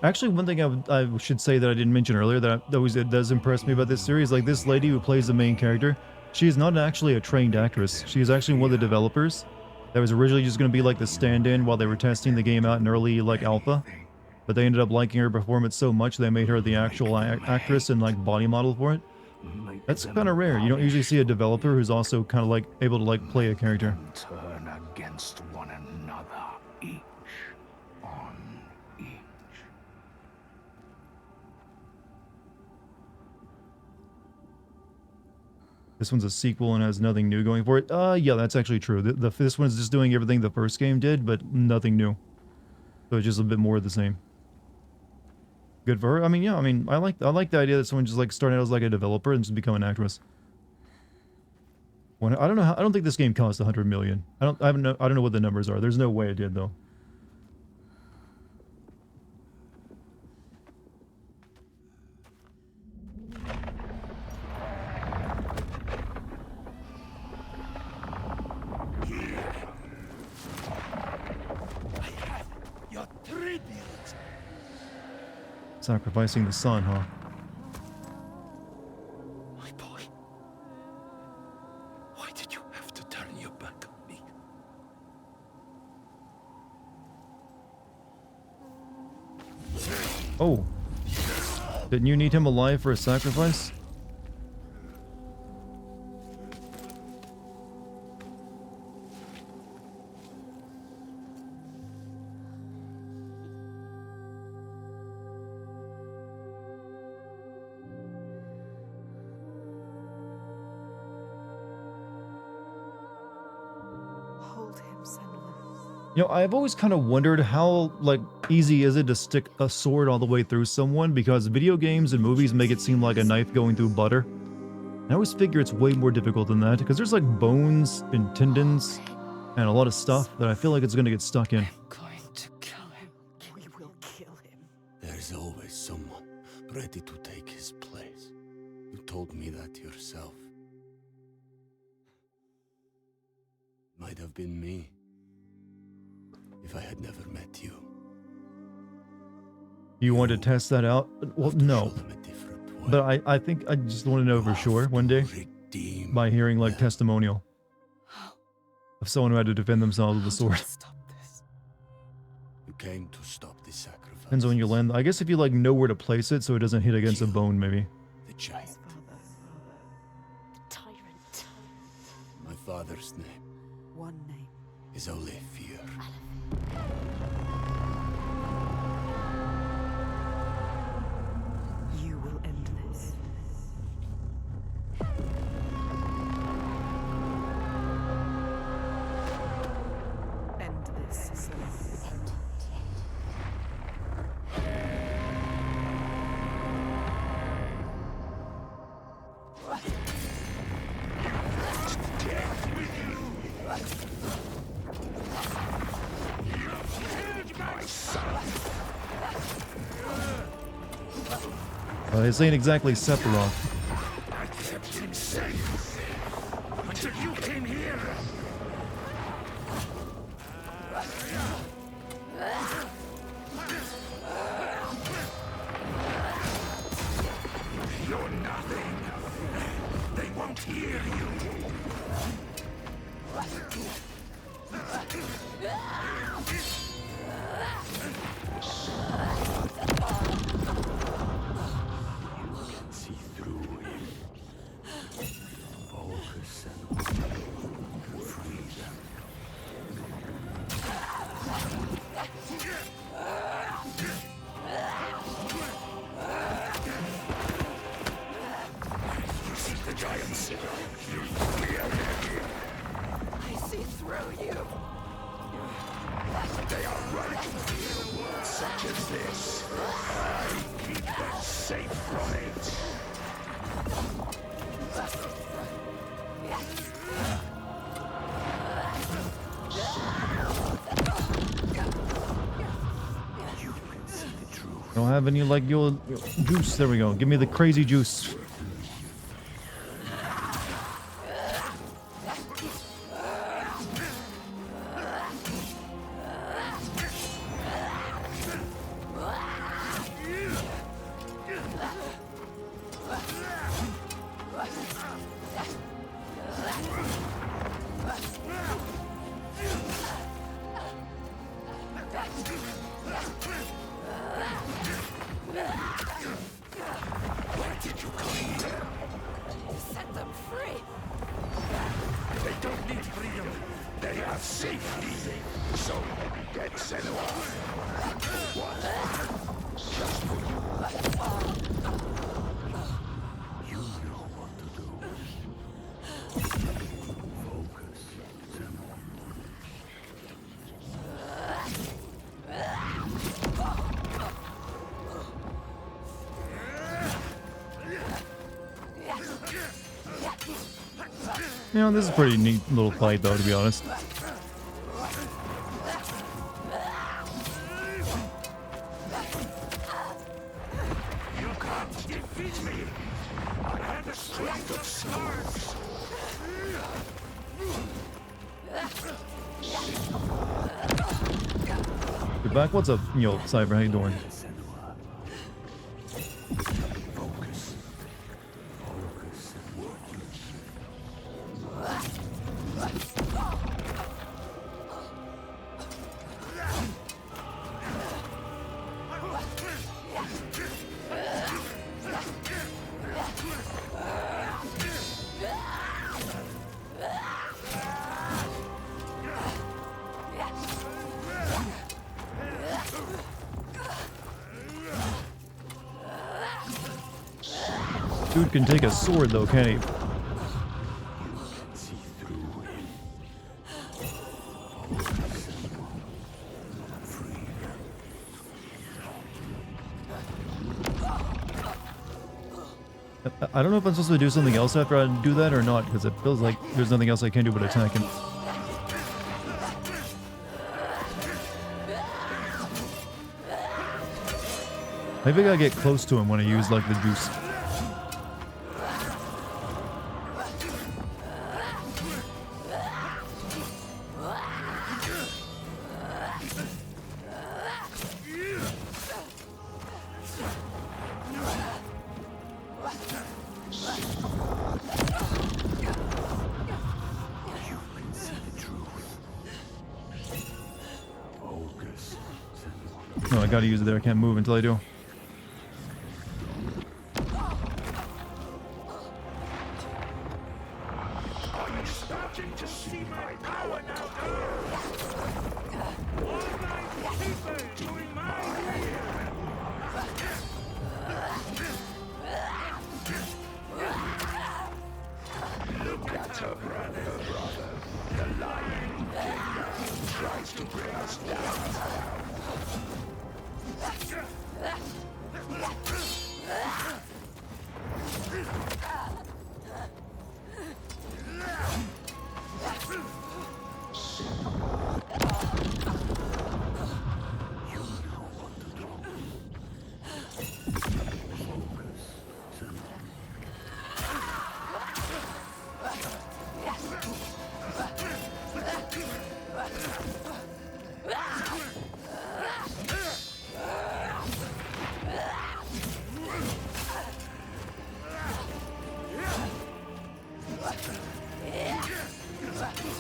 Actually, one thing I should say that I didn't mention earlier that it does impress me about this series, like this lady who plays the main character, she is not actually a trained actress. She is actually one of the developers that was originally just going to be like the stand-in while they were testing the game out in early like alpha, but they ended up liking her performance so much they made her the actual actress and like body model for it. That's kind of rare. You don't usually see a developer who's also kind of like able to like play a character. Turn against one another, each on each. This one's a sequel and has nothing new going for it. Yeah, that's actually true. This one's just doing everything the first game did, but nothing new. So it's just a bit more of the same. Good for her. I mean, yeah. I mean, I like the idea that someone just like started out as like a developer and just become an actress. I don't know how. I don't think this game cost 100 million. I don't know what the numbers are. There's no way it did though. Sacrificing the sun, huh? My boy. Why did you have to turn your back on me? Oh. Didn't you need him alive for a sacrifice? You know, I've always kind of wondered how, like, easy is it to stick a sword all the way through someone, because video games and movies make it seem like a knife going through butter. And I always figure it's way more difficult than that, because there's, like, bones and tendons and a lot of stuff that I feel like it's going to get stuck in. Going to kill him. We will kill him. There's always someone ready to take his place. You told me that yourself. Might have been me, if I had never met you. You want to test that out? Well, no. Show them a different way. But I think I just want to know for sure one day Redeem by hearing like them. testimonial of someone who had to defend themselves with a sword. Stop this. You came to stop the sacrifice. Depends on your land. I guess if you like know where to place it so it doesn't hit against a bone, maybe. The giant. The tyrant. My father's name One name. is only fear. You will end this. End this, Senua. This ain't exactly Sephiroth. I kept him safe until you came here. You're nothing. They won't hear you. See through him. Focus and free them. You see the giants? I see through you. They are running in a world such as this. I keep them safe from it. You can see the truth. I don't have any like your juice. There we go. Give me the crazy juice. Where did you come? Set them free. They don't need freedom. They have safety. So get Senua. What? Just for you. You know what to do. Focus, Senua. You know, this is a pretty neat little fight though, to be honest. You can't defeat me. I have the strength of stars. You're back? What's up, yo, Cypher? How you doing? Senua. Focus. Focus. Dude can take a sword though, can't he? See through him. I don't know if I'm supposed to do something else after I do that or not, because it feels like there's nothing else I can do but attack him. Maybe I gotta get close to him when I use like the juice. No, I gotta use it there. I can't move until I do.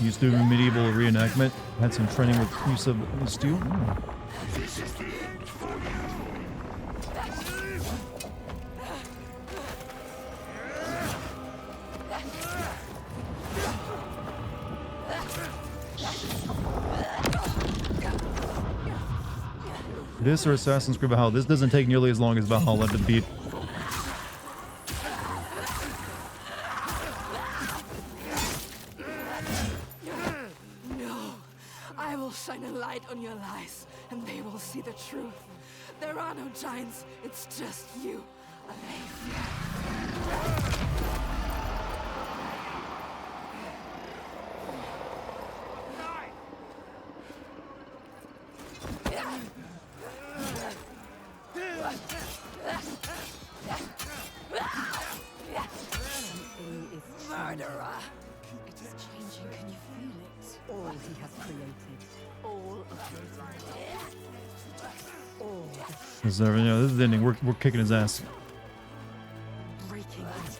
Used to medieval reenactment. Had some training with use of steel. This or Assassin's Creed Valhalla. This doesn't take nearly as long as Valhalla to beat. I will shine a light on your lies, and they will see the truth. There are no giants, it's just you, Murderer! It is changing. Can you feel it? All he has created. All of it. All This is the ending. We're kicking his ass. breaking his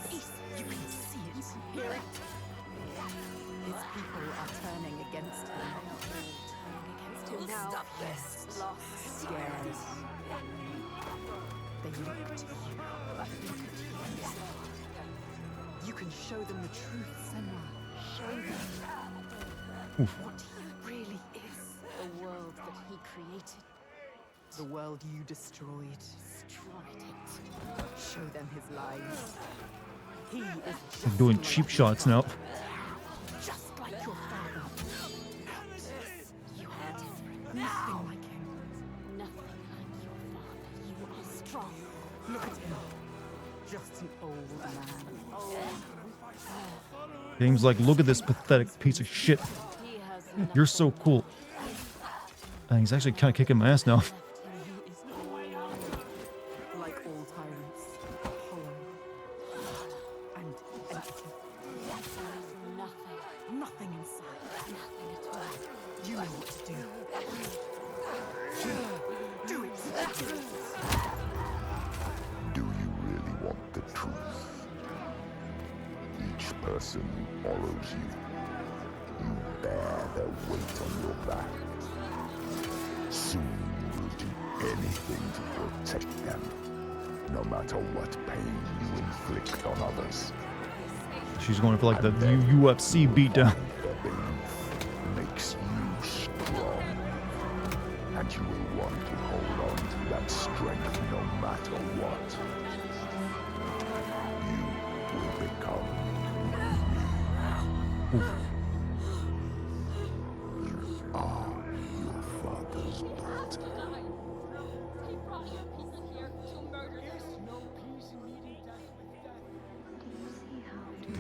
pieces. You can see it. Hear it. His people are turning against him. Who'll stop this? Lost, scared. They look to you. You can show them the truth, Senna. Show them what he really is. The world that he created. The world you destroyed. Destroyed it. Show them his lies. He is I'm doing cheap shots now. just like your father. You are different. Nothing like him. Nothing like your father. You are strong. Look at him. Just an old man. Game's like, look at this pathetic piece of shit. You're so cool. And he's actually kind of kicking my ass now. Like all tyrants, hollow and empty. Nothing inside. Nothing at all. You know what to do. Do it. Do you really want the truth? Each person who follows you, you bear their weight on your back. Soon you will do anything to protect them, no matter what pain you inflict on others. She's going for like the UFC beatdown. Their belief makes you strong, and you will want to hold on to that strength no matter what. You will become. You are your father's daughter. He brought your people here to murder you.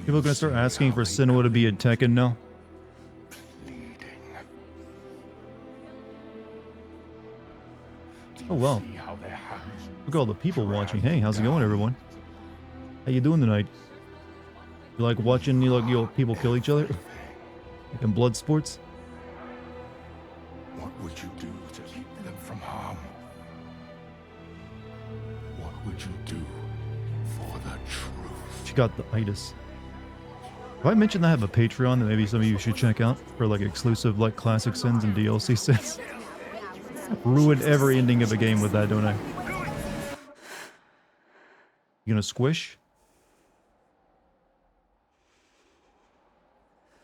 People are gonna start asking for Sinnoh to be a Tekken now. Oh well. See how their hands Look at all the people watching. Hey, how's it going, everyone? How you doing tonight? You like watching people kill each other? Like in blood sports? What would you do to keep them from harm? What would you do for the truth? She got the itis. Have I mentioned I have a Patreon that maybe some of you should check out for like exclusive like classic sins and DLC sins? Ruined every ending of a game with that, don't I? You gonna squish?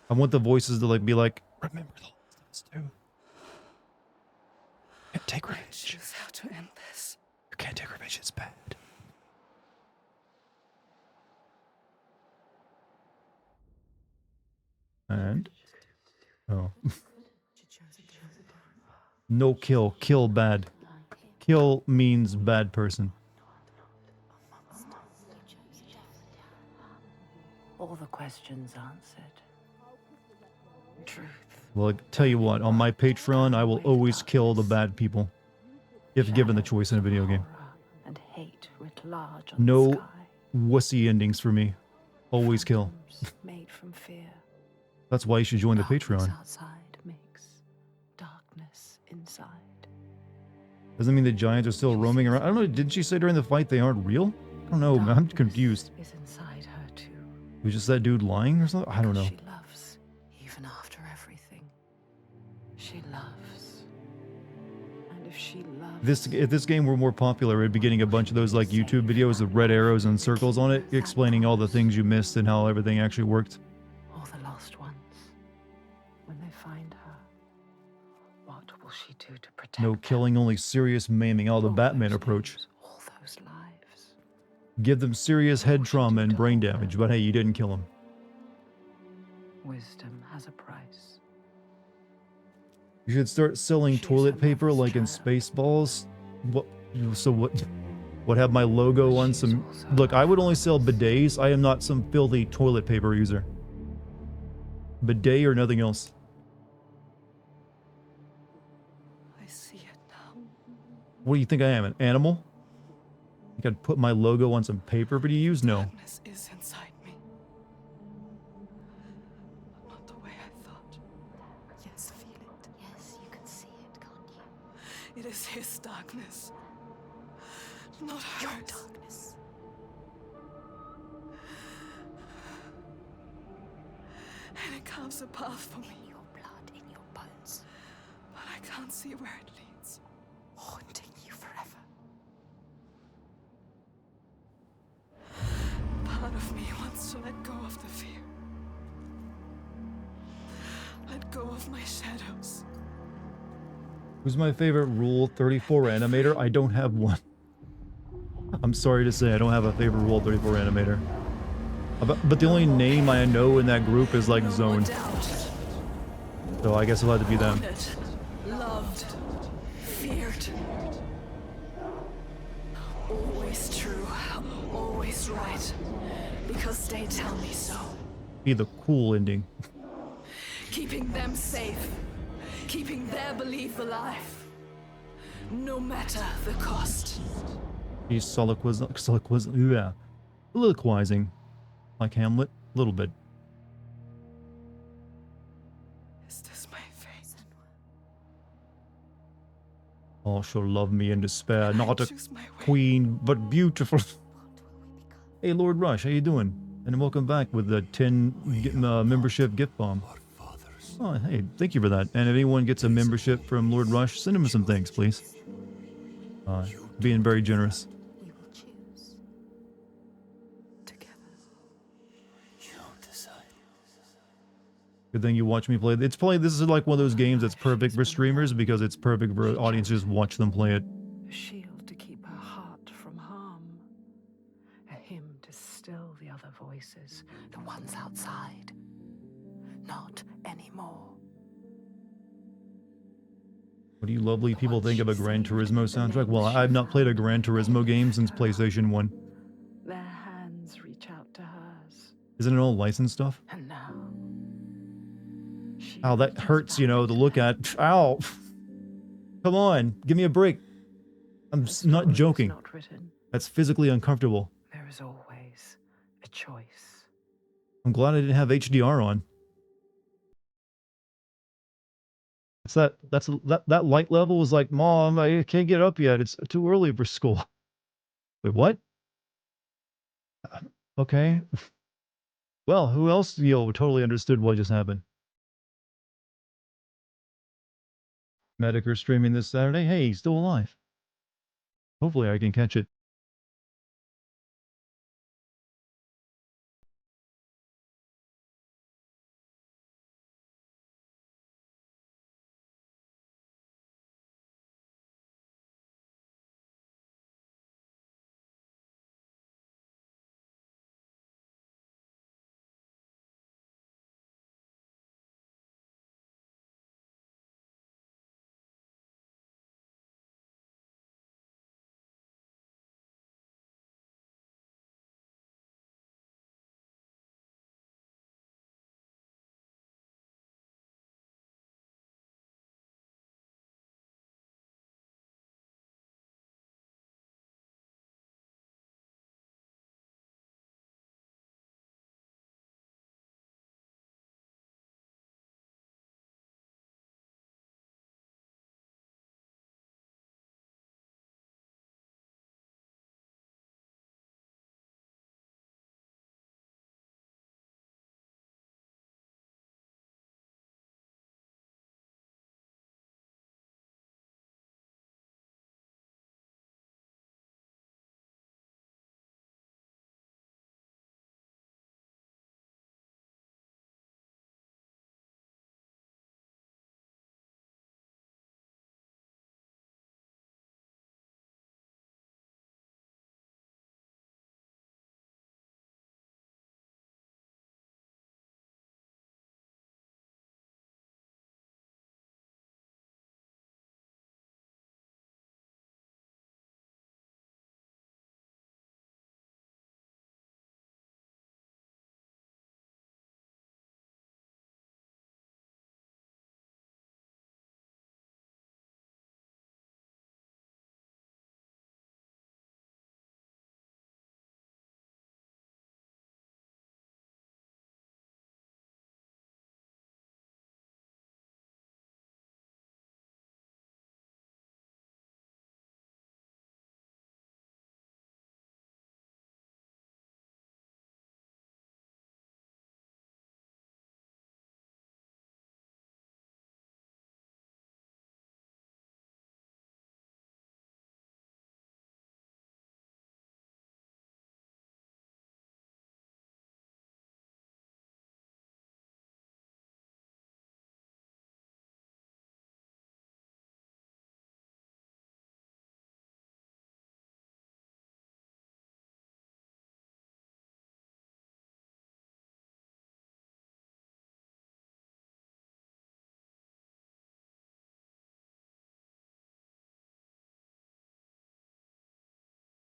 I want the voices to like be like, remember the last of us too. You can't take revenge. Choose how to end this. You can't take revenge, it's bad. And oh. No kill. Kill bad. Kill means bad person. All the questions answered. Truth. Well, I tell you what, on my Patreon, I will always kill the bad people. If given the choice in a video game. And hate writ large on No the sky. wussy endings for me. Always kill. Made from fear. That's why you should join the Darkness Patreon. outside makes darkness inside. Doesn't mean the giants are still roaming around. I don't know, did she say during the fight they aren't real? I don't know, man, I'm confused. Is inside her too. Was just that dude lying or something? I don't know. She loves, even after everything. She loves. And if she loves... If this game were more popular, it'd be getting a bunch of those like YouTube videos with red arrows and circles on it, explaining all the things you missed and how everything actually worked. All the lost ones. When they find her, what will she do to protect No them? killing, only serious maiming. Oh, the All Batman those approach. names, all those lives. Give them serious head trauma and brain damage, but hey, you didn't kill them. Wisdom has a price. You should start selling She's toilet a paper mother's like in child. Spaceballs. What? So what have my logo on some... She's also Look, I would only sell bidets. I am not some filthy toilet paper user. Bidet or nothing else. I see it now. What do you think I am, an animal? I think I'd put my logo on some paper for you to use? No. Darkness is inside me. Not the way I thought. Yes, feel it. Yes, you can see it, can't you? It is his darkness. Not Your hers. darkness. And it carves a path for me, In your blood, in your bones. but I can't see where it leads. Haunting you forever. Part of me wants to let go of the fear. Let go of my shadows. Who's my favorite Rule 34 animator? I don't have one. I'm sorry to say, I don't have a favorite Rule 34 animator. But the only name I know in that group is like No Zone. doubt. So I guess it'll have to be them. Honored, loved, feared. Always true, always right. Because they tell me so. Be the cool ending. Keeping them safe. Keeping their belief alive. No matter the cost. He's soliloquizing. Like Hamlet. A little bit. Is this my fate? All shall love me in despair. Not a Choose my way. queen, but beautiful. Hey, Lord Rush, how you doing? And welcome back with the 10 membership gift bomb. Oh, hey, thank you for that. And if anyone gets a membership from Lord Rush, send him some thanks, please. Being very generous. We will choose. Together. Good thing you watch me play. It's probably, this is like one of those games that's perfect for streamers because it's perfect for audiences just watch them play it. A shield to keep her heart from harm. A hymn to still the other voices, the ones outside. Not anymore. What do you lovely people think of a Gran Turismo soundtrack? Well, I've not played a Gran Turismo game since PlayStation 1. Their hands reach out to hers. Isn't it all licensed stuff? And now... she Ow, that reaches hurts, you back know, to look at. Ow! Come on, give me a break. I'm The not story is joking. not written. That's physically uncomfortable. There is always a choice. I'm glad I didn't have HDR on. It's that light level was like, Mom, I can't get up yet. It's too early for school. Wait, what? Okay. Well, who else, totally understood what just happened? Medicker streaming this Saturday. Hey, he's still alive. Hopefully I can catch it.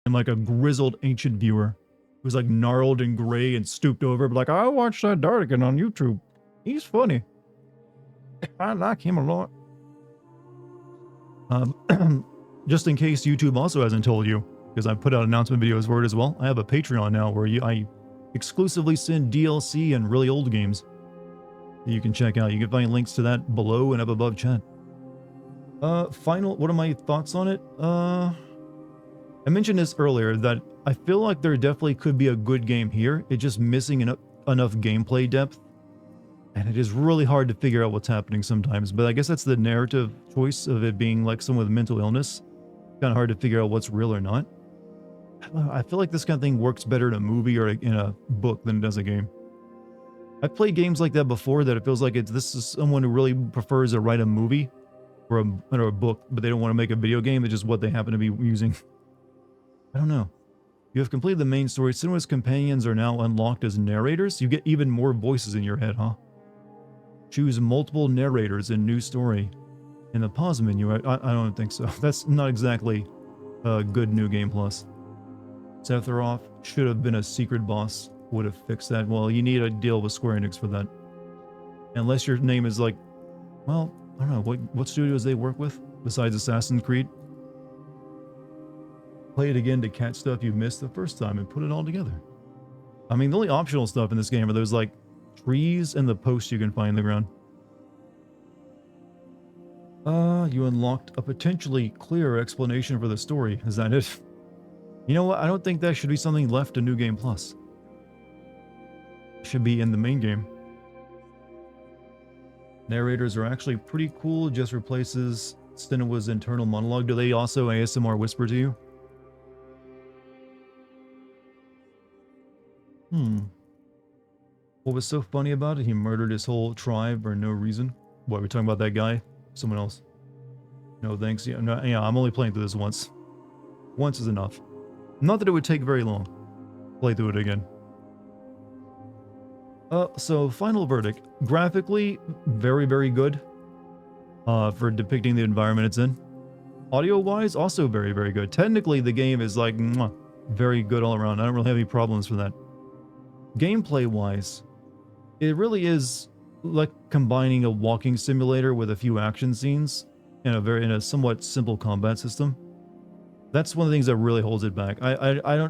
I'm like a grizzled ancient viewer who's like gnarled and gray and stooped over, but like, I watched that Dartigan on YouTube. He's funny. I like him a lot. Just in case YouTube also hasn't told you, because I've put out announcement videos for it as well, I have a Patreon now where I exclusively send DLC and really old games that you can check out. You can find links to that below and up above chat. What are my thoughts on it? I mentioned this earlier that I feel like there definitely could be a good game here. It's just missing enough gameplay depth. And it is really hard to figure out what's happening sometimes. But I guess that's the narrative choice of it being like someone with mental illness. Kind of hard to figure out what's real or not. I feel like this kind of thing works better in a movie or in a book than it does a game. I've played games like that before that it feels like this is someone who really prefers to write a movie or a book, but they don't want to make a video game. It's just what they happen to be using. I don't know. You have completed the main story. Cinema's companions are now unlocked as narrators. You get even more voices in your head, huh? Choose multiple narrators in new story. In the pause menu, I don't think so. That's not exactly a good new game plus. Sephiroth should have been a secret boss. Would have fixed that. Well, you need a deal with Square Enix for that. Unless your name is like, well, I don't know, what studios they work with besides Assassin's Creed? Play it again to catch stuff you missed the first time and put it all together. I mean, the only optional stuff in this game are those, like, trees and the posts you can find in the ground. You unlocked a potentially clearer explanation for the story. Is that it? You know what? I don't think that should be something left in New Game Plus. It should be in the main game. Narrators are actually pretty cool. Just replaces Senua's internal monologue. Do they also ASMR whisper to you? What was so funny about it? He murdered his whole tribe for no reason. What, we're talking about that guy? Someone else? No, thanks. Yeah, no, yeah, I'm only playing through this once. Once is enough. Not that it would take very long. Play through it again. So final verdict. Graphically, very, very good. For depicting the environment it's in. Audio-wise, also very, very good. Technically, the game is like, mwah, very good all around. I don't really have any problems for that. Gameplay-wise, it really is like combining a walking simulator with a few action scenes in a somewhat simple combat system. That's one of the things that really holds it back. I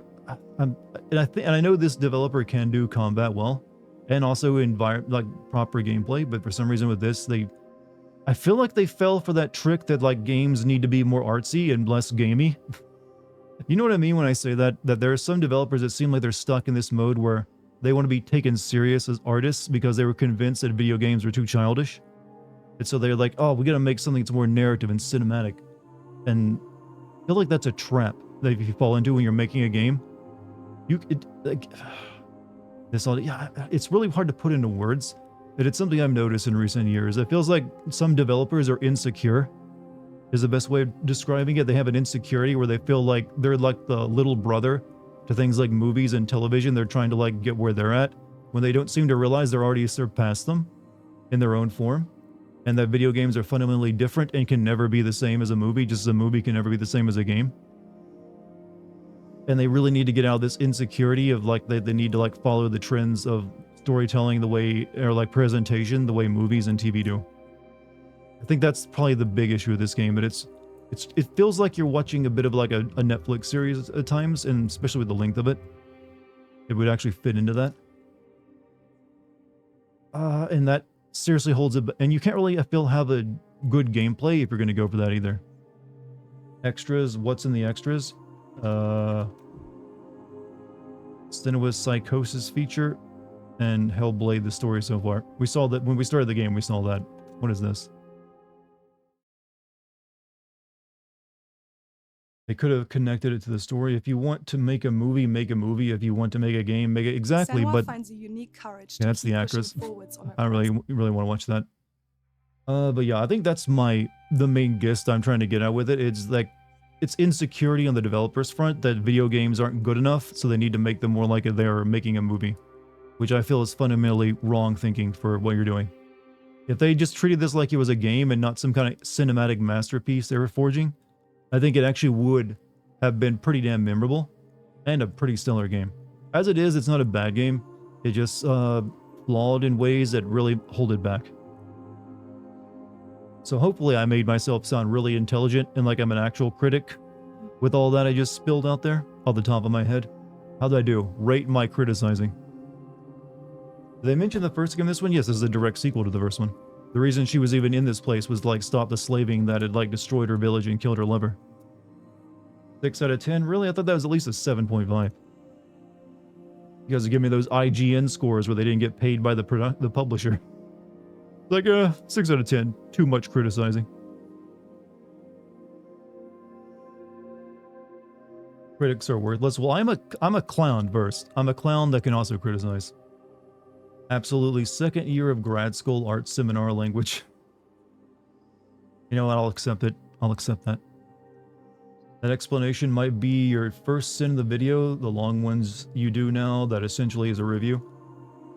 know this developer can do combat well, and also like proper gameplay, but for some reason with this, I feel like they fell for that trick that like games need to be more artsy and less gamey. You know what I mean when I say that? That there are some developers that seem like they're stuck in this mode where they want to be taken serious as artists because they were convinced that video games were too childish. And so they're like, oh, we gotta make something that's more narrative and cinematic. And I feel like that's a trap that if you fall into when you're making a game. It's really hard to put into words, but it's something I've noticed in recent years. It feels like some developers are insecure, is the best way of describing it. They have an insecurity where they feel like they're like the little brother to things like movies and television. They're trying to like get where they're at when they don't seem to realize they're already surpassed them in their own form, and that video games are fundamentally different and can never be the same as a movie, just as a movie can never be the same as a game. And they really need to get out of this insecurity of like they need to like follow the trends of storytelling the way, or like presentation the way movies and TV do. I think that's probably the big issue with this game, but it feels like you're watching a bit of like a Netflix series at times, and especially with the length of it. It would actually fit into that. And that seriously holds it, and you can't really, I feel, have a good gameplay if you're going to go for that either. Extras, what's in the extras? Senua's Psychosis feature and Hellblade the story so far. We saw that when we started the game, we saw that. What is this? They could have connected it to the story. If you want to make a movie, make a movie. If you want to make a game, make it. Exactly, Senua but finds a unique courage yeah, to that's the keep actress. pushing forwards on her I don't really want to watch that. But yeah, I think that's the main gist I'm trying to get at with it. It's like it's insecurity on the developers' front that video games aren't good enough, so they need to make them more like they're making a movie, which I feel is fundamentally wrong thinking for what you're doing. If they just treated this like it was a game and not some kind of cinematic masterpiece they were forging, I think it actually would have been pretty damn memorable and a pretty stellar game. As it is, it's not a bad game. It just flawed in ways that really hold it back. So hopefully I made myself sound really intelligent and like I'm an actual critic with all that I just spilled out there off the top of my head. How'd I do? Rate my criticizing. Did they mention the first game in this one? Yes, this is a direct sequel to the first one. The reason she was even in this place was to like stop the slaving that had like destroyed her village and killed her lover. 6 out of 10? Really? I thought that was at least a 7.5. You guys give me those IGN scores where they didn't get paid by the publisher. Like, 6 out of 10. Too much criticizing. Critics are worthless. Well, I'm a clown first. I'm a clown that can also criticize. Absolutely. Second year of grad school art seminar language. You know what? I'll accept it. I'll accept that. That explanation might be your first sin in the video. The long ones you do now, that essentially is a review.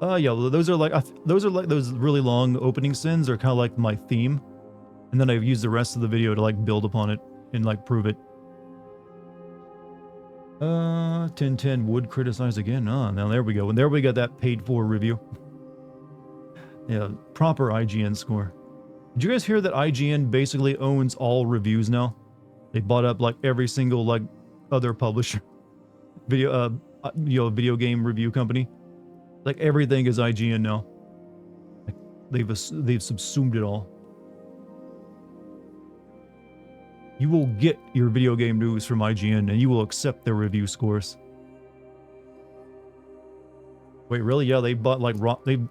Yeah, those are like those really long opening sins are kind of like my theme. And then I've used the rest of the video to like build upon it and like prove it. 1010 would criticize again. Ah, now there we go. And there we got that paid for review. Yeah, proper IGN score. Did you guys hear that IGN basically owns all reviews now? They bought up like every single like other publisher, video game review company. Like everything is IGN now. Like they've subsumed it all. You will get your video game news from IGN and you will accept their review scores. Wait, really? Yeah, they bought like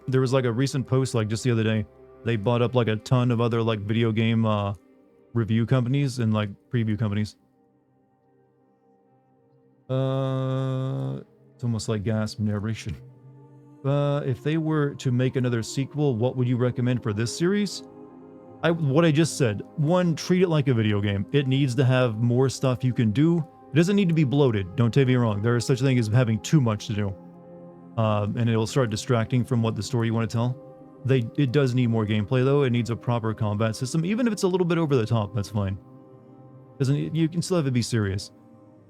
there was like a recent post like just the other day. They bought up like a ton of other like video game review companies and like preview companies. It's almost like gasp narration. If they were to make another sequel, what would you recommend for this series? What I just said. One, treat it like a video game. It needs to have more stuff you can do. It doesn't need to be bloated. Don't take me wrong. There is such a thing as having too much to do. And it'll start distracting from what the story you want to tell. It does need more gameplay though. It needs a proper combat system. Even if it's a little bit over the top, that's fine. You can still have it be serious.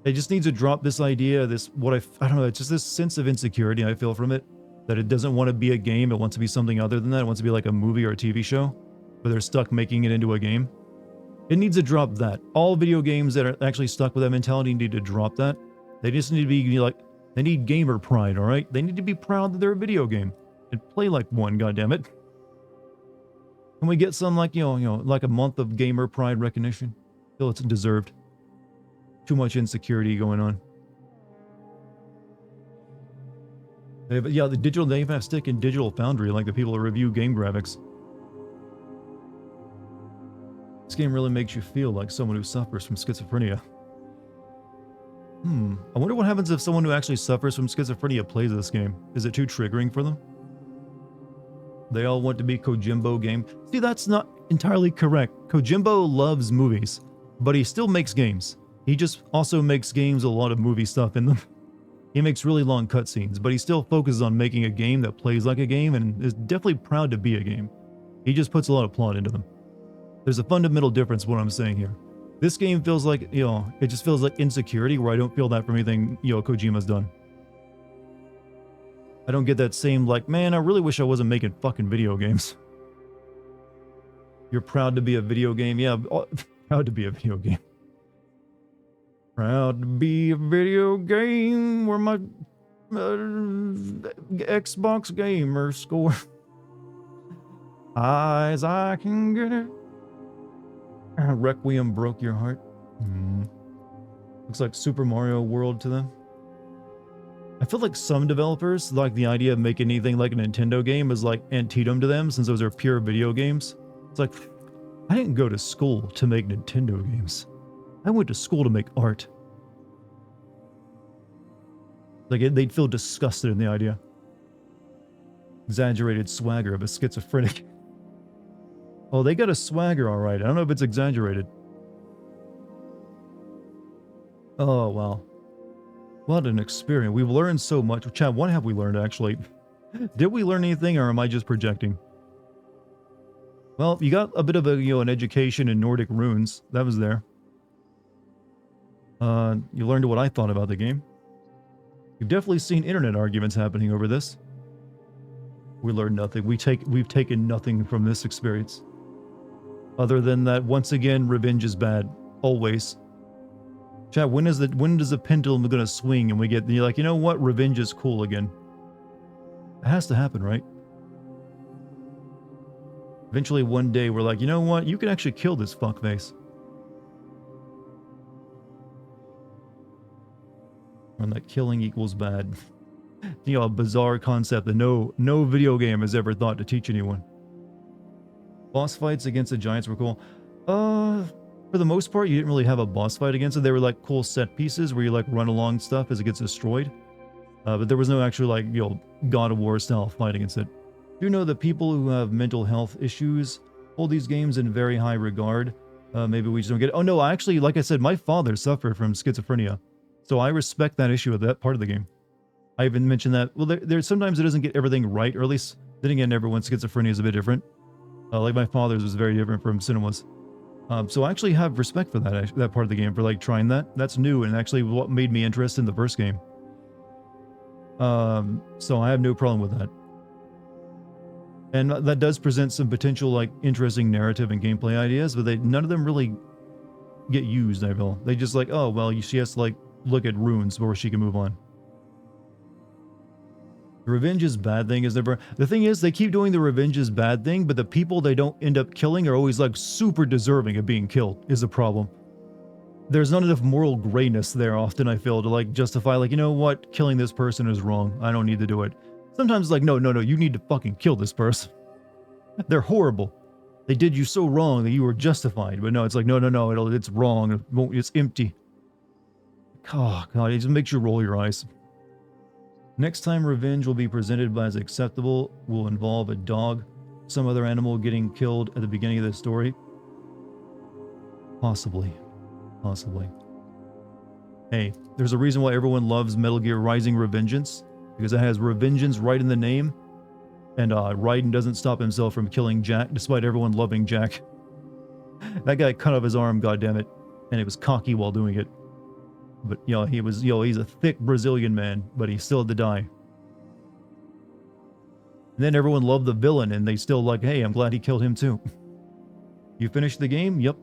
It just needs to drop this idea, I don't know, it's just this sense of insecurity I feel from it. That it doesn't want to be a game, it wants to be something other than that. It wants to be like a movie or a TV show. But they're stuck making it into a game. It needs to drop that. All video games that are actually stuck with that mentality need to drop that. They just need to be like, they need gamer pride, alright? They need to be proud that they're a video game. And play like one, goddammit. Can we get some like, like a month of gamer pride recognition? I feel it's deserved. Too much insecurity going on. But yeah, they even have stick in Digital Foundry, like the people that review game graphics. This game really makes you feel like someone who suffers from schizophrenia. I wonder what happens if someone who actually suffers from schizophrenia plays this game. Is it too triggering for them? They all want to be Kojimbo game. See, that's not entirely correct. Kojimbo loves movies, but he still makes games. He just also makes games with a lot of movie stuff in them. He makes really long cutscenes, but he still focuses on making a game that plays like a game and is definitely proud to be a game. He just puts a lot of plot into them. There's a fundamental difference what I'm saying here. This game feels like, it just feels like insecurity where I don't feel that from anything, Kojima's done. I don't get that same like, man, I really wish I wasn't making fucking video games. You're proud to be a video game? Yeah, proud to be a video game. Proud to be a video game where my Xbox gamer score. High as I can get it. Requiem broke your heart. Looks like Super Mario World to them. I feel like some developers like the idea of making anything like a Nintendo game is like antithetical to them since those are pure video games. It's like, I didn't go to school to make Nintendo games. I went to school to make art. Like they'd feel disgusted in the idea. Exaggerated swagger of a schizophrenic. Oh, they got a swagger, all right. I don't know if it's exaggerated. Oh, wow. What an experience. We've learned so much. Chad, what have we learned, actually? Did we learn anything, or am I just projecting? Well, you got a bit of a, an education in Nordic runes. That was there. You learned what I thought about the game. You've definitely seen internet arguments happening over this. We learned nothing. We've taken nothing from this experience. Other than that, once again, revenge is bad. Always. Chat, when is the pendulum gonna swing and you're like, you know what? Revenge is cool again. It has to happen, right? Eventually one day we're like, you know what? You can actually kill this fuckface. And that killing equals bad. A bizarre concept that no video game has ever thought to teach anyone. Boss fights against the giants were cool. For the most part, you didn't really have a boss fight against it. They were like cool set pieces where you like run along stuff as it gets destroyed. But there was no actual like, God of War style fight against it. Do know that people who have mental health issues hold these games in very high regard. Maybe we just don't get it. Oh no, actually, like I said, my father suffered from schizophrenia. So I respect that issue of that part of the game. I even mentioned that, well, there sometimes it doesn't get everything right, or at least, then again, everyone's schizophrenia is a bit different. Like my father's was very different from Cinema's. So I actually have respect for that part of the game, for like trying that. That's new, and actually what made me interested in the first game. So I have no problem with that. And that does present some potential like interesting narrative and gameplay ideas, but none of them really get used, I feel. They just like, oh, well, she has to like, look at runes before she can move on. The revenge is bad thing is never... The thing is, they keep doing the revenge is bad thing, but the people they don't end up killing are always like super deserving of being killed, is the problem. There's not enough moral grayness there often, I feel, to like justify like, you know what, killing this person is wrong. I don't need to do it. Sometimes it's like, no, you need to fucking kill this person. They're horrible. They did you so wrong that you were justified. But no, it's like, no, it's wrong. It's empty. Oh, God, it just makes you roll your eyes. Next time revenge will be presented as acceptable will involve a dog, some other animal getting killed at the beginning of the story. Possibly. Hey, there's a reason why everyone loves Metal Gear Rising Revengeance, because it has Revengeance right in the name, and Raiden doesn't stop himself from killing Jack, despite everyone loving Jack. That guy cut off his arm, goddammit, and it was cocky while doing it. But, he's a thick Brazilian man, but he still had to die. And then everyone loved the villain, and they still like, hey, I'm glad he killed him too. You finished the game? Yep.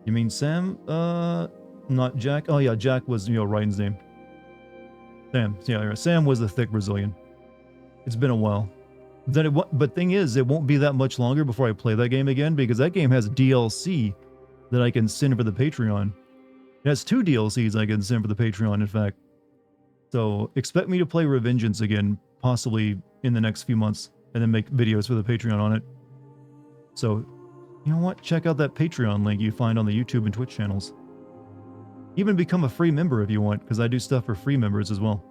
You mean Sam? Not Jack? Oh yeah, Jack was, Raiden's name. Sam. Yeah, Sam was the thick Brazilian. It's been a while. But thing is, it won't be that much longer before I play that game again, because that game has DLC that I can send for the Patreon. It has 2 DLCs I can send for the Patreon, in fact. So expect me to play Revengeance again, possibly in the next few months, and then make videos for the Patreon on it. So, you know what? Check out that Patreon link you find on the YouTube and Twitch channels. Even become a free member if you want, because I do stuff for free members as well.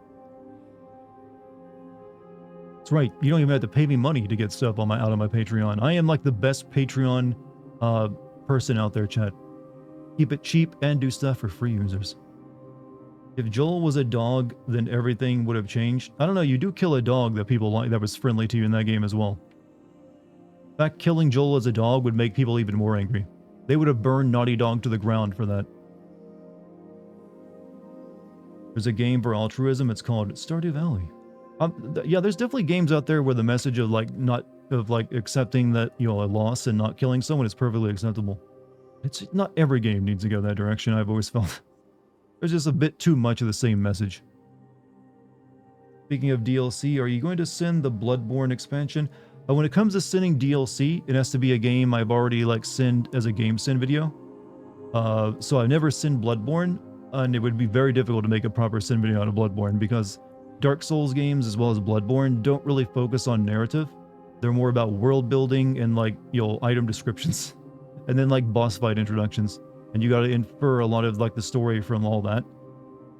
That's right, you don't even have to pay me money to get stuff on out of my Patreon. I am like the best Patreon person out there, chat. Keep it cheap and do stuff for free users. If Joel was a dog, then everything would have changed. I don't know, you do kill a dog that people like that was friendly to you in that game as well. In fact, killing Joel as a dog would make people even more angry. They would have burned Naughty Dog to the ground for that. There's a game for altruism, it's called Stardew Valley. Yeah, there's definitely games out there where the message of accepting that, a loss and not killing someone is perfectly acceptable. It's not every game needs to go that direction, I've always felt. There's just a bit too much of the same message. Speaking of DLC, are you going to send the Bloodborne expansion? When it comes to sending DLC, it has to be a game I've already sent as a game send video. So I've never sent Bloodborne, and it would be very difficult to make a proper send video out of Bloodborne because Dark Souls games as well as Bloodborne don't really focus on narrative. They're more about world building and item descriptions. And then boss fight introductions, and you got to infer a lot of the story from all that.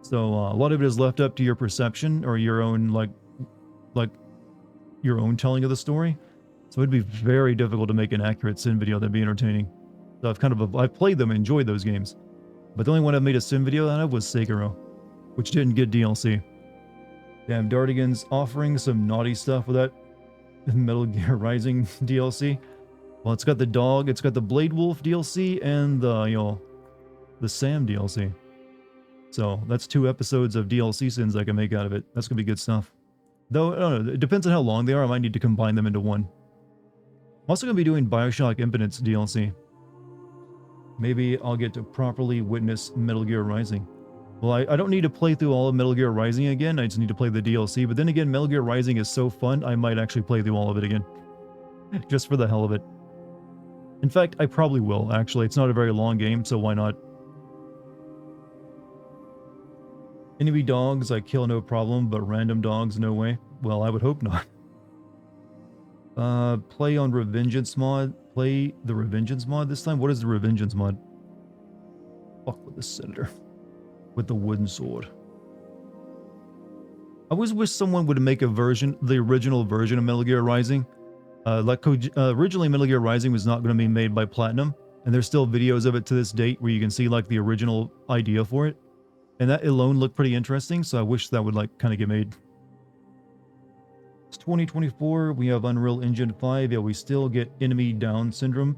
So a lot of it is left up to your perception or your own your own telling of the story. So it'd be very difficult to make an accurate sim video that'd be entertaining. So I've played them and enjoyed those games, but the only one I've made a sim video out of was Sekiro, which didn't get DLC. Damn, Dartigan's offering some naughty stuff with that Metal Gear Rising DLC. Well, it's got the dog, it's got the Blade Wolf DLC, and the Sam DLC. So that's 2 episodes of DLC sins I can make out of it. That's gonna be good stuff. Though, I don't know, it depends on how long they are. I might need to combine them into one. I'm also gonna be doing Bioshock Infinite's DLC. Maybe I'll get to properly witness Metal Gear Rising. Well, I don't need to play through all of Metal Gear Rising again. I just need to play the DLC. But then again, Metal Gear Rising is so fun, I might actually play through all of it again. Just for the hell of it. In fact, I probably will, actually. It's not a very long game, so why not? Enemy dogs I kill no problem, but random dogs no way. Well, I would hope not. Play on Revengeance mod. Play the Revengeance mod this time? What is the Revengeance mod? Fuck with the Senator. With the wooden sword. I always wish someone would make a version, the original version of Metal Gear Rising. Originally Metal Gear Rising was not going to be made by Platinum, and there's still videos of it to this date where you can see the original idea for it. And that alone looked pretty interesting, so I wish that would kind of get made. It's 2024, we have Unreal Engine 5, yet we still get enemy Down syndrome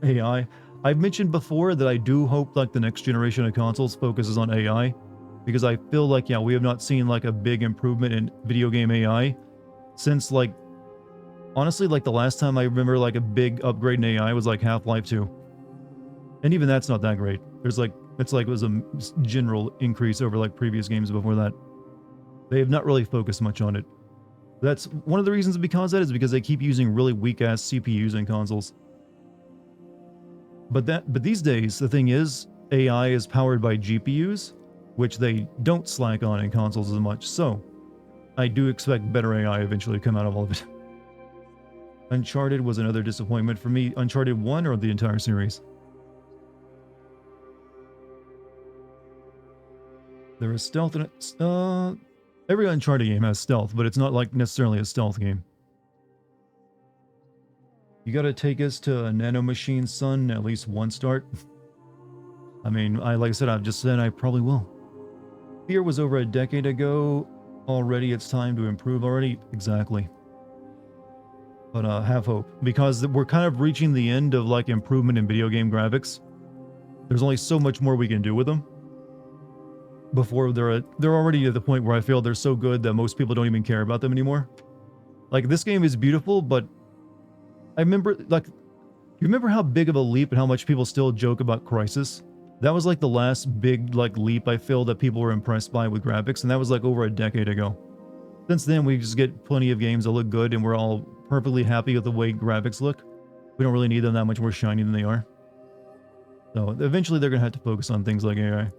AI. I've mentioned before that I do hope the next generation of consoles focuses on AI, because I feel we have not seen a big improvement in video game AI since honestly the last time I remember a big upgrade in AI was Half-Life 2. And even that's not that great. There's It's like it was a general increase over like previous games before that. They have not really focused much on it. That's one of the reasons because that is because they keep using really weak ass CPUs in consoles. But these days the thing is AI is powered by GPUs, which they don't slack on in consoles as much. So I do expect better AI eventually to come out of all of it. Uncharted was another disappointment for me. Uncharted 1 or the entire series? There is stealth in it. Every Uncharted game has stealth, but it's not like necessarily a stealth game. You gotta take us to a nanomachine, son, at least one start. I mean, like I said, I've just said I probably will. Fear was over a decade ago. Already it's time to improve already. Exactly. But have hope, because we're kind of reaching the end of like improvement in video game graphics. There's only so much more we can do with them before they're already at the point where I feel they're so good that most people don't even care about them anymore. Like, this game is beautiful, but I remember, like, you remember how big of a leap and how much people still joke about Crysis? That was like the last big like leap I feel that people were impressed by with graphics, and that was like over a decade ago. Since then, we just get plenty of games that look good, and we're all perfectly happy with the way graphics look. We don't really need them that much more shiny than they are. So eventually they're going to have to focus on things like AI.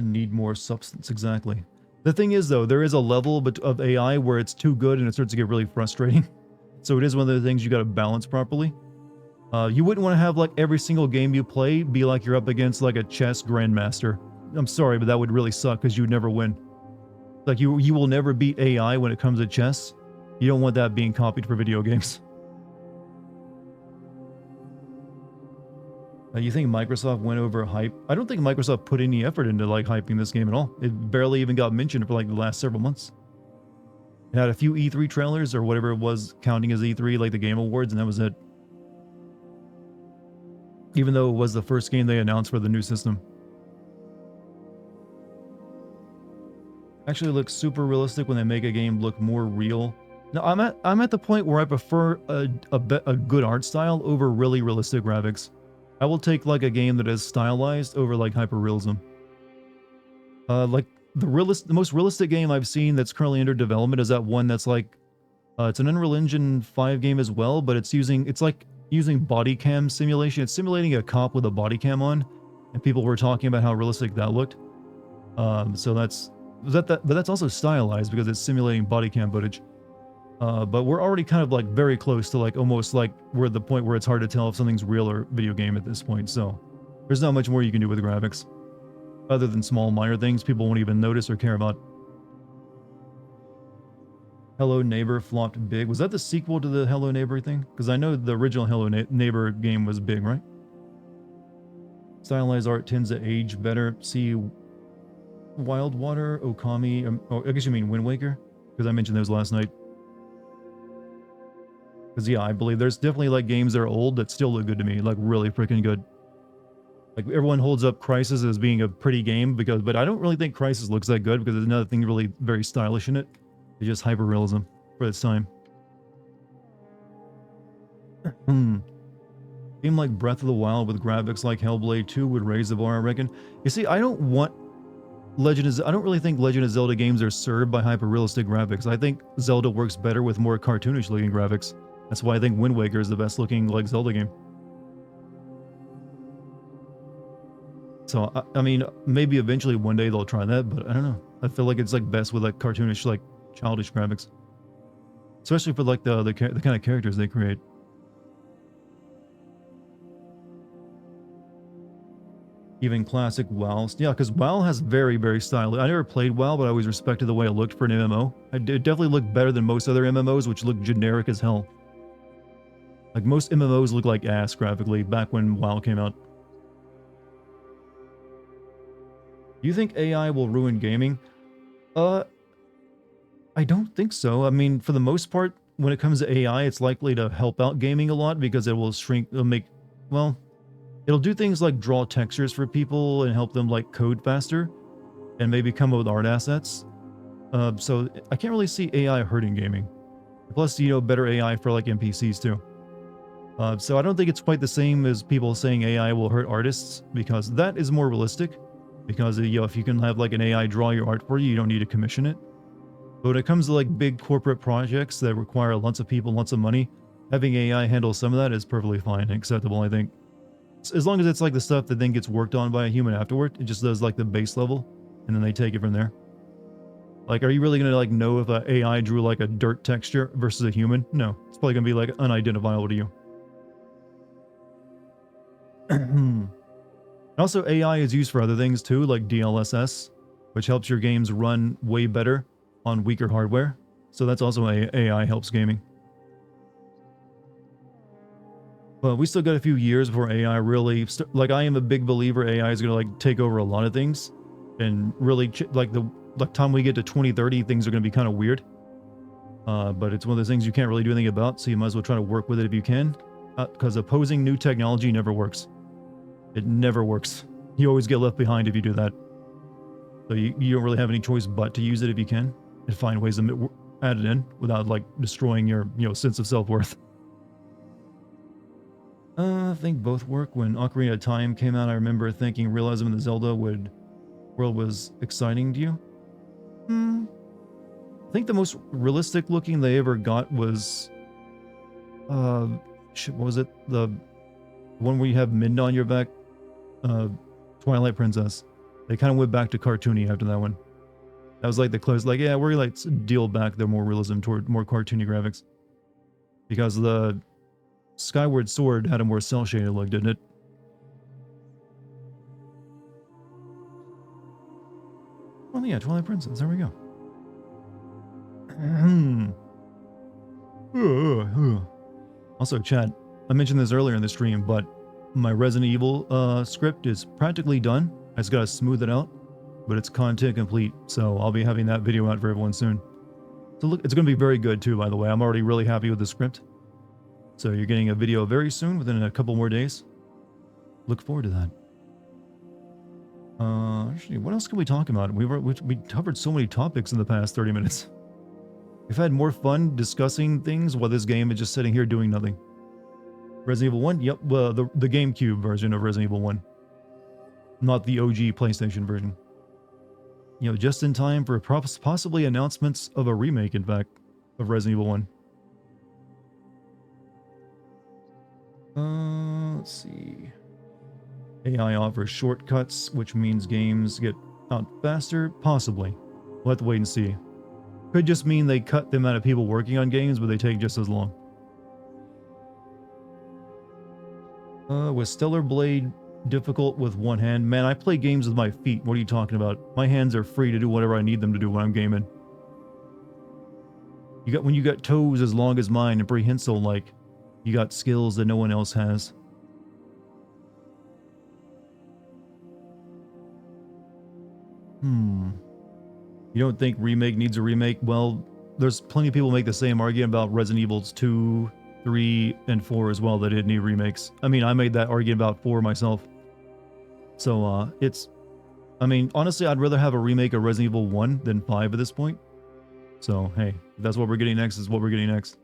Need more substance, exactly. The thing is, though, there is a level of AI where it's too good and it starts to get really frustrating. So it is one of the things you got to balance properly. You wouldn't want to have like every single game you play be like you're up against like a chess grandmaster. I'm sorry, but that would really suck because you would never win. Like you will never beat AI when it comes to chess. You don't want that being copied for video games. You think Microsoft went over hype? I don't think Microsoft put any effort into like hyping this game at all. It barely even got mentioned for like the last several months. It had a few E3 trailers or whatever it was counting as E3, like the Game Awards, and that was it. Even though it was the first game they announced for the new system. Actually looks super realistic when they make a game look more real. Now I'm at the point where I prefer a good art style over really realistic graphics. I will take like a game that is stylized over like hyperrealism. Like the most realistic game I've seen that's currently under development is that one that's like it's an Unreal Engine 5 game as well, but it's like using body cam simulation. It's simulating a cop with a body cam on, and people were talking about how realistic that looked. So but that's also stylized because it's simulating body cam footage. But we're already kind of like very close to like almost like we're at the point where it's hard to tell if something's real or video game at this point. So there's not much more you can do with graphics other than small minor things people won't even notice or care about. Hello Neighbor flopped big. Was that the sequel to the Hello Neighbor thing? Because I know the original Hello Neighbor game was big, right? Stylized art tends to age better. See Wildwater, Okami, I guess you mean Wind Waker? Because I mentioned those last night. Because yeah, I believe there's definitely like games that are old that still look good to me, like really freaking good. Like everyone holds up Crysis as being a pretty game, but I don't really think Crysis looks that good because there's another thing really very stylish in it. It's just hyperrealism for its time. Game like Breath of the Wild with graphics like Hellblade 2 would raise the bar, I reckon. You see, I don't really think Legend of Zelda games are served by hyper-realistic graphics. I think Zelda works better with more cartoonish looking graphics. That's why I think Wind Waker is the best looking like Zelda game. So, I mean, maybe eventually one day they'll try that, but I don't know. I feel like it's like best with like cartoonish, like childish graphics. Especially for like the kind of characters they create. Even classic WoW. Yeah, because WoW has very, very stylish. I never played WoW, but I always respected the way it looked for an MMO. It definitely looked better than most other MMOs, which look generic as hell. Like most MMOs look like ass graphically back when WoW came out. Do you think AI will ruin gaming? I don't think so. I mean, for the most part, when it comes to AI, it's likely to help out gaming a lot because it will it'll do things like draw textures for people and help them like code faster and maybe come up with art assets. So I can't really see AI hurting gaming. Plus, better AI for like NPCs too. So I don't think it's quite the same as people saying AI will hurt artists, because that is more realistic. Because if you can have like an AI draw your art for you, you don't need to commission it. But when it comes to like big corporate projects that require lots of people, lots of money, having AI handle some of that is perfectly fine and acceptable, I think. As long as it's like the stuff that then gets worked on by a human afterward, it just does like the base level, and then they take it from there. Like, are you really gonna like know if a AI drew like a dirt texture versus a human? No, it's probably gonna be like unidentifiable to you. Also, AI is used for other things too, like DLSS, which helps your games run way better on weaker hardware. So that's also AI helps gaming. But we still got a few years before AI really... like, I am a big believer AI is going to like take over a lot of things. And really, like the time we get to 2030, things are going to be kind of weird. But it's one of those things you can't really do anything about, so you might as well try to work with it if you can. Because opposing new technology never works. It never works. You always get left behind if you do that. So you don't really have any choice but to use it if you can. And find ways to add it in without like destroying your sense of self-worth. I think both work. When Ocarina of Time came out, I remember thinking Realism in the Zelda world was exciting to you. I think the most realistic looking they ever got was what was it? The one where you have Midna on your back? Twilight Princess. They kind of went back to cartoony after that one. That was like the close, like, yeah, we're like deal back their more realism toward more cartoony graphics. Because the Skyward Sword had a more cel-shaded look, didn't it? Oh yeah, Twilight Princess, there we go. Also, chat, I mentioned this earlier in the stream, but my Resident Evil script is practically done. I just gotta smooth it out, but it's content complete, so I'll be having that video out for everyone soon. So look, it's gonna be very good too, by the way. I'm already really happy with the script. So you're getting a video very soon, within a couple more days. Look forward to that. Actually, what else can we talk about? We covered so many topics in the past 30 minutes. We've had more fun discussing things while this game is just sitting here doing nothing. Resident Evil 1? Yep, the GameCube version of Resident Evil 1. Not the OG PlayStation version. Just in time for possibly announcements of a remake, in fact, of Resident Evil 1. Let's see. AI offers shortcuts, which means games get out faster? Possibly. We'll have to wait and see. Could just mean they cut the amount of people working on games, but they take just as long. Was Stellar Blade difficult with one hand? Man, I play games with my feet. What are you talking about? My hands are free to do whatever I need them to do when I'm gaming. When you got toes as long as mine and prehensile-like, you got skills that no one else has. You don't think remake needs a remake? Well, there's plenty of people make the same argument about Resident Evils 2, 3, and 4 as well that didn't need remakes. I mean, I made that argument about 4 myself. So, I mean, honestly, I'd rather have a remake of Resident Evil 1 than 5 at this point. So, hey, if that's what we're getting next, is what we're getting next.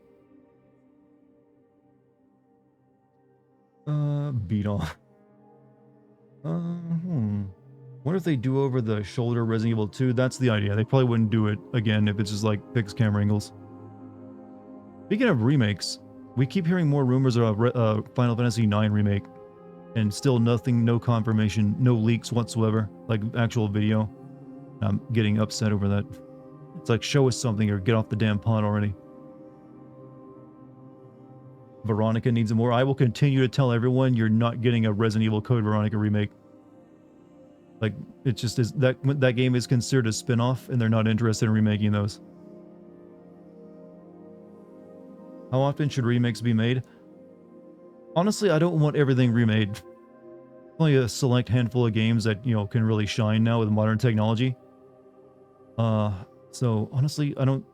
Beat off. What if they do over the shoulder Resident Evil 2? That's the idea. They probably wouldn't do it again if it's just like fixed camera angles. Speaking of remakes, we keep hearing more rumors of a Final Fantasy IX remake. And still nothing, no confirmation, no leaks whatsoever, like actual video. I'm getting upset over that. It's like, show us something or get off the damn pod already. Veronica needs more. I will continue to tell everyone you're not getting a Resident Evil Code Veronica remake. Like, it just is, that game is considered a spin-off, and they're not interested in remaking those. How often should remakes be made? Honestly, I don't want everything remade. Only a select handful of games that, can really shine now with modern technology. So, honestly, I don't...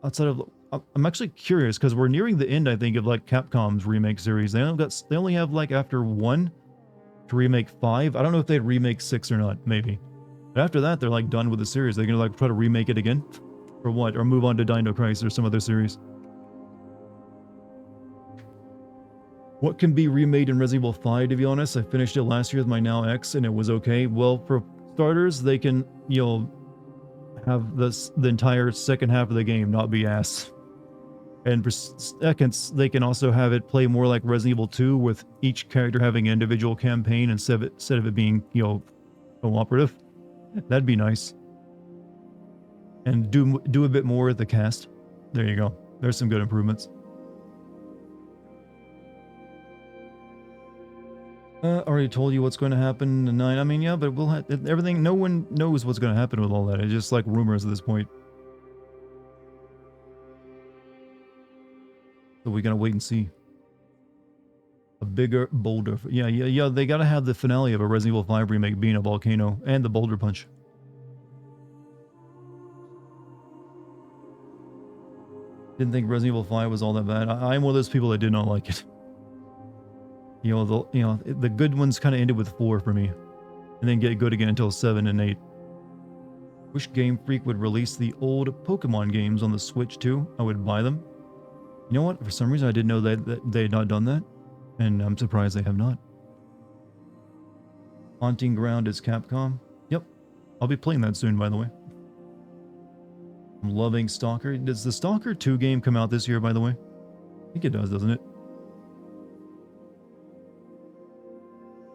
Outside of... I'm actually curious, because we're nearing the end, I think, of, like, Capcom's remake series. They only have, like, after 1... to remake 5. I don't know if they'd remake 6 or not, maybe. But after that, they're like done with the series. They're gonna like try to remake it again? Or what? Or move on to Dino Crisis or some other series. What can be remade in Resident Evil 5, to be honest? I finished it last year with my now ex and it was okay. Well, for starters, they can, you know, have the entire second half of the game not be ass. And for seconds, they can also have it play more like Resident Evil 2 with each character having an individual campaign instead of it being, you know, cooperative. That'd be nice. And do a bit more with the cast. There you go. There's some good improvements. Already told you what's going to happen tonight. I mean, yeah, but we'll have everything. No one knows what's going to happen with all that. It's just like rumors at this point. So we gotta wait and see. A bigger, bolder. Yeah. They gotta have the finale of a Resident Evil 5 remake being a volcano and the boulder punch. Didn't think Resident Evil 5 was all that bad. I'm one of those people that did not like it. You know, the good ones kind of ended with 4 for me, and then get good again until 7 and 8. Wish Game Freak would release the old Pokemon games on the Switch too. I would buy them. You know what? For some reason, I didn't know that they had not done that, and I'm surprised they have not. Haunting Ground is Capcom. Yep, I'll be playing that soon, by the way. I'm loving Stalker. Does the Stalker 2 game come out this year, by the way? I think it does, doesn't it?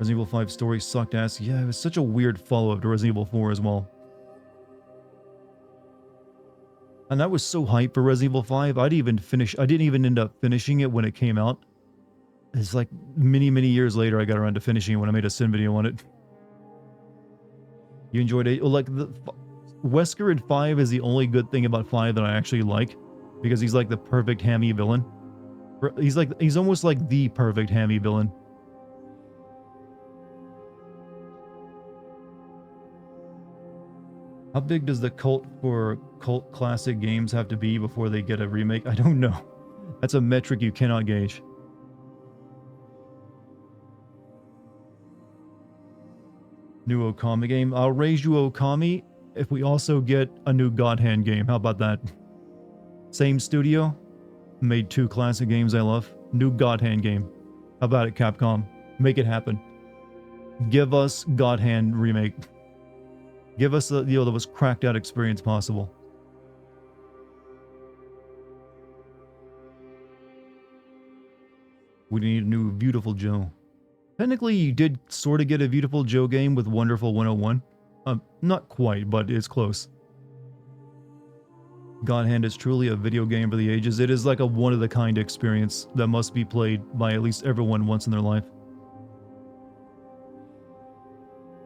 Resident Evil 5 story sucked ass. Yeah, it was such a weird follow-up to Resident Evil 4 as well. And I was so hyped for Resident Evil 5, I didn't even end up finishing it when it came out. It's like many years later I got around to finishing it when I made a Sin video on it. You enjoyed it? Well, like, Wesker in 5 is the only good thing about 5 that I actually like, because he's like the perfect hammy villain. He's almost like the perfect hammy villain. How big does the cult for cult classic games have to be before they get a remake? I don't know. That's a metric you cannot gauge. New Okami game. I'll raise you Okami if we also get a new God Hand game. How about that? Same studio. Made 2 classic games I love. New God Hand game. How about it, Capcom? Make it happen. Give us God Hand remake. Give us the most cracked out experience possible. We need a new Beautiful Joe. Technically, you did sort of get a Beautiful Joe game with Wonderful 101. Not quite, but it's close. God Hand is truly a video game for the ages. It is like a one-of-the-kind experience that must be played by at least everyone once in their life.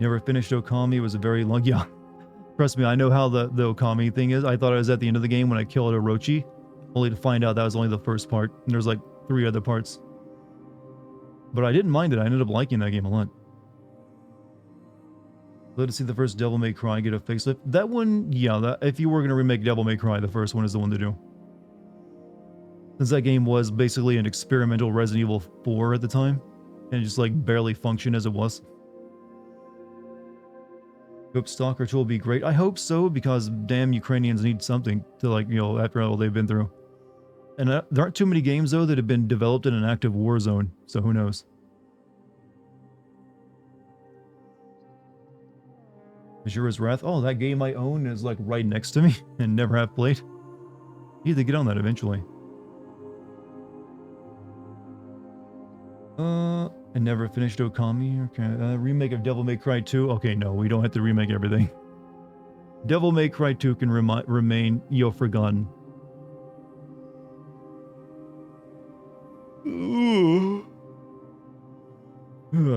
Never finished Okami. It was a very long... Yeah. Trust me, I know how the Okami thing is. I thought I was at the end of the game when I killed Orochi, only to find out that was only the first part. And there's like 3 other parts. But I didn't mind it. I ended up liking that game a lot. Glad to see the first Devil May Cry get a facelift. That one, yeah, if you were going to remake Devil May Cry, the first one is the one to do. Since that game was basically an experimental Resident Evil 4 at the time, and just like barely functioned as it was. Hope Stalker 2 will be great. I hope so, because damn Ukrainians need something to, like, you know, after all they've been through. And there aren't too many games, though, that have been developed in an active war zone, so who knows. Azura's Wrath. Oh, that game I own is, like, right next to me and never have played. Need to get on that eventually. I never finished Okami. Okay, remake of Devil May Cry 2. Okay, no, we don't have to remake everything. Devil May Cry 2 can remain, forgotten.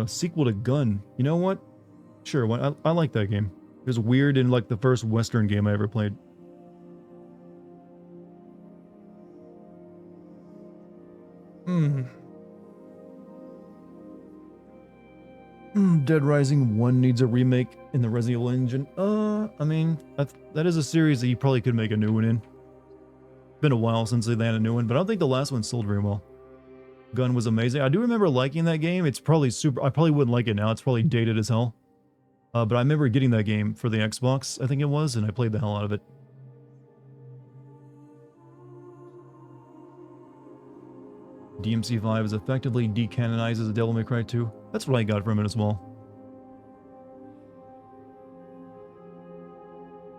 Sequel to Gun. You know what? Sure, I like that game. It was weird in like the first Western game I ever played. Dead Rising 1 needs a remake in the Resident Evil engine. I mean, that is a series that you probably could make a new one in. Been a while since they had a new one, but I don't think the last one sold very well. Gun was amazing. I do remember liking that game. It's probably I probably wouldn't like it now. It's probably dated as hell. But I remember getting that game for the Xbox, I think it was, and I played the hell out of it. DMC5 is effectively decanonized as a Devil May Cry 2. That's what I got from it as well.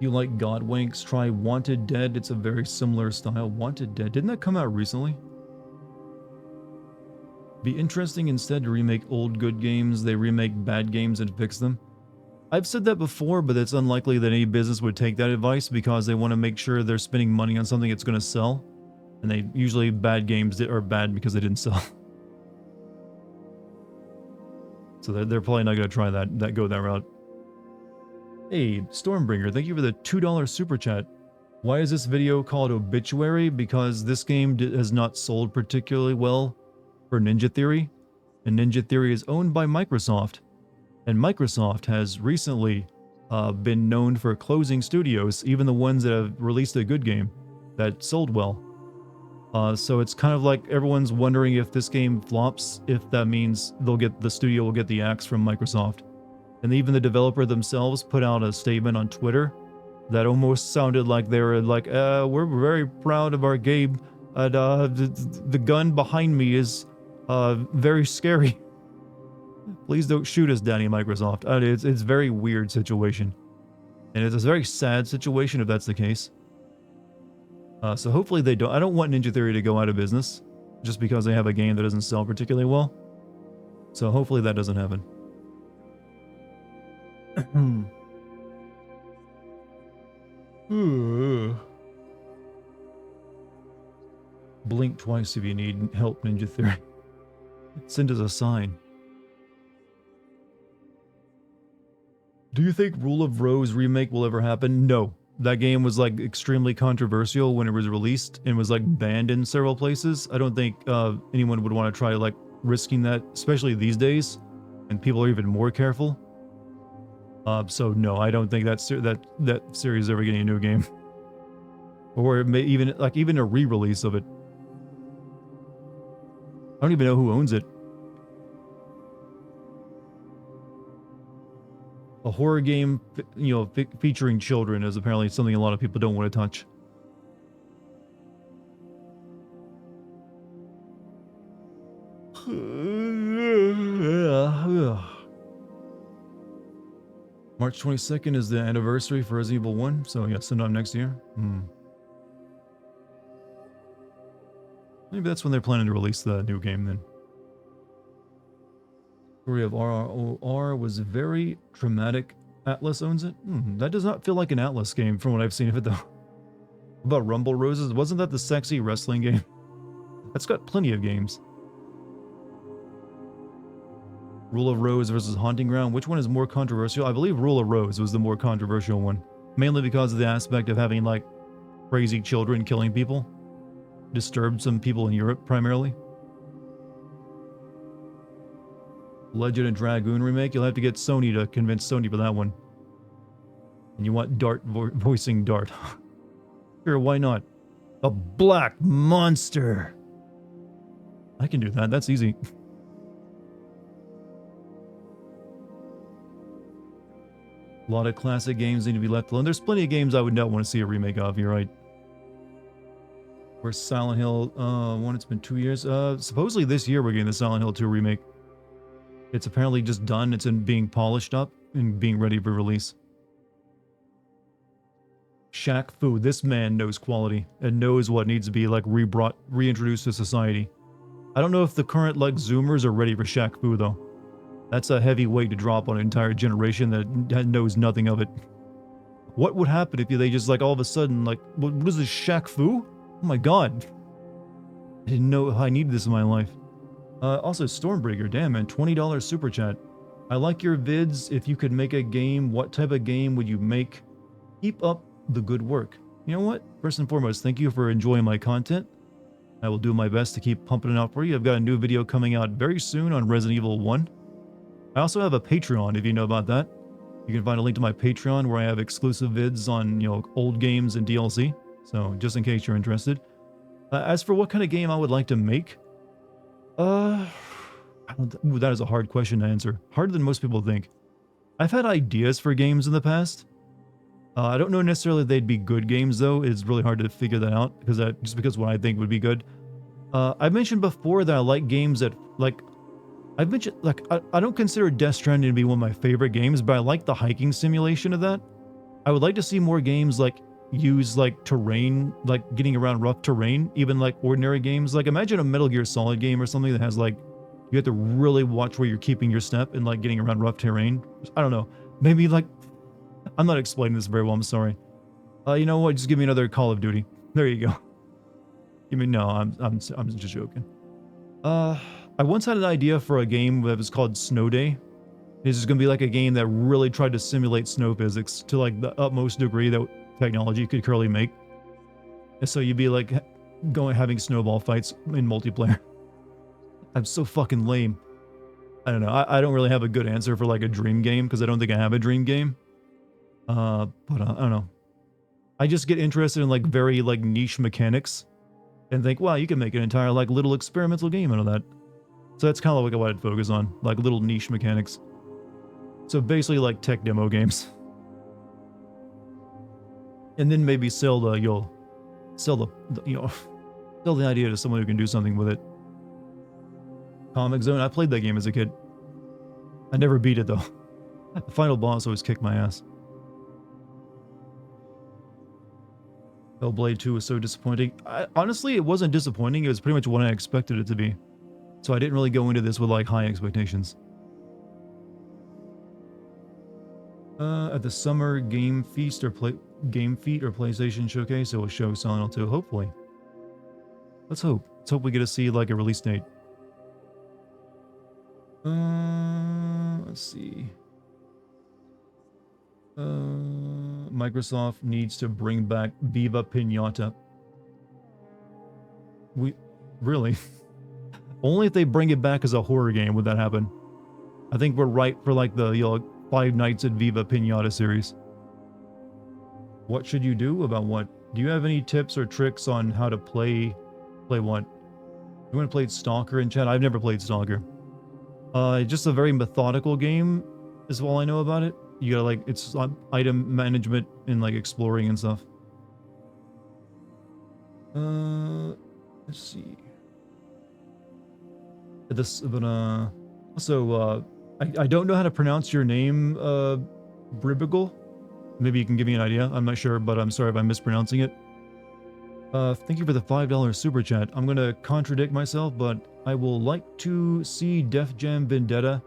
You like God Winks, try Wanted Dead. It's a very similar style. Wanted Dead. Didn't that come out recently? Be interesting instead to remake old good games. They remake bad games and fix them. I've said that before, but it's unlikely that any business would take that advice because they want to make sure they're spending money on something that's going to sell. And they usually bad games are bad because they didn't sell. So they're probably not going to try go that route. Hey, Stormbringer, thank you for the $2 super chat. Why is this video called Obituary? Because this game has not sold particularly well for Ninja Theory, and Ninja Theory is owned by Microsoft, and Microsoft has recently been known for closing studios, even the ones that have released a good game that sold well. So it's kind of like everyone's wondering if this game flops, if that means the studio will get the axe from Microsoft. And even the developer themselves put out a statement on Twitter that almost sounded like they were like, we're very proud of our game, and the gun behind me is very scary. Please don't shoot us, Danny Microsoft. It's a very weird situation. And it's a very sad situation if that's the case. So hopefully they don't. I don't want Ninja Theory to go out of business just because they have a game that doesn't sell particularly well. So hopefully that doesn't happen. Blink twice if you need help, Ninja Theory. Send us a sign. Do you think Rule of Rose remake will ever happen? No. That game was like extremely controversial when it was released and was like banned in several places. I don't think anyone would want to try like risking that, especially these days, and people are even more careful. So no, I don't think that series is ever getting a new game, or it may even a re-release of it. I don't even know who owns it. A horror game, featuring children is apparently something a lot of people don't want to touch. March 22nd is the anniversary for Resident Evil 1, so yeah, sometime next year. Maybe that's when they're planning to release the new game then. Story of RROR was very traumatic. Atlas owns it? That does not feel like an Atlas game from what I've seen of it though. What about Rumble Roses? Wasn't that the sexy wrestling game? That's got plenty of games. Rule of Rose versus Haunting Ground. Which one is more controversial? I believe Rule of Rose was the more controversial one. Mainly because of the aspect of having like crazy children killing people. Disturbed some people in Europe primarily. Legend of Dragoon remake. You'll have to get Sony to convince Sony for that one. And you want Dart voicing Dart. Sure, why not? A black monster. I can do that. That's easy. A lot of classic games need to be left alone. There's plenty of games I would not want to see a remake of. You're right. Where's Silent Hill 1? It's been 2 years. Supposedly this year we're getting the Silent Hill 2 remake. It's apparently just done. It's in being polished up and being ready for release. Shaq Fu. This man knows quality and knows what needs to be like reintroduced to society. I don't know if the current like Zoomers are ready for Shaq Fu though. That's a heavy weight to drop on an entire generation that knows nothing of it. What would happen if they just like all of a sudden like, what is this Shaq Fu? Oh my god. I didn't know I needed this in my life. Also, Stormbreaker, damn man, $20 super chat. I like your vids. If you could make a game, what type of game would you make? Keep up the good work. You know what? First and foremost, thank you for enjoying my content. I will do my best to keep pumping it out for you. I've got a new video coming out very soon on Resident Evil 1. I also have a Patreon, if you know about that. You can find a link to my Patreon where I have exclusive vids on, old games and DLC. So, just in case you're interested. As for what kind of game I would like to make, that is a hard question to answer. Harder than most people think. I've had ideas for games in the past. I don't know necessarily they'd be good games though. It's really hard to figure that out because just because what I think would be good. I mentioned before that I like games that, like, I've mentioned, like, I don't consider Death Stranding to be one of my favorite games, but I like the hiking simulation of that. I would like to see more games, like, use, like, terrain, like, getting around rough terrain, even, like, ordinary games. Like, imagine a Metal Gear Solid game or something that has, like, you have to really watch where you're keeping your step and, like, getting around rough terrain. I don't know. Maybe, like, I'm not explaining this very well, I'm sorry. You know what? Just give me another Call of Duty. There you go. Give me, no, I'm just joking. I once had an idea for a game that was called Snow Day. This is going to be like a game that really tried to simulate snow physics to like the utmost degree that technology could currently make. And so you'd be like having snowball fights in multiplayer. I'm so fucking lame. I don't know. I don't really have a good answer for like a dream game because I don't think I have a dream game. But I don't know. I just get interested in like very like niche mechanics and think, wow, you can make an entire like little experimental game out of that. So that's kind of like what I'd focus on, like little niche mechanics. So basically like tech demo games. And then maybe sell the idea to someone who can do something with it. Comic Zone, I played that game as a kid. I never beat it though. The final boss always kicked my ass. Hellblade 2 was so disappointing. Honestly, it wasn't disappointing. It was pretty much what I expected it to be. So I didn't really go into this with like high expectations. At the summer Game Feast or PlayStation Showcase, it will show Silent Hill 2. Hopefully. Let's hope. Let's hope we get to see like a release date. Let's see. Microsoft needs to bring back Viva Pinata. Really? Only if they bring it back as a horror game would that happen. I think we're right for like the Five Nights at Viva Pinata series. What should you do about what? Do you have any tips or tricks on how to play what? You want to play Stalker in chat? I've never played Stalker. Just a very methodical game is all I know about it. You gotta like, it's item management and like exploring and stuff. Let's see. I don't know how to pronounce your name, Bribigal. Maybe you can give me an idea. I'm not sure, but I'm sorry if I'm mispronouncing it. Thank you for the $5 super chat. I'm gonna contradict myself, but I will like to see Def Jam Vendetta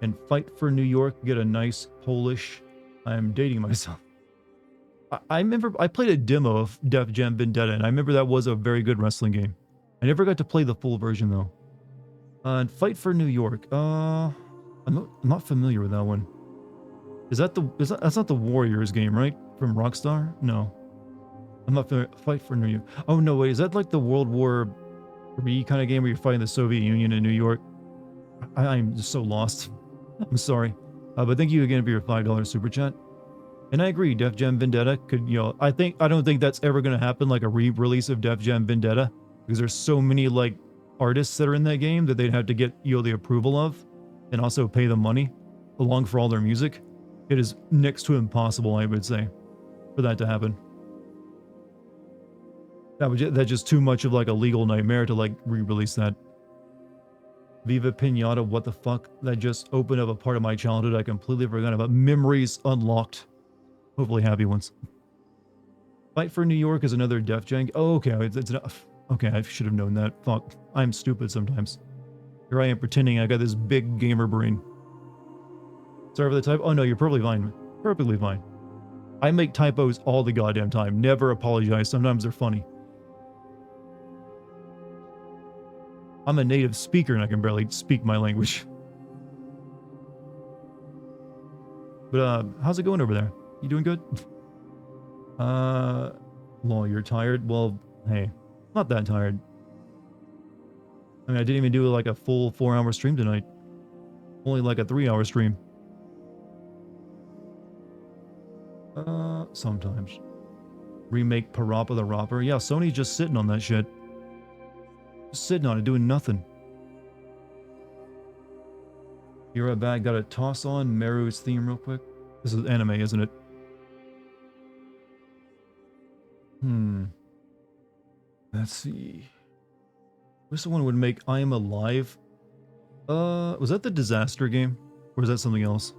and Fight for New York get a nice Polish. I'm dating myself. I remember I played a demo of Def Jam Vendetta, and I remember that was a very good wrestling game. I never got to play the full version though. And Fight for New York. I'm not familiar with that one. That's not the Warriors game, right? From Rockstar? No. I'm not familiar. Fight for New York. Oh no, wait, is that like the World War III kind of game where you're fighting the Soviet Union in New York? I'm just so lost. I'm sorry. But thank you again for your $5 super chat. And I agree, Def Jam Vendetta could, I don't think that's ever going to happen, like a re-release of Def Jam Vendetta, because there's so many like artists that are in that game that they'd have to get the approval of and also pay them money along for all their music. It is next to impossible, I would say, for that to happen. That's just too much of like a legal nightmare to like re-release that. Viva Pinata, what the fuck? That just opened up a part of my childhood I completely forgot about. Memories unlocked. Hopefully happy ones. Fight for New York is another Def Jam. Oh, okay. Okay, I should have known that. Fuck. I'm stupid sometimes. Here I am pretending I got this big gamer brain. Sorry for the typo. Oh no, you're perfectly fine. Perfectly fine. I make typos all the goddamn time. Never apologize. Sometimes they're funny. I'm a native speaker and I can barely speak my language. But how's it going over there? You doing good? Lol, you're tired? Well, hey, not that tired. I mean, I didn't even do like a full 4-hour stream tonight. Only like a 3-hour stream. Sometimes. Remake Parappa the Rapper. Yeah, Sony's just sitting on that shit. Just sitting on it, doing nothing. You're right back. Gotta toss on Meru's theme real quick. This is anime, isn't it? Let's see. Wish someone would make I Am Alive. Was that the disaster game? Or is that something else?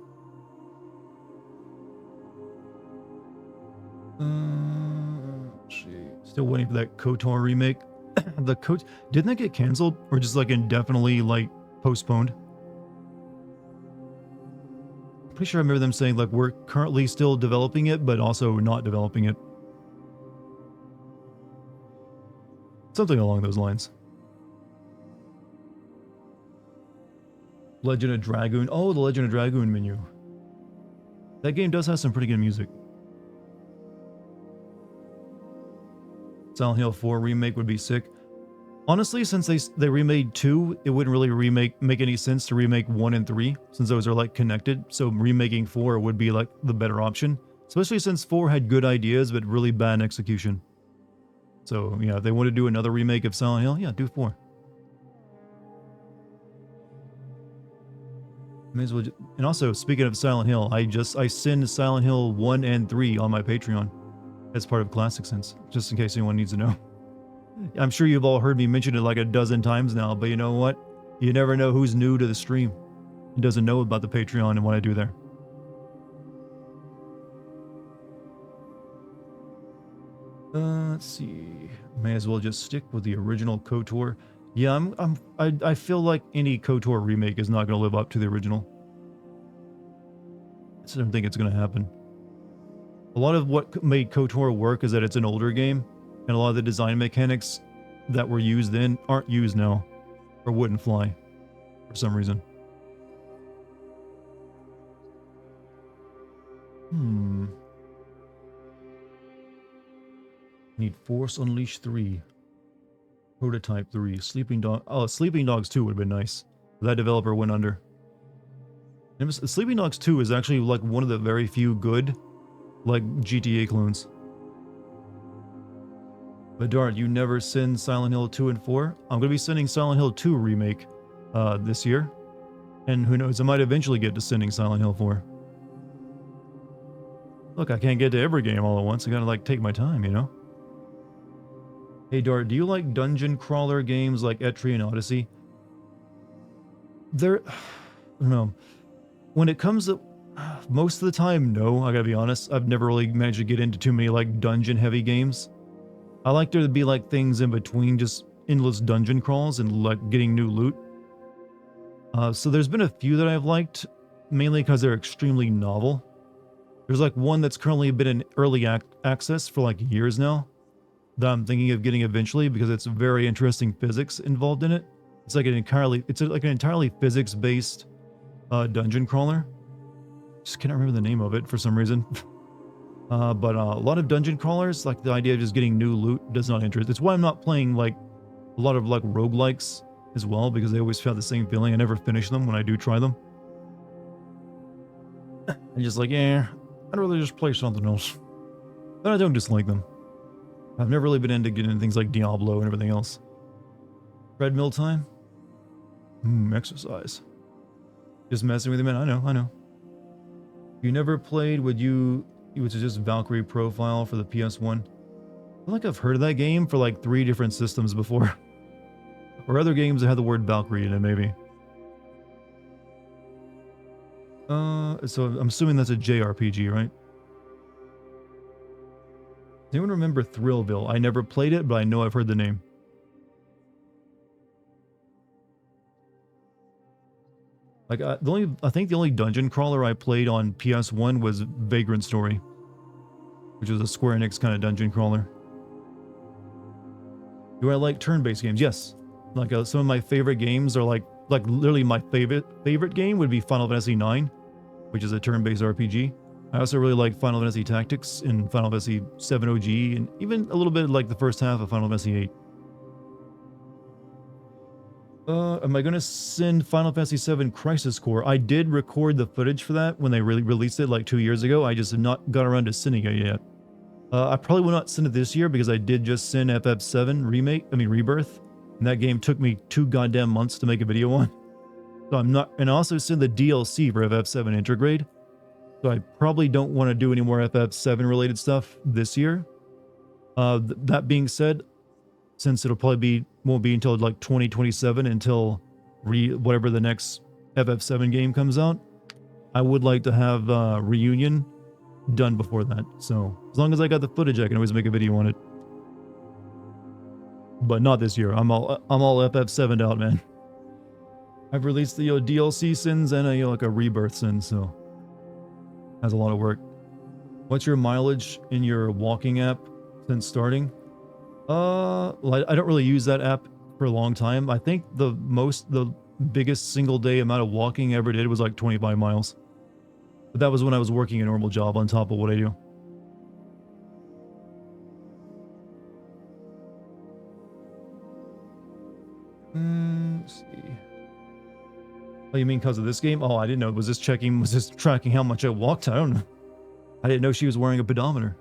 Still waiting for that KOTOR remake. Didn't that get canceled? Or just like indefinitely like postponed? Pretty sure I remember them saying like we're currently still developing it, but also not developing it. Something along those lines. Legend of Dragoon. Oh, the Legend of Dragoon menu. That game does have some pretty good music. Silent Hill 4 remake would be sick. Honestly, since they remade 2, it wouldn't really make any sense to remake 1 and 3, since those are like connected. So remaking 4 would be like the better option, especially since 4 had good ideas but really bad execution. So yeah, if they want to do another remake of Silent Hill, yeah, do 4. May as well. And also, speaking of Silent Hill, I send Silent Hill 1 and 3 on my Patreon as part of Classic Sense, just in case anyone needs to know. I'm sure you've all heard me mention it like a dozen times now, but you know what? You never know who's new to the stream and doesn't know about the Patreon and what I do there. Let's see. May as well just stick with the original KOTOR. Yeah, I feel like any KOTOR remake is not going to live up to the original. I just don't think it's going to happen. A lot of what made KOTOR work is that it's an older game, and a lot of the design mechanics that were used then aren't used now, or wouldn't fly, for some reason. Need Force Unleashed 3. Prototype 3. Sleeping Dog. Oh, Sleeping Dogs 2 would have been nice. That developer went under. Sleeping Dogs 2 is actually like one of the very few good like GTA clones. But Dart, you never send Silent Hill 2 and 4? I'm going to be sending Silent Hill 2 remake this year. And who knows, I might eventually get to sending Silent Hill 4. Look, I can't get to every game all at once. I gotta like take my time, you know? Hey Dart, do you like dungeon crawler games like Etri and Odyssey? I don't know. When it comes to most of the time, no, I gotta be honest. I've never really managed to get into too many like dungeon heavy games. I like there to be like things in between just endless dungeon crawls and like getting new loot. So there's been a few that I've liked, mainly because they're extremely novel. There's like one that's currently been in early access for like years now that I'm thinking of getting eventually because it's very interesting physics involved in it. It's like an entirely physics-based dungeon crawler. Just can't remember the name of it for some reason. But a lot of dungeon crawlers, like the idea of just getting new loot does not interest. It's why I'm not playing like a lot of like roguelikes as well, because they always have the same feeling. I never finish them when I do try them. I'm just like, yeah, I'd rather just play something else. But I don't dislike them. I've never really been into getting into things like Diablo and everything else. Treadmill time? Exercise. Just messing with you, man. I know. You never played which is just Valkyrie Profile for the PS1. I feel like I've heard of that game for like 3 different systems before. Or other games that have the word Valkyrie in it, maybe. So I'm assuming that's a JRPG, right? Does anyone remember Thrillville? I never played it, but I know I've heard the name. Like I think the only dungeon crawler I played on PS1 was Vagrant Story, which was a Square Enix kind of dungeon crawler. Do I like turn-based games? Yes. Like some of my favorite games are like literally my favorite game would be Final Fantasy IX, which is a turn-based RPG. I also really like Final Fantasy Tactics and Final Fantasy VII OG, and even a little bit like the first half of Final Fantasy VIII. Am I going to send Final Fantasy VII Crisis Core? I did record the footage for that when they released it like 2 years ago. I just have not got around to sending it yet. I probably will not send it this year because I did just send FF7 Rebirth. And that game took me 2 goddamn months to make a video on. So I'm not, and I also send the DLC for FF7 Intergrade. So I probably don't want to do any more FF7 related stuff this year. That being said, since it'll probably be won't be until like 2027 until whatever the next FF7 game comes out. I would like to have Reunion done before that. So as long as I got the footage, I can always make a video on it. But not this year. I'm all FF7'd out, man. I've released the DLC sins and like a rebirth sin, so that's a lot of work. What's your mileage in your walking app since starting? Well, I don't really use that app for a long time. I think the biggest single day amount of walking I ever did was like 25 miles. But that was when I was working a normal job on top of what I do. Let's see. Oh, you mean because of this game? Oh, I didn't know. Was this tracking how much I walked? I don't know. I didn't know she was wearing a pedometer.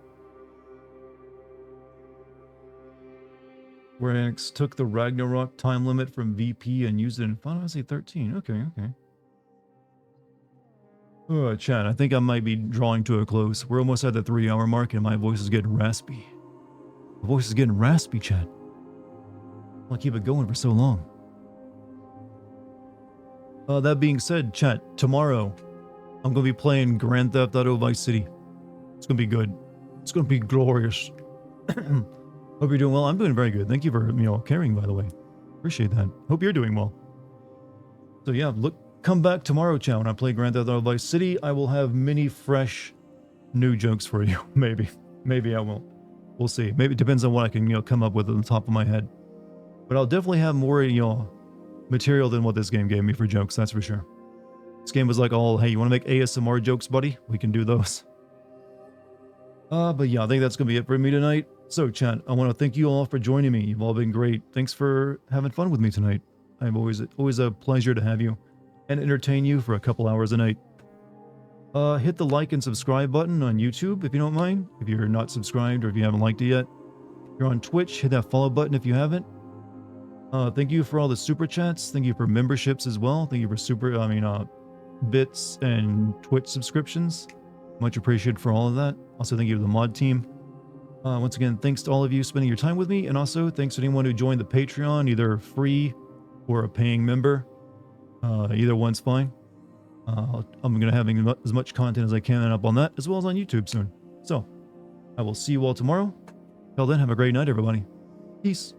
Square Enix took the Ragnarok time limit from VP and used it in Final Fantasy 13. Okay. Oh, chat, I think I might be drawing to a close. We're almost at the 3-hour mark and my voice is getting raspy. My voice is getting raspy, chat. I'll keep it going for so long. That being said, chat, tomorrow I'm going to be playing Grand Theft Auto Vice City. It's going to be good. It's going to be glorious. Hope you're doing well. I'm doing very good. Thank you for, caring, by the way. Appreciate that. Hope you're doing well. So yeah, come back tomorrow, chat. When I play Grand Theft Auto Vice City, I will have many fresh new jokes for you. Maybe I won't. We'll see. Maybe it depends on what I can, come up with on the top of my head. But I'll definitely have more, material than what this game gave me for jokes, that's for sure. This game was like all, hey, you want to make ASMR jokes, buddy? We can do those. But yeah, I think that's going to be it for me tonight. So, chat, I want to thank you all for joining me. You've all been great. Thanks for having fun with me tonight. I'm always a pleasure to have you and entertain you for a couple hours a night. Hit the like and subscribe button on YouTube if you don't mind. If you're not subscribed or if you haven't liked it yet. If you're on Twitch, hit that follow button if you haven't. Thank you for all the super chats. Thank you for memberships as well. Thank you for bits and Twitch subscriptions. Much appreciated for all of that. Also, thank you to the mod team. Once again, thanks to all of you spending your time with me, and also thanks to anyone who joined the Patreon, either free or a paying member. Either one's fine. I'm going to have as much content as I can up on that, as well as on YouTube soon. So, I will see you all tomorrow. Till then, have a great night, everybody. Peace.